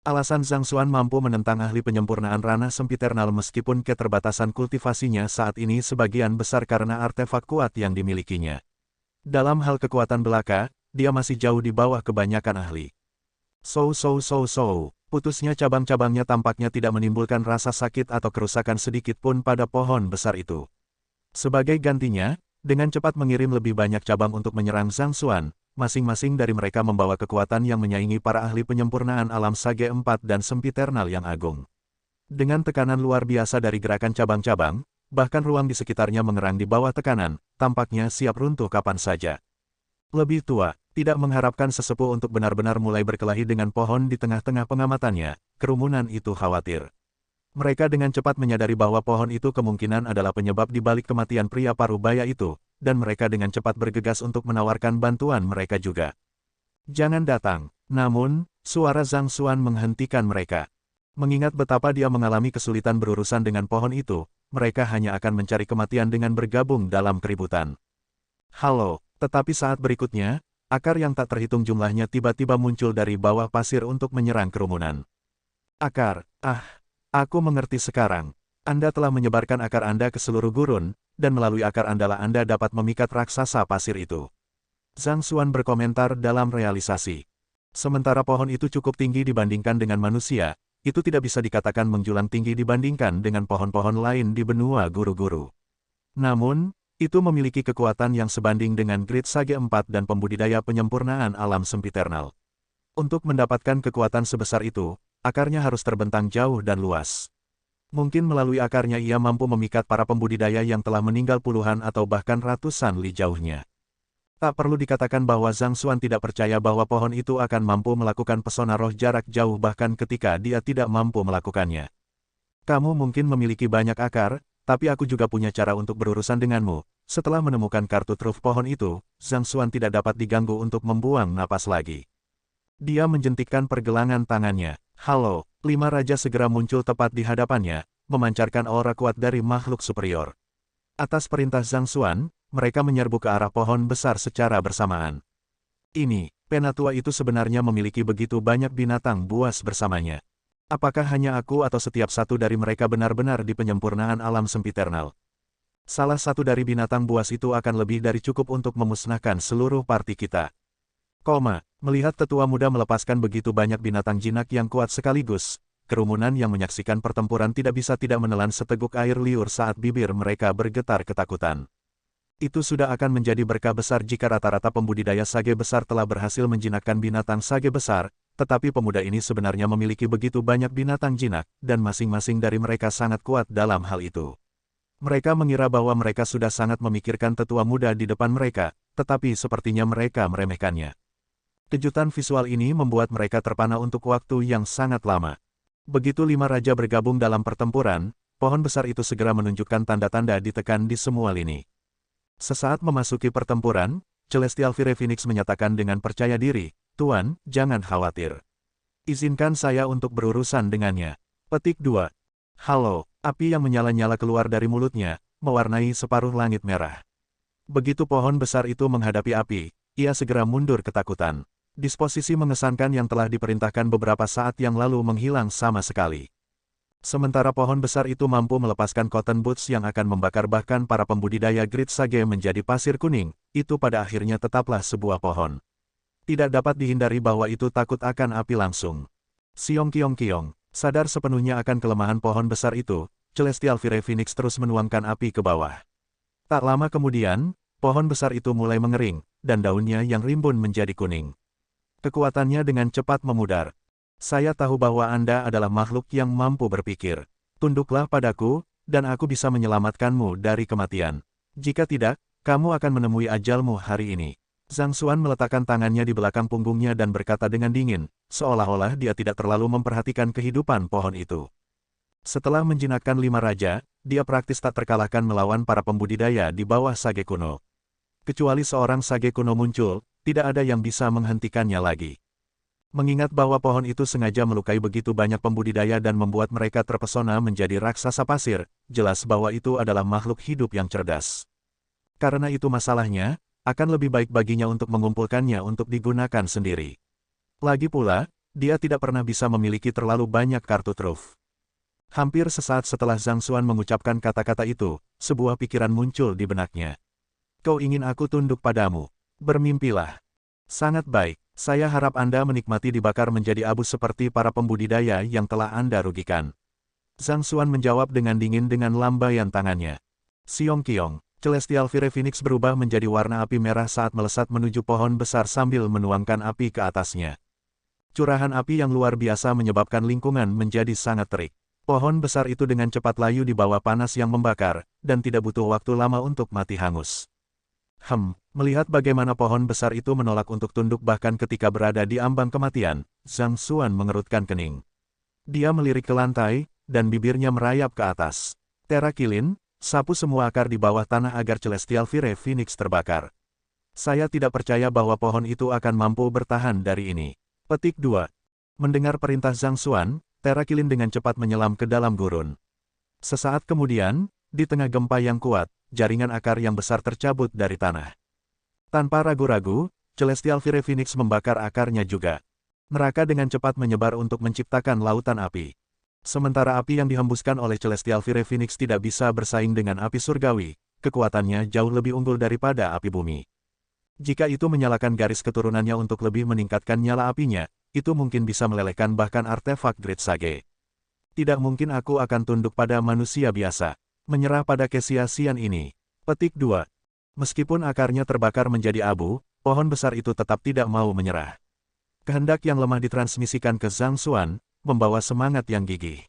Alasan Zhang Xuan mampu menentang ahli penyempurnaan ranah sempiternal meskipun keterbatasan kultivasinya saat ini sebagian besar karena artefak kuat yang dimilikinya. Dalam hal kekuatan belaka, dia masih jauh di bawah kebanyakan ahli. Putusnya cabang-cabangnya tampaknya tidak menimbulkan rasa sakit atau kerusakan sedikit pun pada pohon besar itu. Sebagai gantinya, dengan cepat mengirim lebih banyak cabang untuk menyerang Zhang Xuan, masing-masing dari mereka membawa kekuatan yang menyaingi para ahli penyempurnaan alam Sage 4 dan sempiternal yang agung. Dengan tekanan luar biasa dari gerakan cabang-cabang, bahkan ruang di sekitarnya mengerang di bawah tekanan, tampaknya siap runtuh kapan saja. Lebih tua, tidak mengharapkan sesepuh untuk benar-benar mulai berkelahi dengan pohon di tengah-tengah pengamatannya, kerumunan itu khawatir. Mereka dengan cepat menyadari bahwa pohon itu kemungkinan adalah penyebab di balik kematian pria parubaya itu, dan mereka dengan cepat bergegas untuk menawarkan bantuan mereka juga. Jangan datang. Namun, suara Zhang Xuan menghentikan mereka. Mengingat betapa dia mengalami kesulitan berurusan dengan pohon itu, mereka hanya akan mencari kematian dengan bergabung dalam keributan. Halo, tetapi saat berikutnya, akar yang tak terhitung jumlahnya tiba-tiba muncul dari bawah pasir untuk menyerang kerumunan. Akar, aku mengerti sekarang. Anda telah menyebarkan akar Anda ke seluruh gurun, dan melalui akar Andalah Anda dapat memikat raksasa pasir itu. Zhang Xuan berkomentar dalam realisasi. Sementara pohon itu cukup tinggi dibandingkan dengan manusia, itu tidak bisa dikatakan menjulang tinggi dibandingkan dengan pohon-pohon lain di benua guru-guru. Namun, itu memiliki kekuatan yang sebanding dengan Grid Sage 4 dan pembudidaya penyempurnaan alam sempiternal. Untuk mendapatkan kekuatan sebesar itu, akarnya harus terbentang jauh dan luas. Mungkin melalui akarnya ia mampu memikat para pembudidaya yang telah meninggal puluhan atau bahkan ratusan li jauhnya. Tak perlu dikatakan bahwa Zhang Xuan tidak percaya bahwa pohon itu akan mampu melakukan pesona roh jarak jauh bahkan ketika dia tidak mampu melakukannya. Kamu mungkin memiliki banyak akar, tapi aku juga punya cara untuk berurusan denganmu. Setelah menemukan kartu truf pohon itu, Zhang Xuan tidak dapat diganggu untuk membuang napas lagi. Dia menjentikkan pergelangan tangannya. Halo, 5 raja segera muncul tepat di hadapannya, memancarkan aura kuat dari makhluk superior. Atas perintah Zhang Xuan, mereka menyerbu ke arah pohon besar secara bersamaan. Ini, penatua itu sebenarnya memiliki begitu banyak binatang buas bersamanya. Apakah hanya aku atau setiap satu dari mereka benar-benar di penyempurnaan alam sempiternal? Salah satu dari binatang buas itu akan lebih dari cukup untuk memusnahkan seluruh parti kita. Melihat tetua muda melepaskan begitu banyak binatang jinak yang kuat sekaligus, kerumunan yang menyaksikan pertempuran tidak bisa tidak menelan seteguk air liur saat bibir mereka bergetar ketakutan. Itu sudah akan menjadi berkah besar jika rata-rata pembudidaya sage besar telah berhasil menjinakkan binatang sage besar, tetapi pemuda ini sebenarnya memiliki begitu banyak binatang jinak, dan masing-masing dari mereka sangat kuat dalam hal itu. Mereka mengira bahwa mereka sudah sangat memikirkan tetua muda di depan mereka, tetapi sepertinya mereka meremehkannya. Kejutan visual ini membuat mereka terpana untuk waktu yang sangat lama. Begitu 5 raja bergabung dalam pertempuran, pohon besar itu segera menunjukkan tanda-tanda ditekan di semua lini. Sesaat memasuki pertempuran, Celestial Fire Phoenix menyatakan dengan percaya diri, "Tuan, jangan khawatir. Izinkan saya untuk berurusan dengannya." Petik 2. Halo, api yang menyala-nyala keluar dari mulutnya, mewarnai separuh langit merah. Begitu pohon besar itu menghadapi api, ia segera mundur ketakutan. Disposisi mengesankan yang telah diperintahkan beberapa saat yang lalu menghilang sama sekali. Sementara pohon besar itu mampu melepaskan cotton boots yang akan membakar bahkan para pembudidaya Grid Sage menjadi pasir kuning, itu pada akhirnya tetaplah sebuah pohon. Tidak dapat dihindari bahwa itu takut akan api langsung. Siong Kiong Kiong, sadar sepenuhnya akan kelemahan pohon besar itu, Celestial Fire Phoenix terus menuangkan api ke bawah. Tak lama kemudian, pohon besar itu mulai mengering, dan daunnya yang rimbun menjadi kuning. Kekuatannya dengan cepat memudar. Saya tahu bahwa Anda adalah makhluk yang mampu berpikir. Tunduklah padaku, dan aku bisa menyelamatkanmu dari kematian. Jika tidak, kamu akan menemui ajalmu hari ini. Zhang Xuan meletakkan tangannya di belakang punggungnya dan berkata dengan dingin, seolah-olah dia tidak terlalu memperhatikan kehidupan pohon itu. Setelah menjinakkan 5 raja, dia praktis tak terkalahkan melawan para pembudidaya di bawah sage kuno. Kecuali seorang sage kuno muncul, tidak ada yang bisa menghentikannya lagi. Mengingat bahwa pohon itu sengaja melukai begitu banyak pembudidaya dan membuat mereka terpesona menjadi raksasa pasir, jelas bahwa itu adalah makhluk hidup yang cerdas. Karena itu masalahnya, akan lebih baik baginya untuk mengumpulkannya untuk digunakan sendiri. Lagi pula, dia tidak pernah bisa memiliki terlalu banyak kartu truf. Hampir sesaat setelah Zhang Xuan mengucapkan kata-kata itu, sebuah pikiran muncul di benaknya. Kau ingin aku tunduk padamu? Bermimpilah. Sangat baik. Saya harap Anda menikmati dibakar menjadi abu seperti para pembudidaya yang telah Anda rugikan. Zhang Xuan menjawab dengan dingin dengan lambaian tangannya. Siong Kiong, Celestial Fire Phoenix berubah menjadi warna api merah saat melesat menuju pohon besar sambil menuangkan api ke atasnya. Curahan api yang luar biasa menyebabkan lingkungan menjadi sangat terik. Pohon besar itu dengan cepat layu di bawah panas yang membakar, dan tidak butuh waktu lama untuk mati hangus. Melihat bagaimana pohon besar itu menolak untuk tunduk bahkan ketika berada di ambang kematian, Zhang Xuan mengerutkan kening. Dia melirik ke lantai, dan bibirnya merayap ke atas. Terakilin, sapu semua akar di bawah tanah agar Celestial Fire Phoenix terbakar. Saya tidak percaya bahwa pohon itu akan mampu bertahan dari ini. Petik 2. Mendengar perintah Zhang Xuan, Terakilin dengan cepat menyelam ke dalam gurun. Sesaat kemudian, di tengah gempa yang kuat, jaringan akar yang besar tercabut dari tanah. Tanpa ragu-ragu, Celestial Fire Phoenix membakar akarnya juga. Neraka dengan cepat menyebar untuk menciptakan lautan api. Sementara api yang dihembuskan oleh Celestial Fire Phoenix tidak bisa bersaing dengan api surgawi, kekuatannya jauh lebih unggul daripada api bumi. Jika itu menyalakan garis keturunannya untuk lebih meningkatkan nyala apinya, itu mungkin bisa melelehkan bahkan artefak Great Sage. Tidak mungkin aku akan tunduk pada manusia biasa. Menyerah pada kesia-siaan ini. Petik 2. Meskipun akarnya terbakar menjadi abu, pohon besar itu tetap tidak mau menyerah. Kehendak yang lemah ditransmisikan ke Zhang Xuan, membawa semangat yang gigih.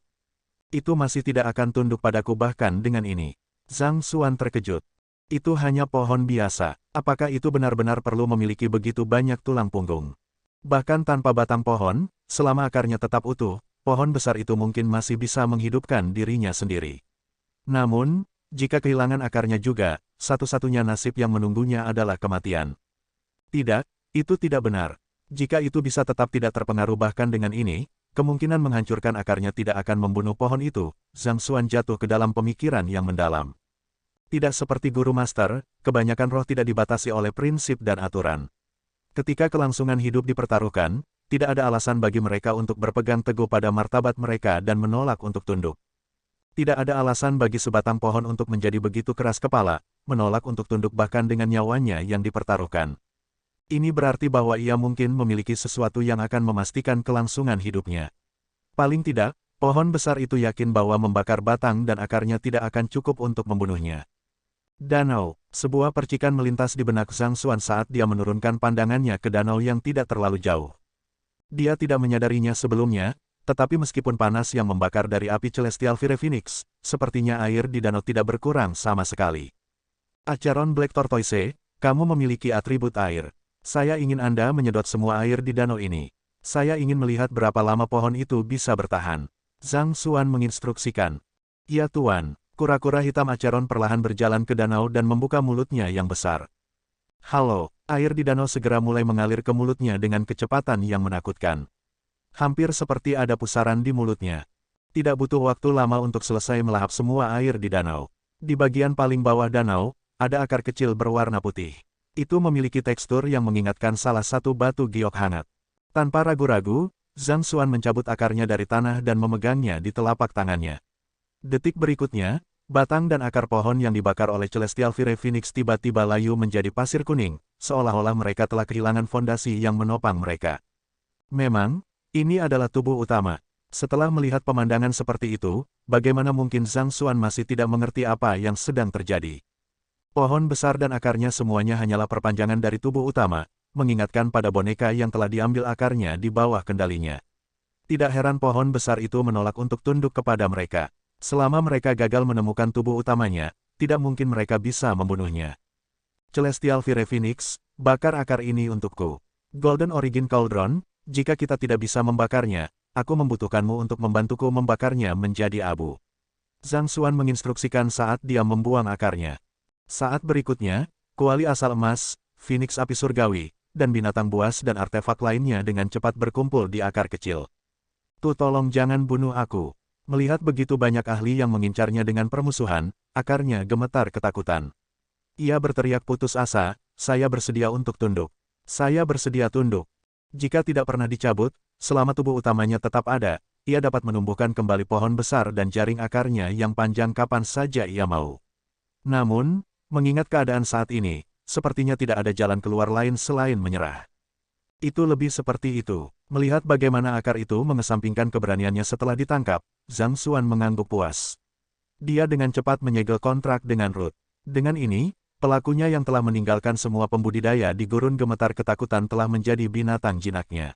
Itu masih tidak akan tunduk padaku bahkan dengan ini. Zhang Xuan terkejut. Itu hanya pohon biasa. Apakah itu benar-benar perlu memiliki begitu banyak tulang punggung? Bahkan tanpa batang pohon, selama akarnya tetap utuh, pohon besar itu mungkin masih bisa menghidupkan dirinya sendiri. Namun, jika kehilangan akarnya juga, satu-satunya nasib yang menunggunya adalah kematian. Tidak, itu tidak benar. Jika itu bisa tetap tidak terpengaruh bahkan dengan ini, kemungkinan menghancurkan akarnya tidak akan membunuh pohon itu. Zhang Xuan jatuh ke dalam pemikiran yang mendalam. Tidak seperti guru master, kebanyakan roh tidak dibatasi oleh prinsip dan aturan. Ketika kelangsungan hidup dipertaruhkan, tidak ada alasan bagi mereka untuk berpegang teguh pada martabat mereka dan menolak untuk tunduk. Tidak ada alasan bagi sebatang pohon untuk menjadi begitu keras kepala, menolak untuk tunduk bahkan dengan nyawanya yang dipertaruhkan. Ini berarti bahwa ia mungkin memiliki sesuatu yang akan memastikan kelangsungan hidupnya. Paling tidak, pohon besar itu yakin bahwa membakar batang dan akarnya tidak akan cukup untuk membunuhnya. Danau, sebuah percikan melintas di benak Zhang Xuan saat dia menurunkan pandangannya ke danau yang tidak terlalu jauh. Dia tidak menyadarinya sebelumnya, tetapi meskipun panas yang membakar dari api Celestial Fire Phoenix, sepertinya air di danau tidak berkurang sama sekali. Acheron Black Tortoise, kamu memiliki atribut air. Saya ingin Anda menyedot semua air di danau ini. Saya ingin melihat berapa lama pohon itu bisa bertahan. Zhang Xuan menginstruksikan. Ya Tuan. Kura-kura hitam Acheron perlahan berjalan ke danau dan membuka mulutnya yang besar. Halo, air di danau segera mulai mengalir ke mulutnya dengan kecepatan yang menakutkan. Hampir seperti ada pusaran di mulutnya. Tidak butuh waktu lama untuk selesai melahap semua air di danau. Di bagian paling bawah danau, ada akar kecil berwarna putih. Itu memiliki tekstur yang mengingatkan salah satu batu giok hangat. Tanpa ragu-ragu, Zhang Xuan mencabut akarnya dari tanah dan memegangnya di telapak tangannya. Detik berikutnya, batang dan akar pohon yang dibakar oleh Celestial Fire Phoenix tiba-tiba layu menjadi pasir kuning, seolah-olah mereka telah kehilangan fondasi yang menopang mereka. Memang, ini adalah tubuh utama. Setelah melihat pemandangan seperti itu, bagaimana mungkin Zhang Xuan masih tidak mengerti apa yang sedang terjadi? Pohon besar dan akarnya semuanya hanyalah perpanjangan dari tubuh utama, mengingatkan pada boneka yang telah diambil akarnya di bawah kendalinya. Tidak heran pohon besar itu menolak untuk tunduk kepada mereka. Selama mereka gagal menemukan tubuh utamanya, tidak mungkin mereka bisa membunuhnya. Celestial Fire Phoenix, bakar akar ini untukku. Golden Origin Cauldron, jika kita tidak bisa membakarnya, aku membutuhkanmu untuk membantuku membakarnya menjadi abu. Zhang Xuan menginstruksikan saat dia membuang akarnya. Saat berikutnya, kuali asal emas, Phoenix api surgawi, dan binatang buas dan artefak lainnya dengan cepat berkumpul di akar kecil. Tolong jangan bunuh aku. Melihat begitu banyak ahli yang mengincarnya dengan permusuhan, akarnya gemetar ketakutan. Ia berteriak putus asa, saya bersedia untuk tunduk. Saya bersedia tunduk. Jika tidak pernah dicabut, selama tubuh utamanya tetap ada, ia dapat menumbuhkan kembali pohon besar dan jaring akarnya yang panjang kapan saja ia mau. Namun, mengingat keadaan saat ini, sepertinya tidak ada jalan keluar lain selain menyerah. Itu lebih seperti itu. Melihat bagaimana akar itu mengesampingkan keberaniannya setelah ditangkap, Zhang Xuan mengangguk puas. Dia dengan cepat menyegel kontrak dengan Ruth. Dengan ini, pelakunya yang telah meninggalkan semua pembudidaya di gurun gemetar ketakutan telah menjadi binatang jinaknya.